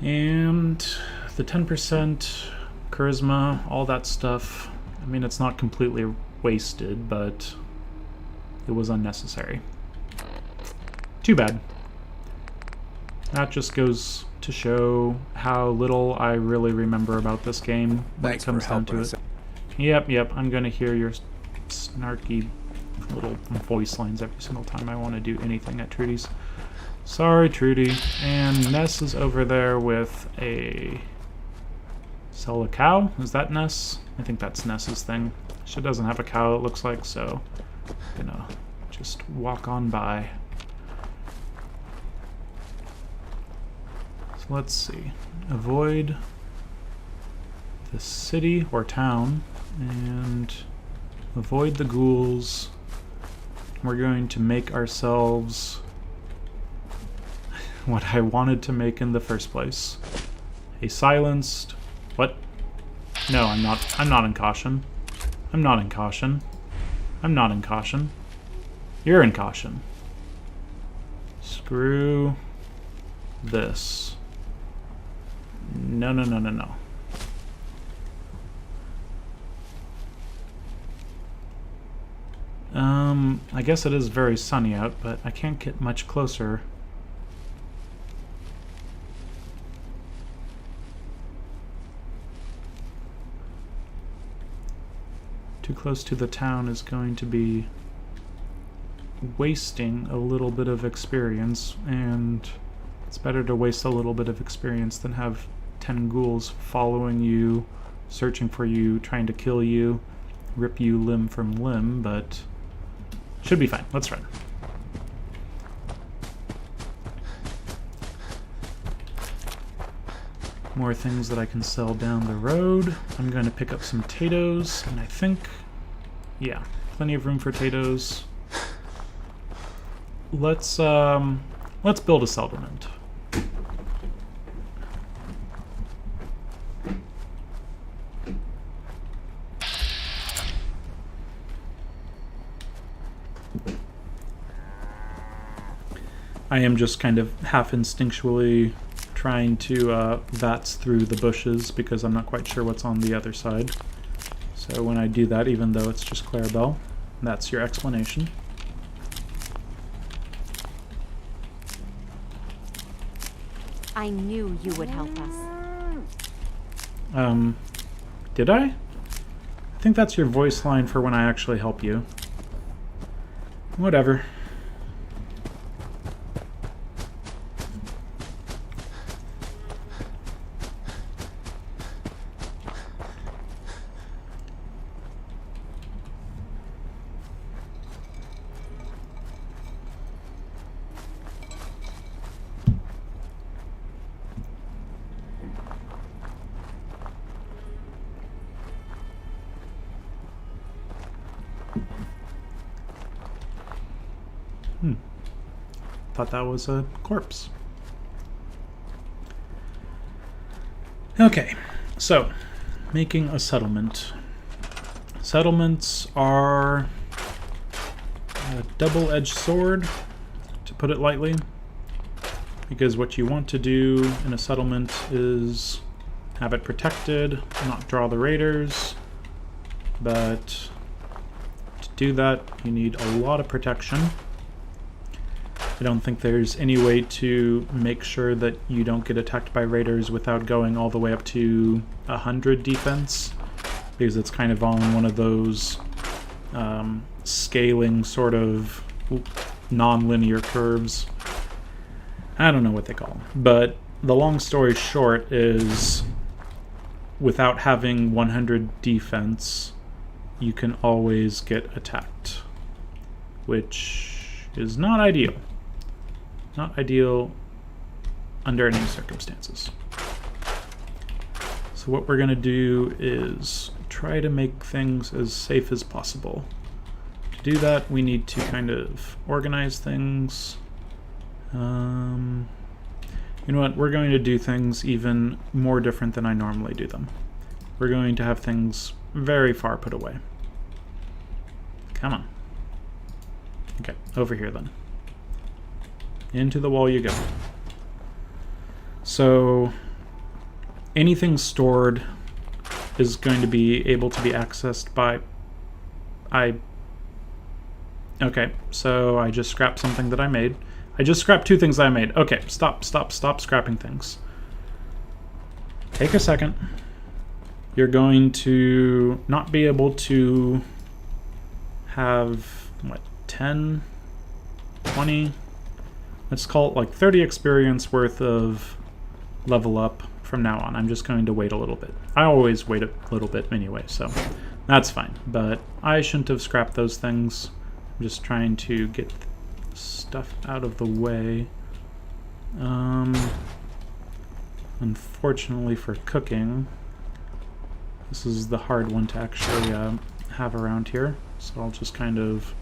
And the 10% charisma, all that stuff. I mean, it's not completely wasted, but it was unnecessary. Too bad. That just goes to show how little I really remember about this game when it comes down to it. Yep, I'm gonna hear your snarky little voice lines every single time I want to do anything at Trudy's. Sorry, Trudy. And Ness is over there with a... Sell a cow? Is that Ness? I think that's Ness's thing. She doesn't have a cow, it looks like, so I'm gonna just walk on by. So let's see. Avoid the city or town and avoid the ghouls. We're going to make ourselves what I wanted to make in the first place. A silenced... What? No, I'm not in caution. I'm not in caution. I'm not in caution. You're in caution. Screw this. No. I guess it is very sunny out, but I can't get much closer. Too close to the town is going to be wasting a little bit of experience, and it's better to waste a little bit of experience than have 10 ghouls following you, searching for you, trying to kill you, rip you limb from limb, but should be fine. Let's run. More things that I can sell down the road. I'm going to pick up some potatoes, and I think, yeah, plenty of room for potatoes. Let's build a settlement. I am just kind of half instinctually trying to VATS through the bushes because I'm not quite sure what's on the other side. So when I do that, even though it's just Clarabelle, that's your explanation. I knew you would help us. Did I? I think that's your voice line for when I actually help you. Whatever. Thought that was a corpse. Okay, so making a settlement. Settlements are a double-edged sword, to put it lightly, because what you want to do in a settlement is have it protected, not draw the raiders, but to do that you need a lot of protection. I don't think there's any way to make sure that you don't get attacked by raiders without going all the way up to 100 defense, because it's kind of on one of those scaling sort of non-linear curves. I don't know what they call them, but the long story short is without having 100 defense, you can always get attacked, which is not ideal. Not ideal under any circumstances. So what we're going to do is try to make things as safe as possible. To do that, we need to kind of organize things. You know what? We're going to do things even more different than I normally do them. We're going to have things very far put away. Come on. Okay, over here then. Into the wall you go. So anything stored is going to be able to be accessed by... Okay, so I just scrapped something that I made. I just scrapped two things that I made. Okay, stop scrapping things. Take a second. You're going to not be able to have, what, 10, 20... Let's call it like 30 experience worth of level up from now on. I'm just going to wait a little bit. I always wait a little bit anyway, so that's fine. But I shouldn't have scrapped those things. I'm just trying to get stuff out of the way. Unfortunately for cooking, this is the hard one to actually have around here. So I'll just kind of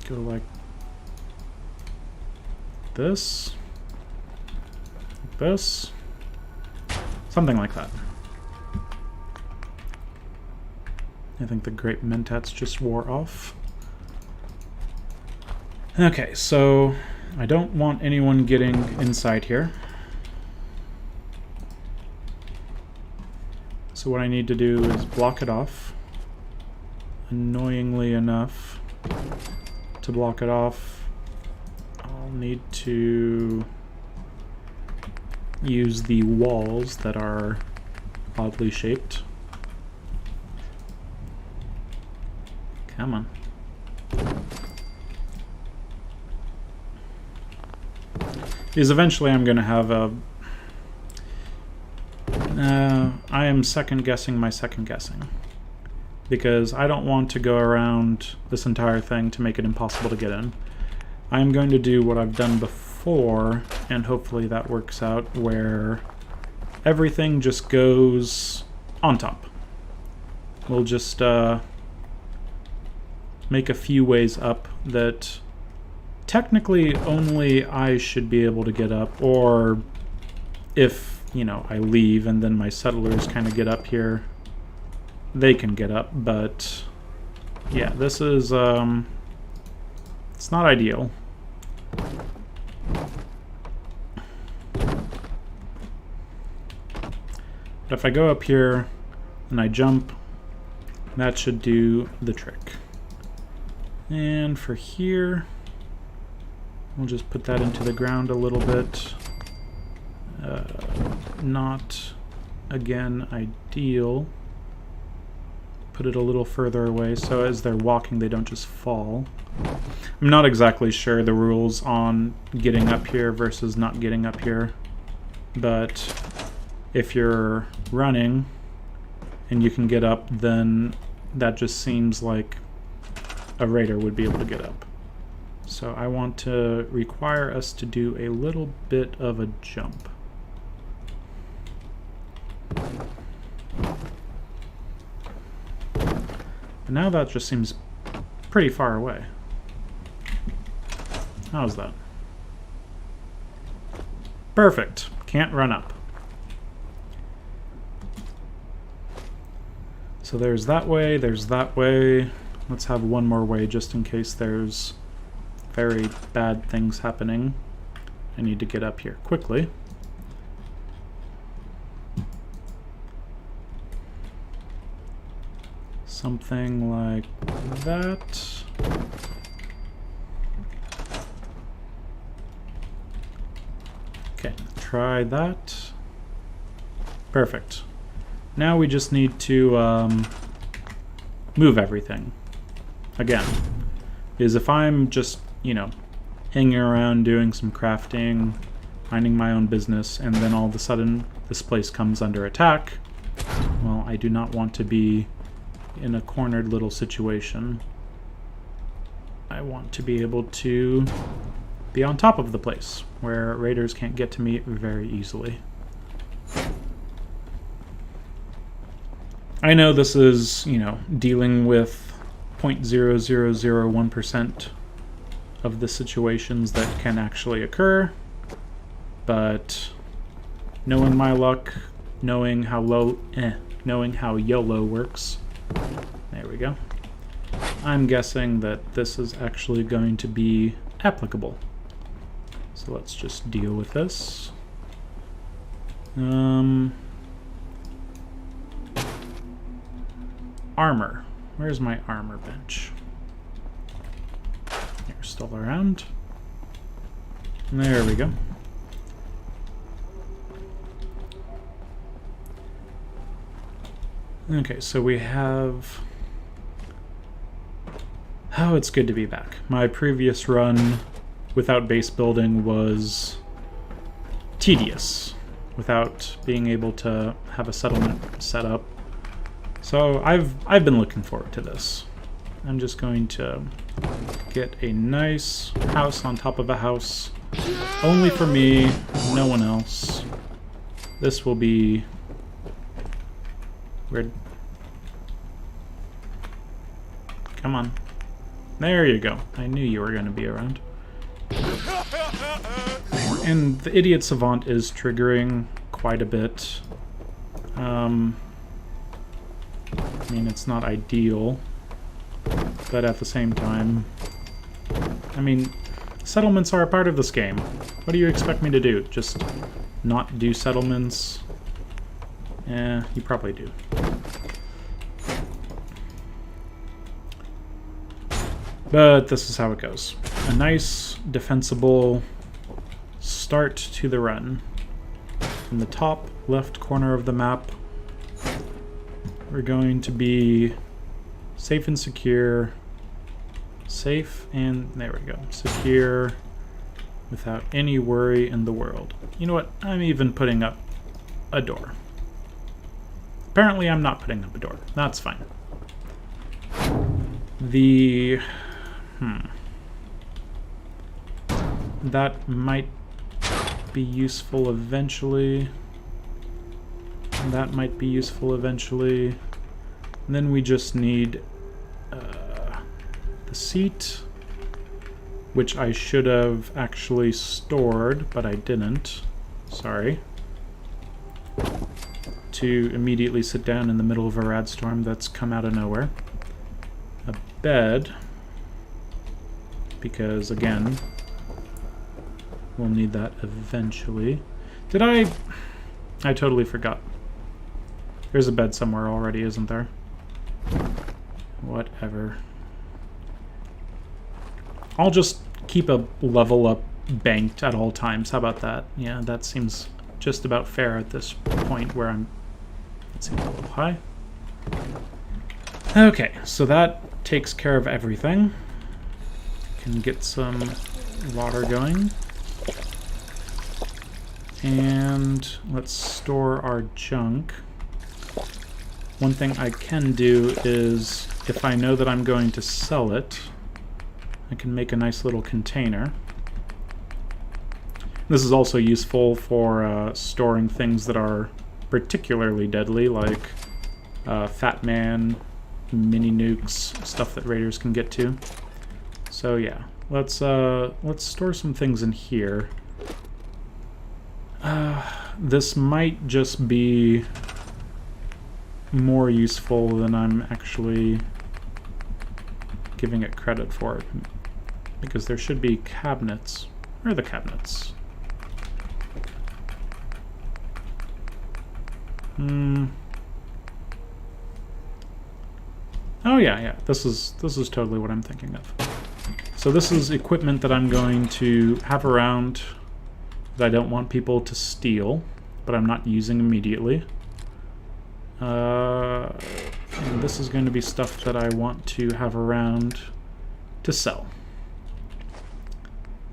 go like this, something like that. I think the grape mentats just wore off. Okay, so I don't want anyone getting inside here. So what I need to do is block it off. Annoyingly enough, to block it off, I'll need to use the walls that are oddly shaped. Come on. Because eventually I'm going to have a... I am second guessing my second guessing. Because I don't want to go around this entire thing to make it impossible to get in. I'm going to do what I've done before, and hopefully that works out, where everything just goes on top. We'll just make a few ways up that technically only I should be able to get up, or if, you know, I leave and then my settlers kind of get up here, they can get up, but yeah, this is, it's not ideal. But if I go up here and I jump, that should do the trick. And for here, we'll just put that into the ground a little bit. Not, again, ideal. Put it a little further away so as they're walking they don't just fall. I'm not exactly sure the rules on getting up here versus not getting up here, but if you're running and you can get up, then that just seems like a raider would be able to get up. So I want to require us to do a little bit of a jump. And now that just seems pretty far away. How's that? Perfect. Can't run up. So there's that way, there's that way. Let's have one more way just in case there's very bad things happening. I need to get up here quickly. Something like that. Okay, try that. Perfect. Now we just need to move everything. Again, is if I'm just, you know, hanging around doing some crafting, minding my own business, and then all of a sudden this place comes under attack, well, I do not want to be in a cornered little situation. I want to be able to be on top of the place where raiders can't get to me very easily. I know this is, you know, dealing with 0.0001% of the situations that can actually occur, but knowing my luck, knowing how YOLO works, there we go. I'm guessing that this is actually going to be applicable. So let's just deal with this. Armor. Where's my armor bench? You're still around. There we go. Okay, so we have... Oh, it's good to be back. My previous run without base building was tedious, without being able to have a settlement set up. So I've been looking forward to this. I'm just going to get a nice house on top of a house, only for me, no one else. This will be weird. Come on. There you go. I knew you were going to be around. And the idiot savant is triggering quite a bit. I mean, it's not ideal, but at the same time, I mean, settlements are a part of this game. What do you expect me to do? Just not do settlements? Eh, you probably do. But this is how it goes. A nice, defensible start to the run. In the top left corner of the map, we're going to be safe and secure. Safe and, there we go, secure without any worry in the world. You know what? I'm even putting up a door. Apparently I'm not putting up a door. That's fine. The... That might be useful eventually. That might be useful eventually. And then we just need the seat, which I should have actually stored, but I didn't. Sorry. To immediately sit down in the middle of a rad storm that's come out of nowhere. A bed, because again, we'll need that eventually. I totally forgot. There's a bed somewhere already, isn't there? Whatever. I'll just keep a level up banked at all times. How about that? Yeah, that seems just about fair at this point where I'm... That seems a little high. Okay, so that takes care of everything. Can get some water going. And let's store our junk. One thing I can do is, if I know that I'm going to sell it, I can make a nice little container. This is also useful for storing things that are particularly deadly, like Fat Man, mini nukes, stuff that raiders can get to. So yeah, let's store some things in here. This might just be more useful than I'm actually giving it credit for, because there should be cabinets. Where are the cabinets? Oh yeah, this is totally what I'm thinking of. So this is equipment that I'm going to have around that I don't want people to steal, but I'm not using immediately. And this is going to be stuff that I want to have around to sell.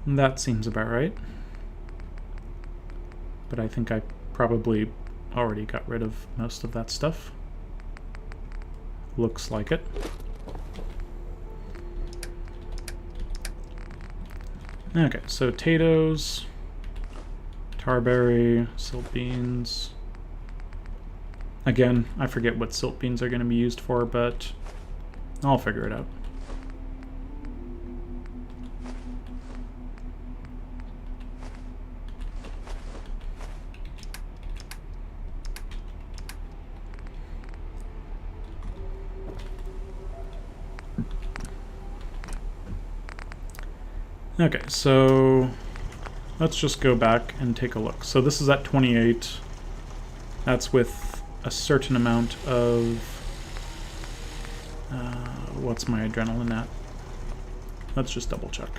And that seems about right. But I think I probably already got rid of most of that stuff. Looks like it. Okay, so potatoes, tarberry, silt beans. Again, I forget what silt beans are going to be used for, but I'll figure it out. Okay, so let's just go back and take a look. So this is at 28. That's with a certain amount of... what's my adrenaline at? Let's just double check.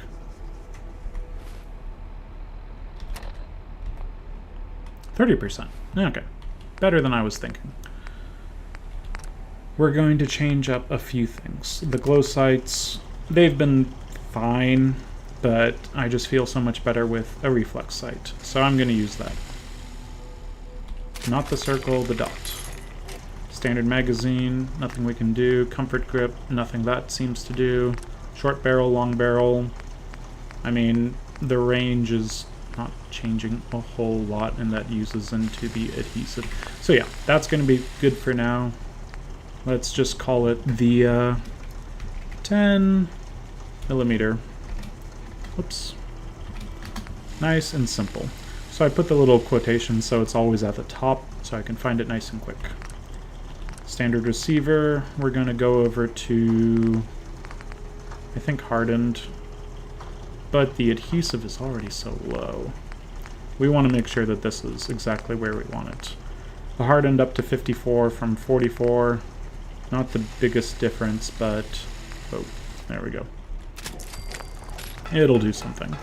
%. Okay, better than I was thinking. We're going to change up a few things. The glow sights, they've been fine, but I just feel so much better with a reflex sight. So I'm going to use that. Not the circle, the dot. Standard magazine, nothing we can do. Comfort grip, nothing that seems to do. Short barrel, long barrel. I mean, the range is not changing a whole lot, and that uses into the adhesive. So yeah, that's going to be good for now. Let's just call it the 10 millimeter. Whoops. Nice and simple. So I put the little quotation so it's always at the top so I can find it nice and quick. Standard receiver, we're going to go over to, I think, hardened, but the adhesive is already so low. We want to make sure that this is exactly where we want it. The hardened up to 54 from 44, not the biggest difference, but, oh, there we go. It'll do something.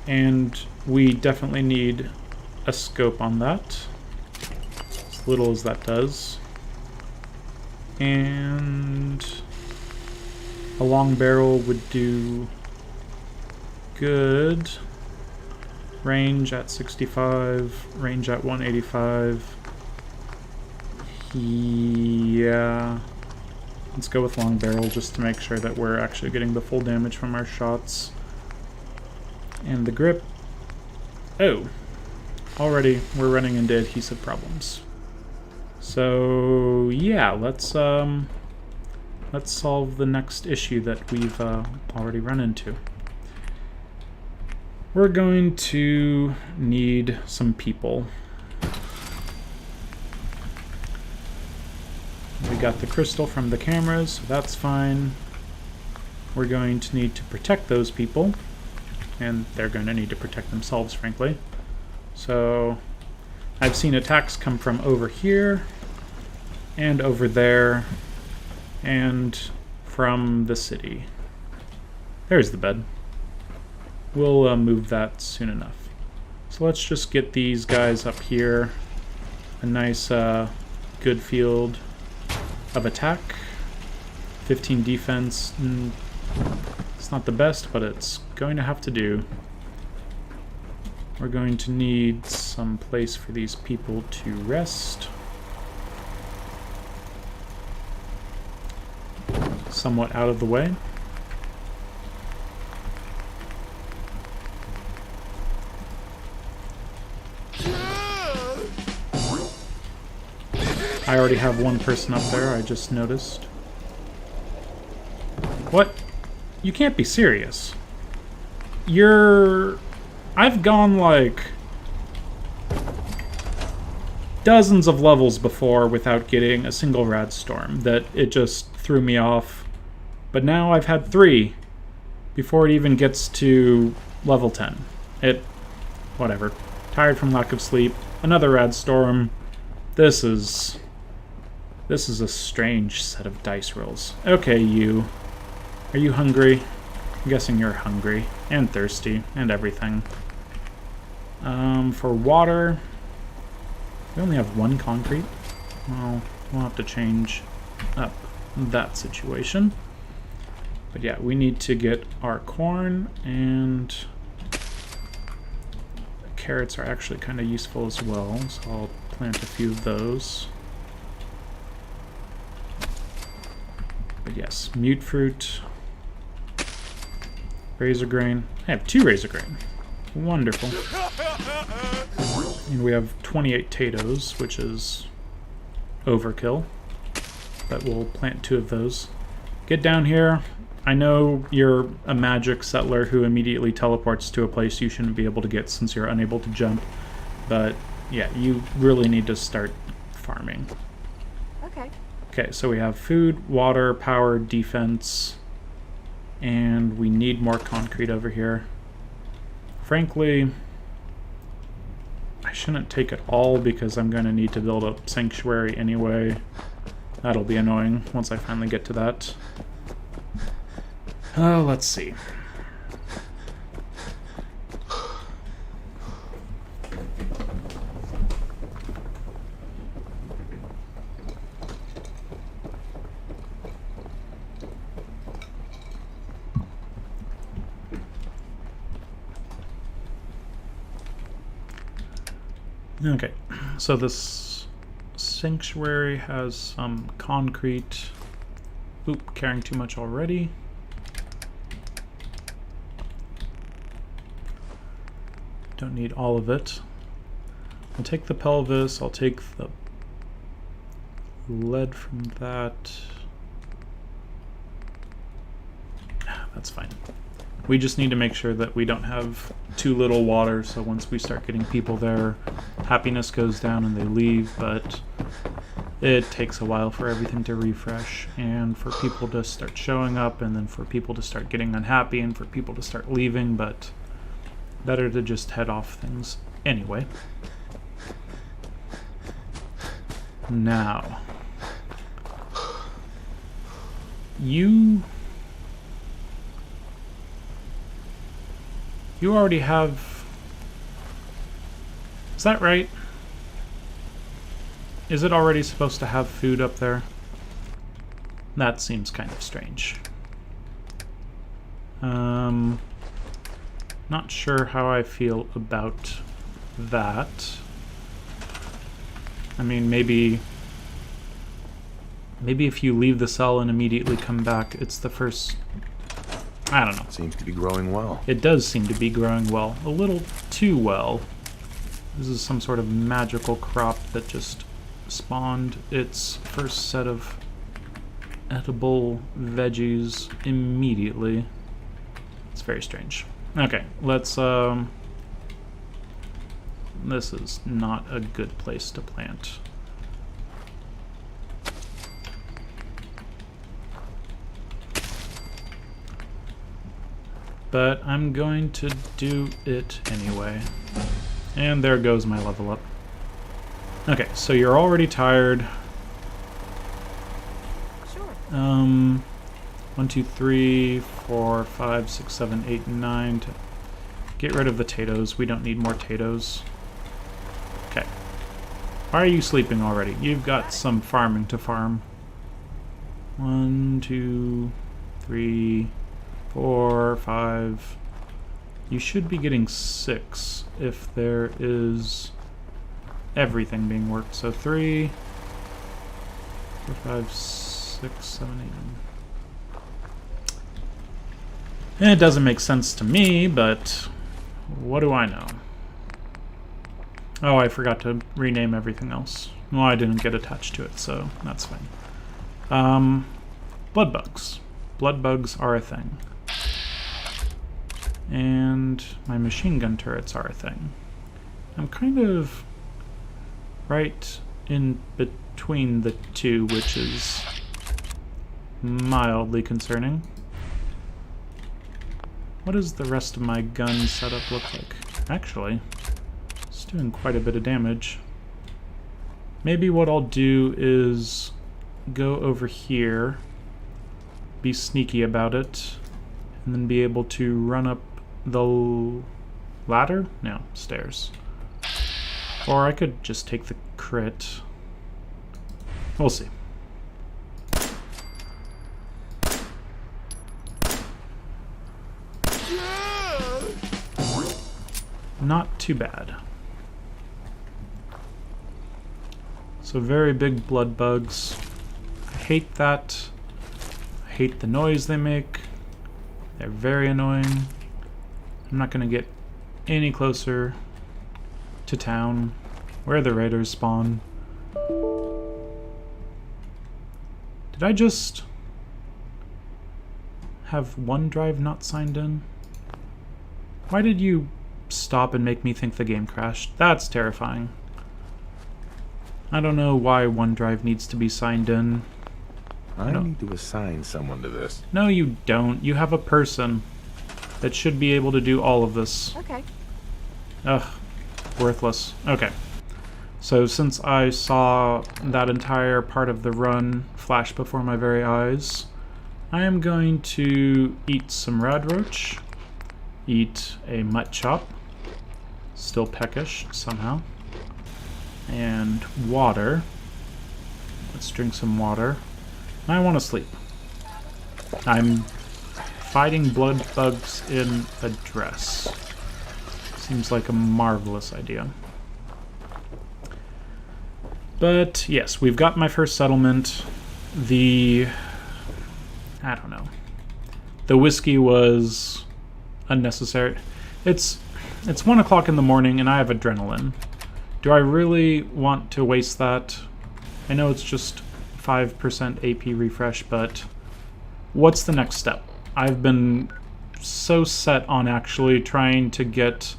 And we definitely need a scope on that, as little as that does. And a long barrel would do good. Range at 65, range at 185. Yeah. Let's go with long barrel just to make sure that we're actually getting the full damage from our shots. And the grip. Oh, already we're running into adhesive problems. So yeah, let's solve the next issue that we've already run into. We're going to need some people. We got the crystal from the cameras, so that's fine. We're going to need to protect those people, and they're going to need to protect themselves, frankly. So I've seen attacks come from over here. and over there, and from the city. There's the bed. We'll move that soon enough. So let's just get these guys up here. A nice good field of attack. 15 defense. It's not the best, but it's going to have to do. We're going to need some place for these people to rest. Somewhat out of the way. I already have one person up there, I just noticed. What? You can't be serious. I've gone like dozens of levels before without getting a single rad storm that it just threw me off. But now I've had 3 before it even gets to level 10. Whatever. Tired from lack of sleep. Another rad storm. This is a strange set of dice rolls. Okay, you. Are you hungry? I'm guessing you're hungry and thirsty and everything. For water, we only have 1 concrete. Well, we'll have to change up that situation. But yeah, we need to get our corn, and carrots are actually kind of useful as well, so I'll plant a few of those. But yes, mute fruit, razor grain. I have 2 razor grain. Wonderful. And we have 28 potatoes, which is overkill. But we'll plant 2 of those. Get down here. I know you're a magic settler who immediately teleports to a place you shouldn't be able to get since you're unable to jump. But yeah, you really need to start farming. Okay. Okay, so we have food, water, power, defense, and we need more concrete over here. Frankly, I shouldn't take it all because I'm going to need to build a sanctuary anyway. That'll be annoying once I finally get to that. Let's see. Okay, so this sanctuary has some concrete. Oop, carrying too much already. Don't need all of it. I'll take the pelvis, I'll take the lead from that. That's fine. We just need to make sure that we don't have too little water, so once we start getting people there, happiness goes down and they leave, but it takes a while for everything to refresh, and for people to start showing up, and then for people to start getting unhappy, and for people to start leaving, but better to just head off things anyway. Now, you already have... Is that right? Is it already supposed to have food up there? That seems kind of strange. Not sure how I feel about that. I mean, maybe if you leave the cell and immediately come back, it's the first... I don't know. Seems to be growing well. It does seem to be growing well. A little too well. This is some sort of magical crop that just spawned its first set of edible veggies immediately. It's very strange. Okay, let's, this is not a good place to plant. But I'm going to do it anyway. And there goes my level up. Okay, so you're already tired. 1, 2, 3, 4, 5, 6, 7, 8, 9. Get rid of the potatoes. We don't need more potatoes. Okay. Why are you sleeping already? You've got some farming to farm. 1, 2, 3, 4, 5. You should be getting 6 if there is everything being worked. So 3, 4, 5, 6, 7, 8. And it doesn't make sense to me, but what do I know? Oh, I forgot to rename everything else. Well, I didn't get attached to it, so that's fine. Blood bugs. Blood bugs are a thing. And my machine gun turrets are a thing. I'm kind of right in between the two, which is mildly concerning. What does the rest of my gun setup look like? Actually, it's doing quite a bit of damage. Maybe what I'll do is go over here, be sneaky about it, and then be able to run up the ladder? No, stairs. Or I could just take the crit. We'll see. Not too bad. So very big blood bugs. I hate that. I hate the noise they make. They're very annoying. I'm not going to get any closer to town where the raiders spawn. Did I just have OneDrive not signed in? Why did you stop and make me think the game crashed? That's terrifying. I don't know why OneDrive needs to be signed in. I need to assign someone to this. No, you don't. You have a person that should be able to do all of this. Okay. Ugh. Worthless. Okay. So since I saw that entire part of the run flash before my very eyes, I am going to eat some radroach, eat a mutt chop, still peckish somehow, and water. Let's drink some water. I want to sleep. I'm fighting blood bugs in a dress. Seems like a marvelous idea. But yes, we've got my first settlement. I don't know. The whiskey was unnecessary. It's 1 o'clock in the morning and I have adrenaline. Do I really want to waste that? I know it's just 5% AP refresh, but what's the next step? I've been so set on actually trying to get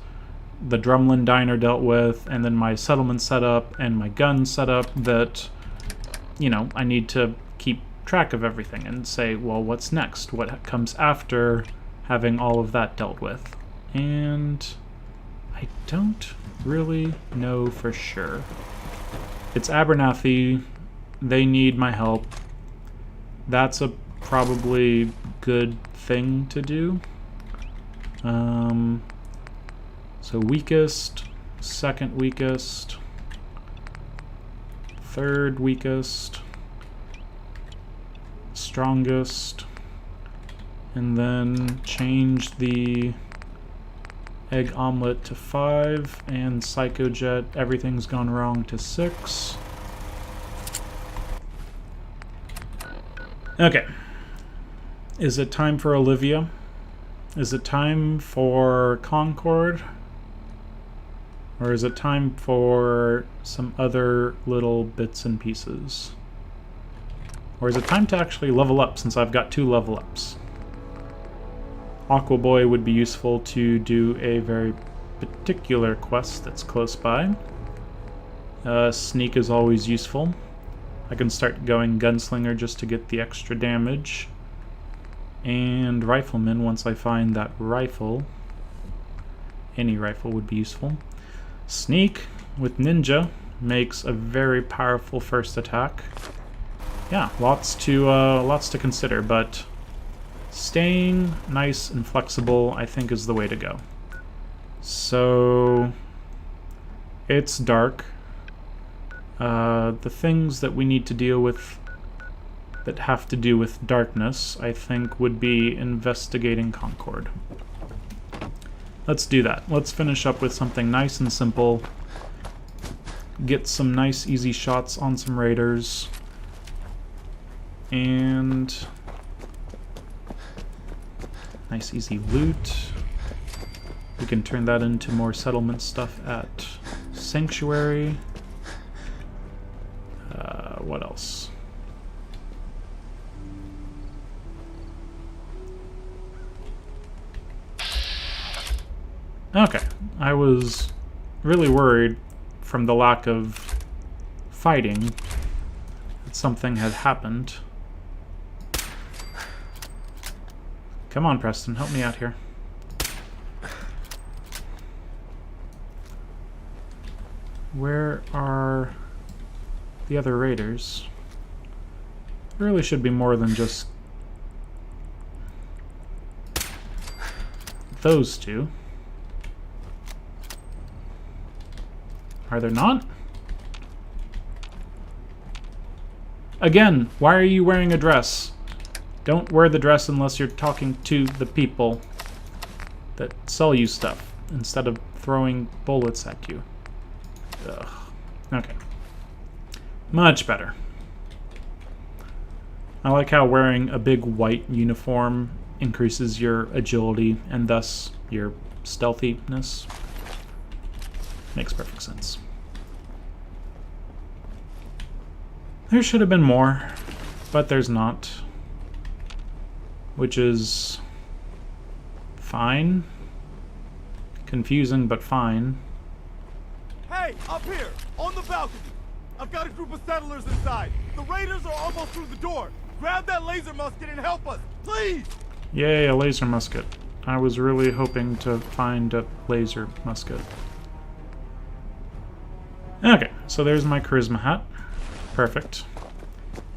the Drumlin Diner dealt with, and then my settlement set up, and my gun set up, that, you know, I need to keep track of everything and say, well, what's next? What comes after having all of that dealt with? And I don't really know for sure. It's Abernathy. They need my help. That's a probably good thing to do. So weakest, second weakest, third weakest, strongest, and then change the egg omelet to 5, and Psychojet, everything's gone wrong, to 6. Okay. Is it time for Olivia? Is it time for Concord? Or is it time for some other little bits and pieces? Or is it time to actually level up, since I've got 2 level ups? Aqua Boy would be useful to do a very particular quest that's close by. Sneak is always useful. I can start going Gunslinger just to get the extra damage. And Rifleman, once I find that rifle. Any rifle would be useful. Sneak with Ninja makes a very powerful first attack. yeah, lots to consider, but staying nice and flexible, I think, is the way to go. So it's dark. The things that we need to deal with that have to do with darkness, I think, would be investigating Concord. Let's do that. Let's finish up with something nice and simple. Get some nice, easy shots on some raiders. And nice, easy loot. We can turn that into more settlement stuff at Sanctuary. What else? Okay, I was really worried from the lack of fighting that something had happened. Come on, Preston, help me out here. Where are the other raiders? There really should be more than just those two. Are there not? Again, why are you wearing a dress? Don't wear the dress unless you're talking to the people that sell you stuff instead of throwing bullets at you. Ugh. Okay. Much better. I like how wearing a big white uniform increases your agility and thus your stealthiness. Makes perfect sense. There should have been more, but there's not. Which is fine. Confusing, but fine. Hey, up here, on the balcony. I've got a group of settlers inside. The raiders are almost through the door. Grab that laser musket and help us, please! Yay, a laser musket. I was really hoping to find a laser musket. Okay, so there's my charisma hat. Perfect.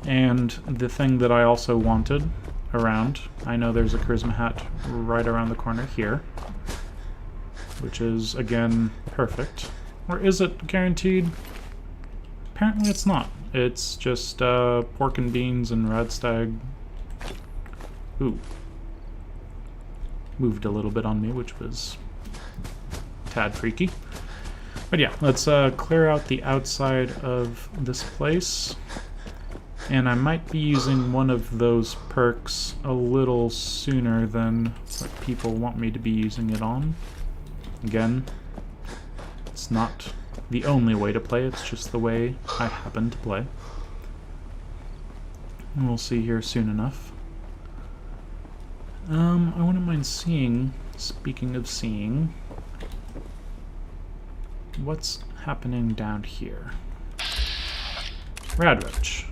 And the thing that I also wanted around, I know there's a charisma hat right around the corner here, which is, again, perfect. Or is it guaranteed? Apparently it's not. It's just pork and beans and radstag. Ooh. Moved a little bit on me, which was a tad freaky. But yeah, let's clear out the outside of this place. And I might be using one of those perks a little sooner than what people want me to be using it on. Again, it's not the only way to play, it's just the way I happen to play. And we'll see here soon enough. I wouldn't mind seeing, speaking of seeing, what's happening down here. Radroach.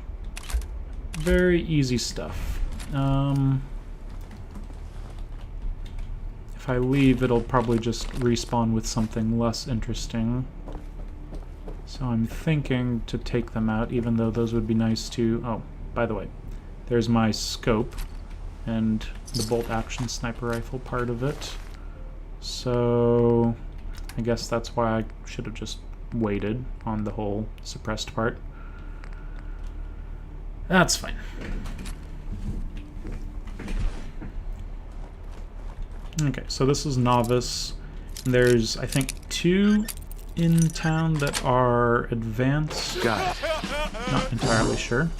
Very easy stuff. If I leave, it'll probably just respawn with something less interesting. So I'm thinking to take them out, even though those would be nice to... Oh, by the way, there's my scope and the bolt-action sniper rifle part of it. So I guess that's why I should have just waited on the whole suppressed part. That's fine. Okay, so this is Novice. There's, I think, 2 in town that are advanced. Got it. Not entirely sure.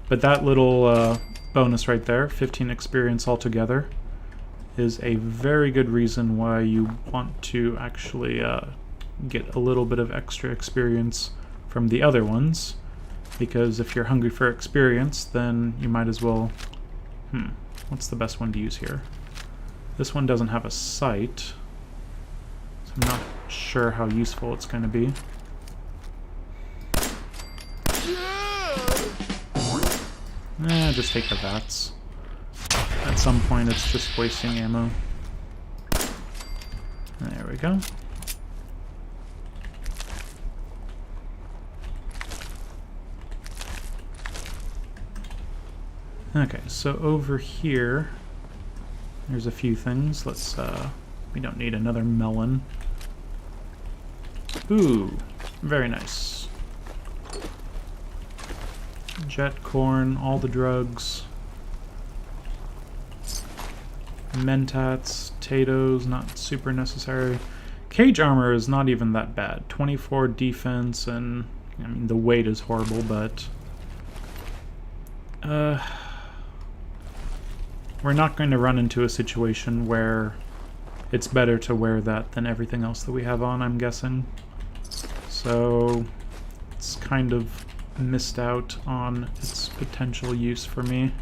But that little bonus right there, 15 experience altogether, is a very good reason why you want to actually get a little bit of extra experience from the other ones. Because if you're hungry for experience, then you might as well... what's the best one to use here? This one doesn't have a sight, so I'm not sure how useful it's going to be. Just take the VATS. At some point it's just wasting ammo. There we go. Okay, so over here, there's a few things. Let's, we don't need another melon. Ooh, very nice. Jet corn, all the drugs. Mentats, potatoes, not super necessary. Cage armor is not even that bad. 24 defense, and I mean the weight is horrible, but we're not going to run into a situation where it's better to wear that than everything else that we have on, I'm guessing. So it's kind of missed out on its potential use for me.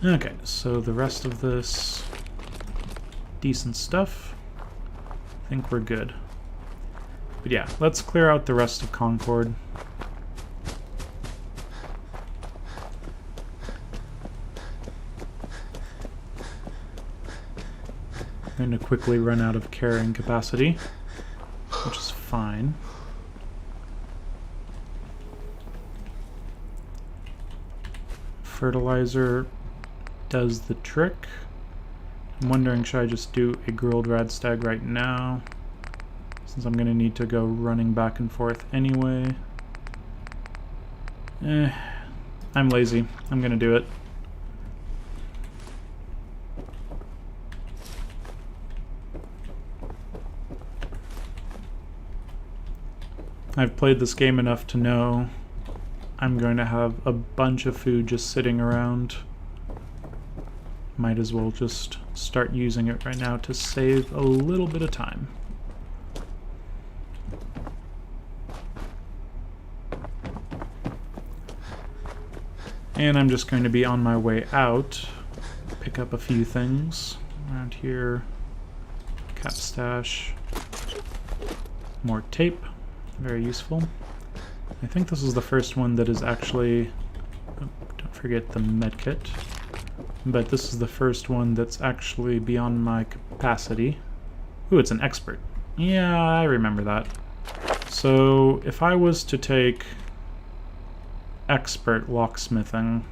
Okay, so the rest of this, decent stuff. I think we're good. But yeah, let's clear out the rest of Concord. I'm going to quickly run out of carrying capacity, which is fine. Fertilizer does the trick. I'm wondering, should I just do a grilled radstag right now, since I'm going to need to go running back and forth anyway. I'm lazy. I'm going to do it. I've played this game enough to know I'm going to have a bunch of food just sitting around. Might as well just start using it right now to save a little bit of time. And I'm just going to be on my way out, pick up a few things around here. Cap stash, more tape, very useful. I think this is the first one that is actually, oh, don't forget the medkit. But this is the first one that's actually beyond my capacity. Ooh, it's an expert. Yeah, I remember that. So, if I was to take expert locksmithing,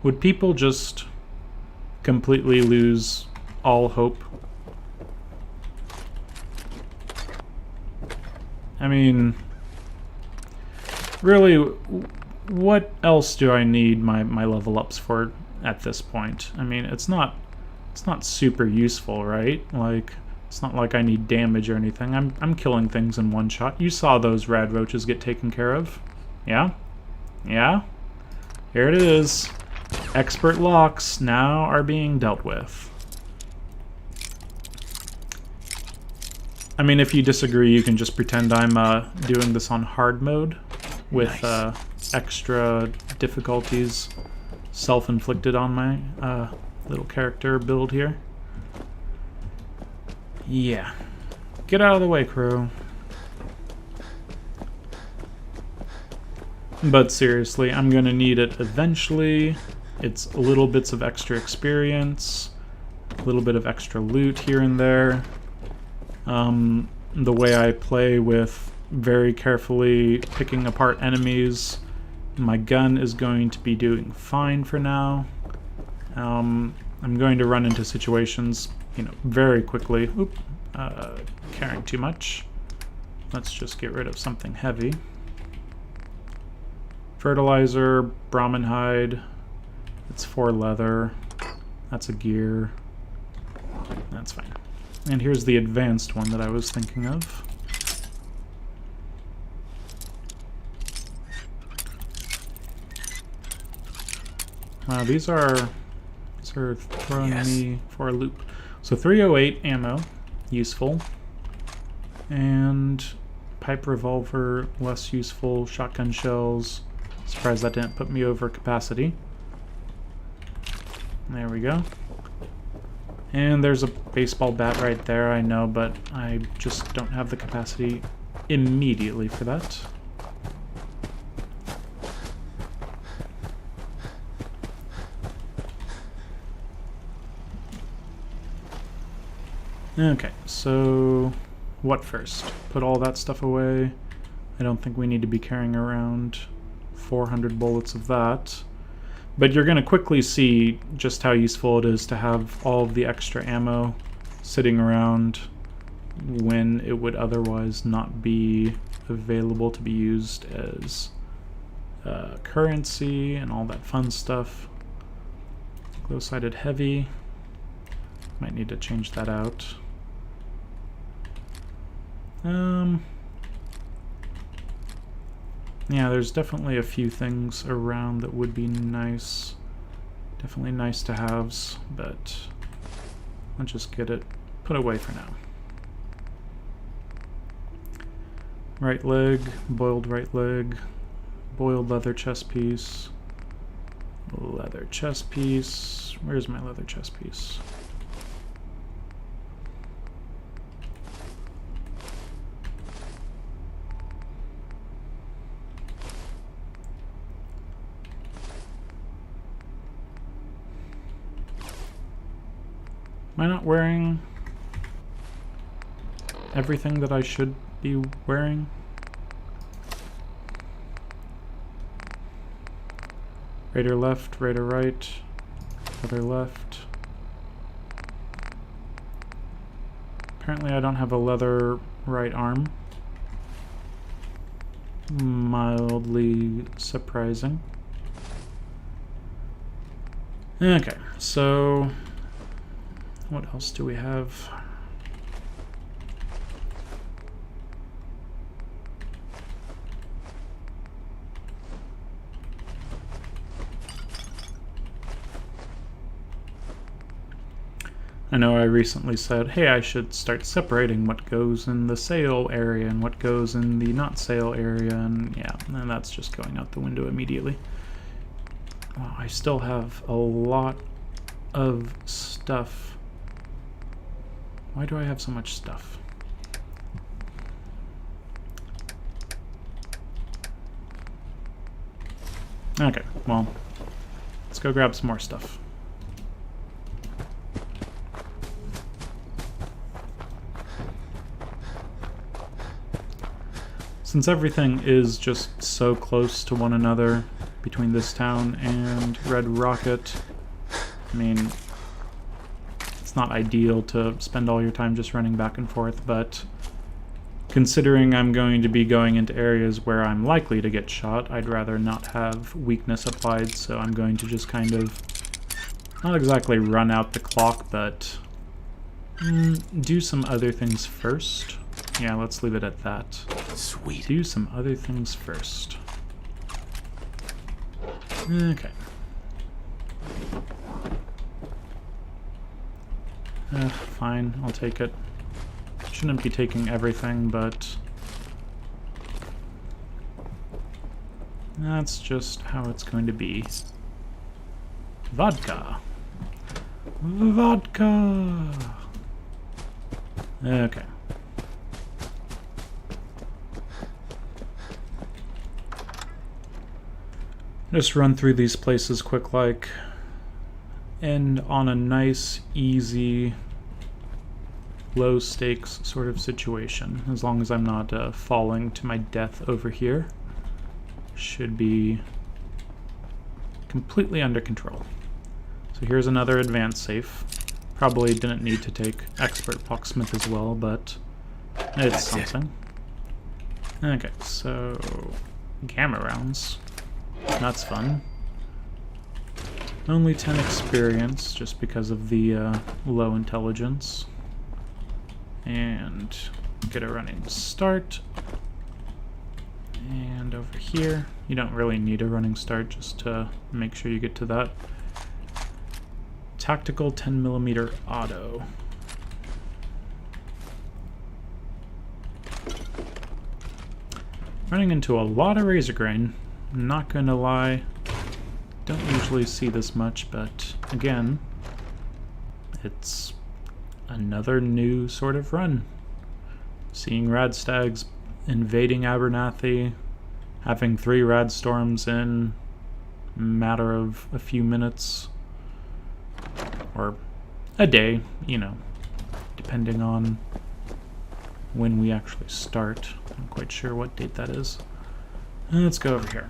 would people just completely lose all hope? I mean, really, what else do I need my level ups for at this point? I mean, it's not super useful, right? Like, it's not like I need damage or anything. I'm killing things in one shot. You saw those rad roaches get taken care of. Yeah? Yeah? Here it is. Expert locks now are being dealt with. I mean, if you disagree, you can just pretend I'm doing this on hard mode with nice. Extra difficulties self-inflicted on my little character build here. Yeah. Get out of the way, crew. But seriously, I'm gonna need it eventually. It's little bits of extra experience, a little bit of extra loot here and there. The way I play with very carefully picking apart enemies, my gun is going to be doing fine for now. I'm going to run into situations, you know, very quickly. Oop, carrying too much. Let's just get rid of something heavy. Fertilizer, Brahmin hide. It's 4 leather. That's a gear. That's fine. And here's the advanced one that I was thinking of. Wow, these are throwing me for a loop. So 308 ammo, useful. And pipe revolver, less useful. Shotgun shells. Surprised that didn't put me over capacity. There we go. And there's a baseball bat right there, I know, but I just don't have the capacity immediately for that. Okay, so what first? Put all that stuff away. I don't think we need to be carrying around 400 bullets of that. But you're going to quickly see just how useful it is to have all of the extra ammo sitting around when it would otherwise not be available to be used as currency and all that fun stuff. Glow-sided heavy. Might need to change that out. Yeah, there's definitely a few things around that would be nice. Definitely nice to haves, but I'll just get it put away for now. Right leg, boiled right leg, boiled leather chest piece, leather chest piece. Where's my leather chest piece? Am I not wearing everything that I should be wearing? Raider left, raider right, other left. Apparently I don't have a leather right arm. Mildly surprising. Okay, so what else do we have? I know I recently said, hey, I should start separating what goes in the sale area and what goes in the not sale area, and yeah, and that's just going out the window immediately. Wow, I still have a lot of stuff. Why do I have so much stuff? Okay, well, let's go grab some more stuff. Since everything is just so close to one another between this town and Red Rocket, I mean, it's not ideal to spend all your time just running back and forth, but considering I'm going to be going into areas where I'm likely to get shot, I'd rather not have weakness applied, so I'm going to just kind of, not exactly run out the clock, but do some other things first. Yeah, let's leave it at that. Sweet. Do some other things first. Okay. Fine, I'll take it. Shouldn't be taking everything, but that's just how it's going to be. Vodka. Vodka. Okay. Just run through these places quick like, end on a nice, easy, low stakes sort of situation. As long as I'm not falling to my death over here, should be completely under control. So here's another advanced safe. Probably didn't need to take expert locksmith as well, but it's something. Okay, so gamma rounds. That's fun. Only 10 experience, just because of the low intelligence. And get a running start. And over here, you don't really need a running start, just to make sure you get to that. Tactical 10mm auto. Running into a lot of razor grain. Not gonna lie, don't usually see this much, but again, it's another new sort of run. Seeing Radstags invading Abernathy, having 3 Radstorms in a matter of a few minutes, or a day, you know, depending on when we actually start. I'm not quite sure what date that is. Let's go over here.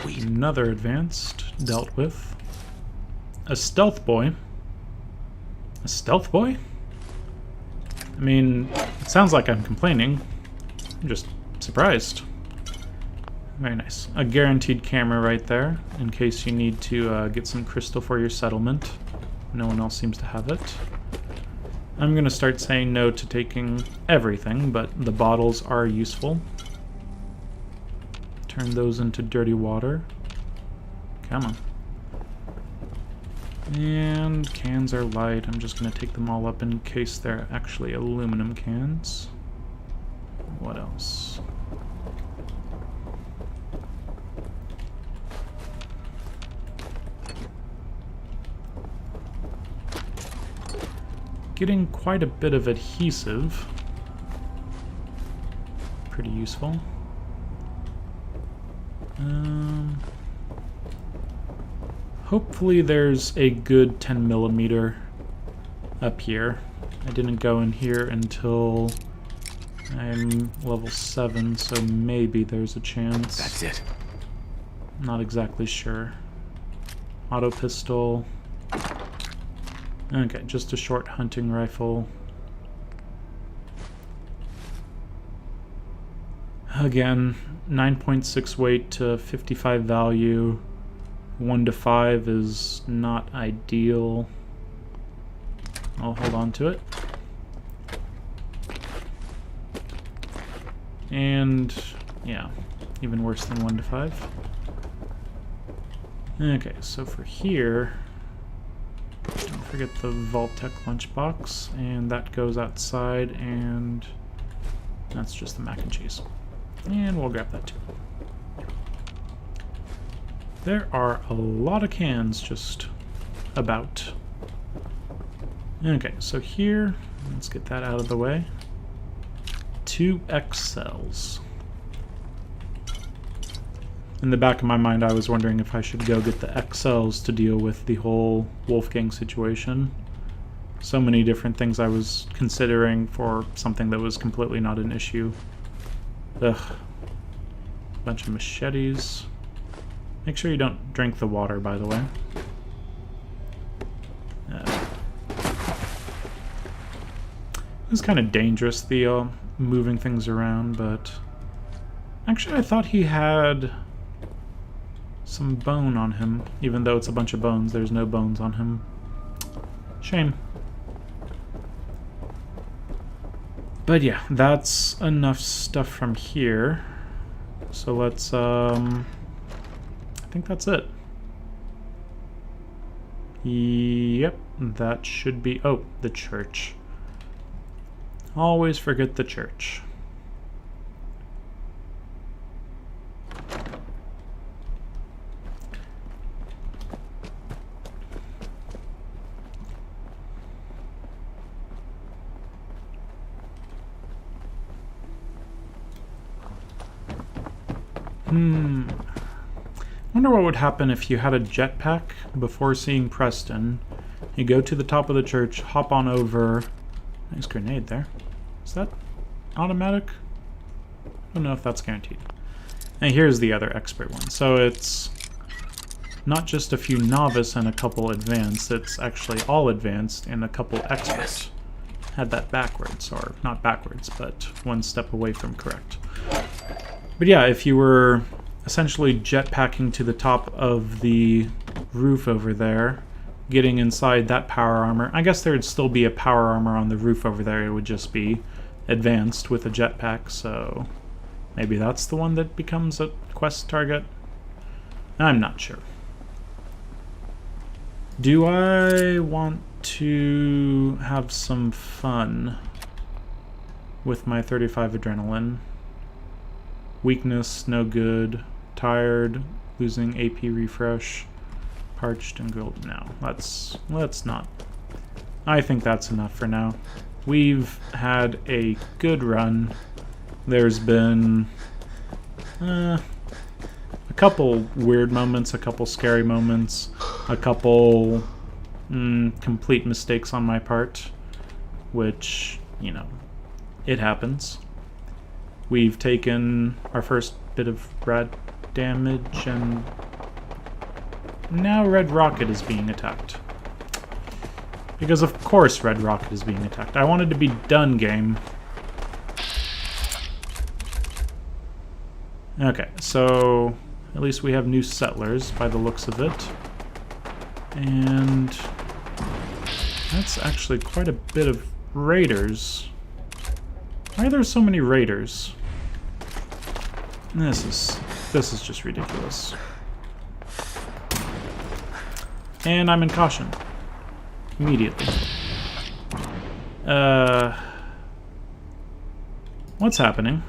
Sweet. Another advanced dealt with. A stealth boy. A stealth boy? I mean, it sounds like I'm complaining. I'm just surprised. Very nice. A guaranteed camera right there, in case you need to get some crystal for your settlement. No one else seems to have it. I'm going to start saying no to taking everything, but the bottles are useful. Turn those into dirty water. Come on. And cans are light. I'm just going to take them all up in case they're actually aluminum cans. What else? Getting quite a bit of adhesive. Pretty useful. Hopefully there's a good 10mm up here. I didn't go in here until I'm level 7, so maybe there's a chance. That's it. Not exactly sure. Auto pistol. Okay, just a short hunting rifle. Again, 9.6 weight to 55 value. 1 to 5 is not ideal. I'll hold on to it. And yeah, even worse than 1 to 5. Okay, so for here, don't forget the Vault-Tec lunchbox, and that goes outside, and that's just the mac and cheese. And we'll grab that too. There are a lot of cans just about. Okay, so here, let's get that out of the way. 2 X cells. In the back of my mind, I was wondering if I should go get the X cells to deal with the whole Wolfgang situation. So many different things I was considering for something that was completely not an issue. Ugh. Bunch of machetes. Make sure you don't drink the water, by the way. It's kind of dangerous, the moving things around, but actually I thought he had some bone on him. Even though it's a bunch of bones, there's no bones on him. Shame. But yeah, that's enough stuff from here. So let's, I think that's it. Yep, that should be... Oh, the church. Always forget the church. Wonder what would happen if you had a jetpack before seeing Preston. You go to the top of the church, hop on over. Nice grenade there. Is that automatic? I don't know if that's guaranteed. And here's the other expert one. So it's not just a few novice and a couple advanced, it's actually all advanced and a couple experts. Had that backwards, or not backwards, but one step away from correct. But yeah, if you were essentially jetpacking to the top of the roof over there, getting inside that power armor, I guess there would still be a power armor on the roof over there, it would just be advanced with a jetpack, so maybe that's the one that becomes a quest target? I'm not sure. Do I want to have some fun with my 35 adrenaline? Weakness, no good. Tired, losing AP refresh. Parched and grilled. No, let's not. I think that's enough for now. We've had a good run. There's been a couple weird moments, a couple scary moments, a couple complete mistakes on my part, which, you know, it happens. We've taken our first bit of rad damage, and now Red Rocket is being attacked. Because of course Red Rocket is being attacked. I wanted to be done, game. Okay, so at least we have new settlers by the looks of it. And that's actually quite a bit of raiders. Why are there so many raiders? This is just ridiculous. And I'm in caution. Immediately. What's happening?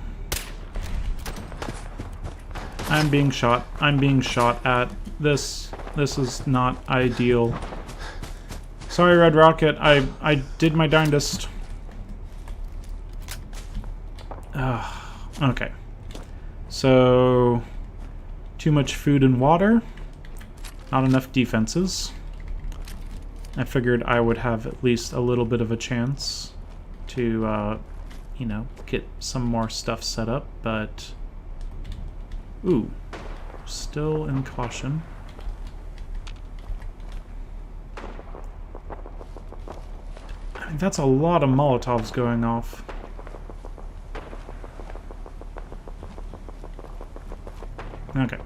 I'm being shot. I'm being shot at. This is not ideal. Sorry, Red Rocket. I did my darndest. Okay. So, too much food and water. Not enough defenses. I figured I would have at least a little bit of a chance to, you know, get some more stuff set up, but... Ooh. Still in caution. I mean, that's a lot of Molotovs going off. Okay.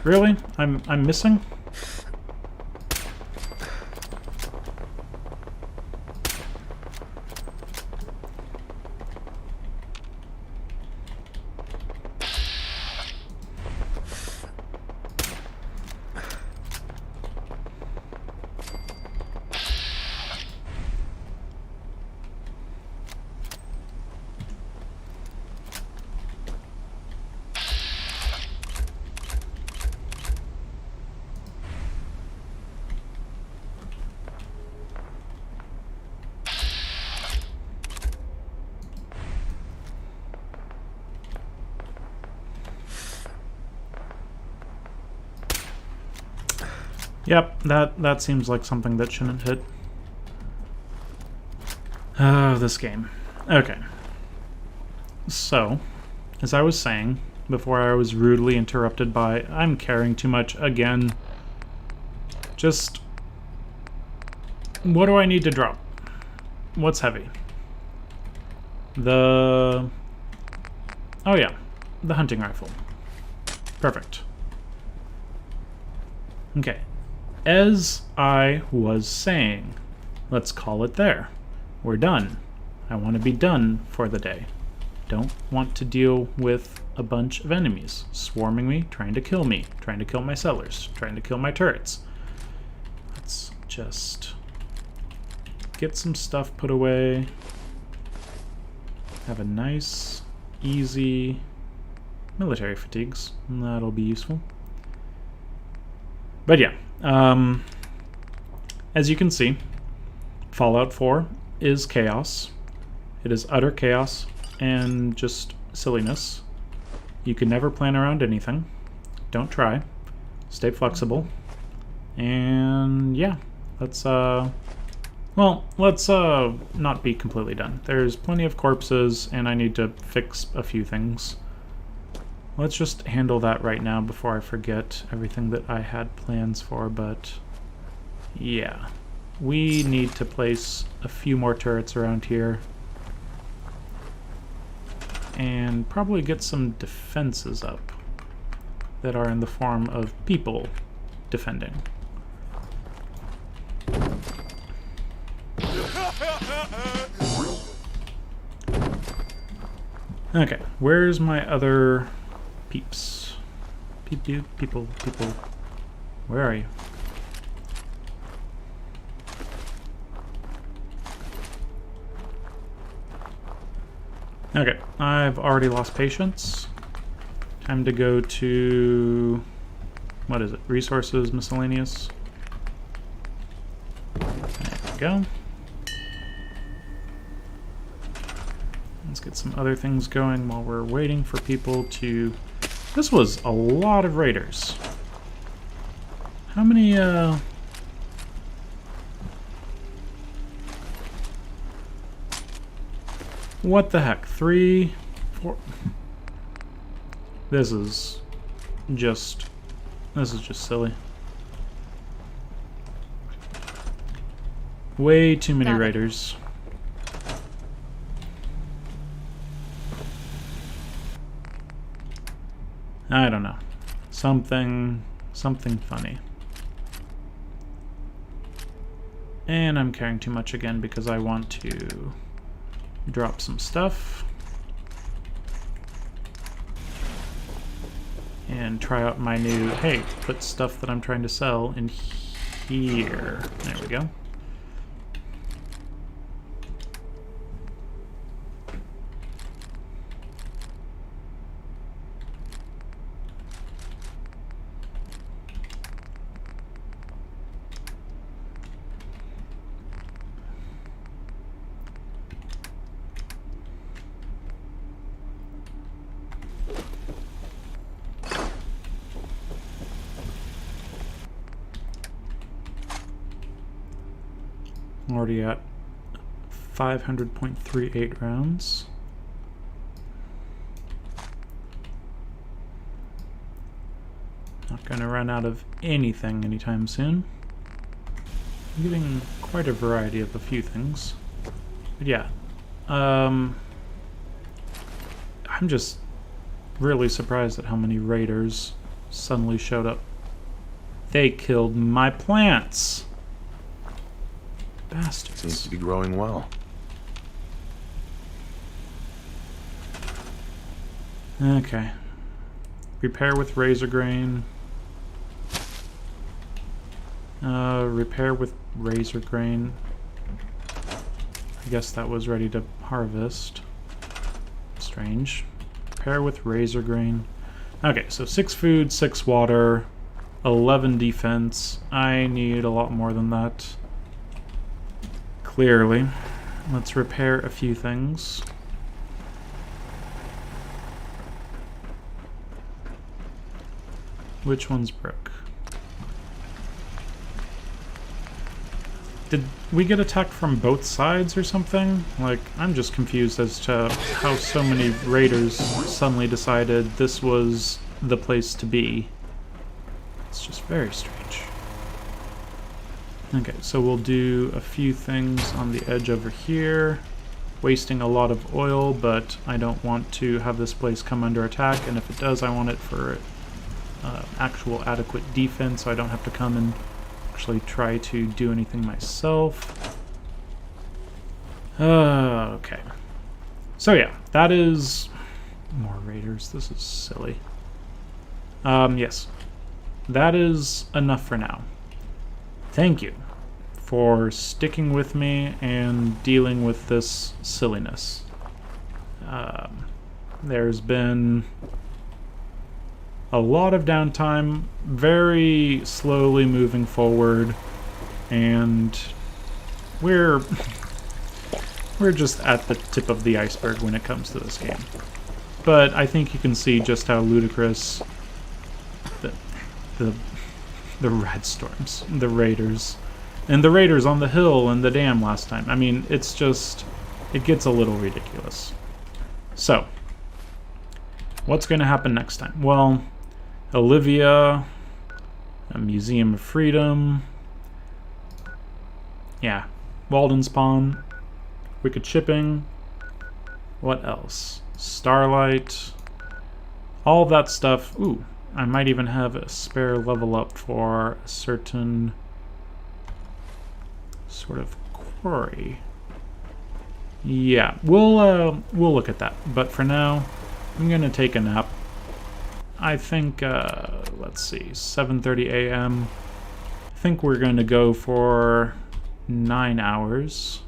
Really? I'm missing? Yep, that seems like something that shouldn't hit. Oh, this game. Okay. So, as I was saying, before I was rudely interrupted by, I'm carrying too much again. Just, what do I need to drop? What's heavy? Oh yeah, the hunting rifle. Perfect. Okay. As I was saying, let's call it there. We're done. I want to be done for the day. Don't want to deal with a bunch of enemies swarming me, trying to kill my settlers, trying to kill my turrets. Let's just get some stuff put away. Have a nice, easy military fatigues. That'll be useful. But yeah, as you can see, Fallout 4 is chaos. It is utter chaos and just silliness. You can never plan around anything. Don't try. Stay flexible. And yeah, let's not be completely done. There's plenty of corpses and I need to fix a few things. Let's just handle that right now before I forget everything that I had plans for, but yeah. We need to place a few more turrets around here. And probably get some defenses up that are in the form of people defending. Okay, where's my other peeps? People. Where are you? Okay, I've already lost patience. Time to go to... what is it? Resources, miscellaneous. There we go. Let's get some other things going while we're waiting for people to... This was a lot of raiders. How many, What the heck? 3, 4. This is just silly. Way too many Got it. raiders. I don't know. Something funny. And I'm carrying too much again because I want to drop some stuff. And try out my new, hey, put stuff that I'm trying to sell in here. There we go. I'm already at 500.38 rounds. Not going to run out of anything anytime soon. I'm getting quite a variety of a few things. But yeah, I'm just really surprised at how many raiders suddenly showed up. They killed my plants! Bastards. Seems to be growing well. Okay. Repair with razor grain. Repair with razor grain. I guess that was ready to harvest. Strange. Repair with razor grain. Okay, so 6 food, 6 water, 11 defense. I need a lot more than that. Clearly. Let's repair a few things. Which one's broke? Did we get attacked from both sides or something? Like, I'm just confused as to how so many raiders suddenly decided this was the place to be. It's just very strange. Okay, so we'll do a few things on the edge over here. Wasting a lot of oil, but I don't want to have this place come under attack, and if it does, I want it for actual adequate defense, so I don't have to come and actually try to do anything myself. Okay. So yeah, that is... More raiders, this is silly. Yes. That is enough for now. Thank you for sticking with me and dealing with this silliness. There's been a lot of downtime, very slowly moving forward, and we're just at the tip of the iceberg when it comes to this game. But I think you can see just how ludicrous the red storms, the raiders, and the raiders on the hill and the dam last time. I mean, it's just, it gets a little ridiculous. So, what's going to happen next time? Well, Olivia, a Museum of Freedom, yeah, Walden Spawn, Wicked Shipping, what else? Starlight, all of that stuff. Ooh, I might even have a spare level up for a certain sort of quarry. Yeah, we'll look at that. But for now, I'm gonna take a nap. I think, let's see, 7:30 a.m. I think we're going to go for 9 hours,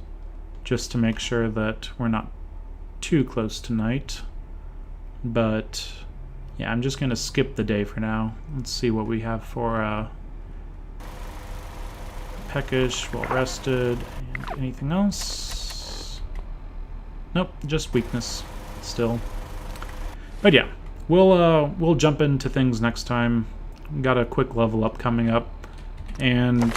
just to make sure that we're not too close to night. But yeah, I'm just going to skip the day for now. Let's see what we have for peckish, well rested, and anything else. Nope, just weakness still. But yeah, we'll jump into things next time. Got a quick level up coming up, and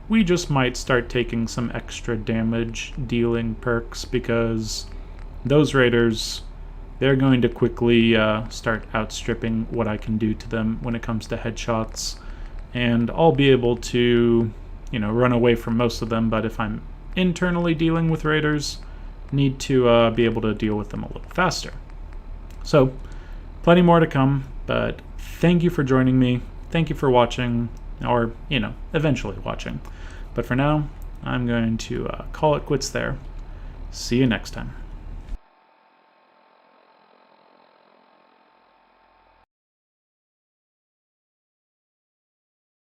we just might start taking some extra damage dealing perks because those raiders, they're going to quickly start outstripping what I can do to them when it comes to headshots, and I'll be able to, you know, run away from most of them. But if I'm internally dealing with raiders, need to be able to deal with them a little faster. So plenty more to come, but thank you for joining me. Thank you for watching, or, you know, eventually watching. But for now, I'm going to call it quits there. See you next time.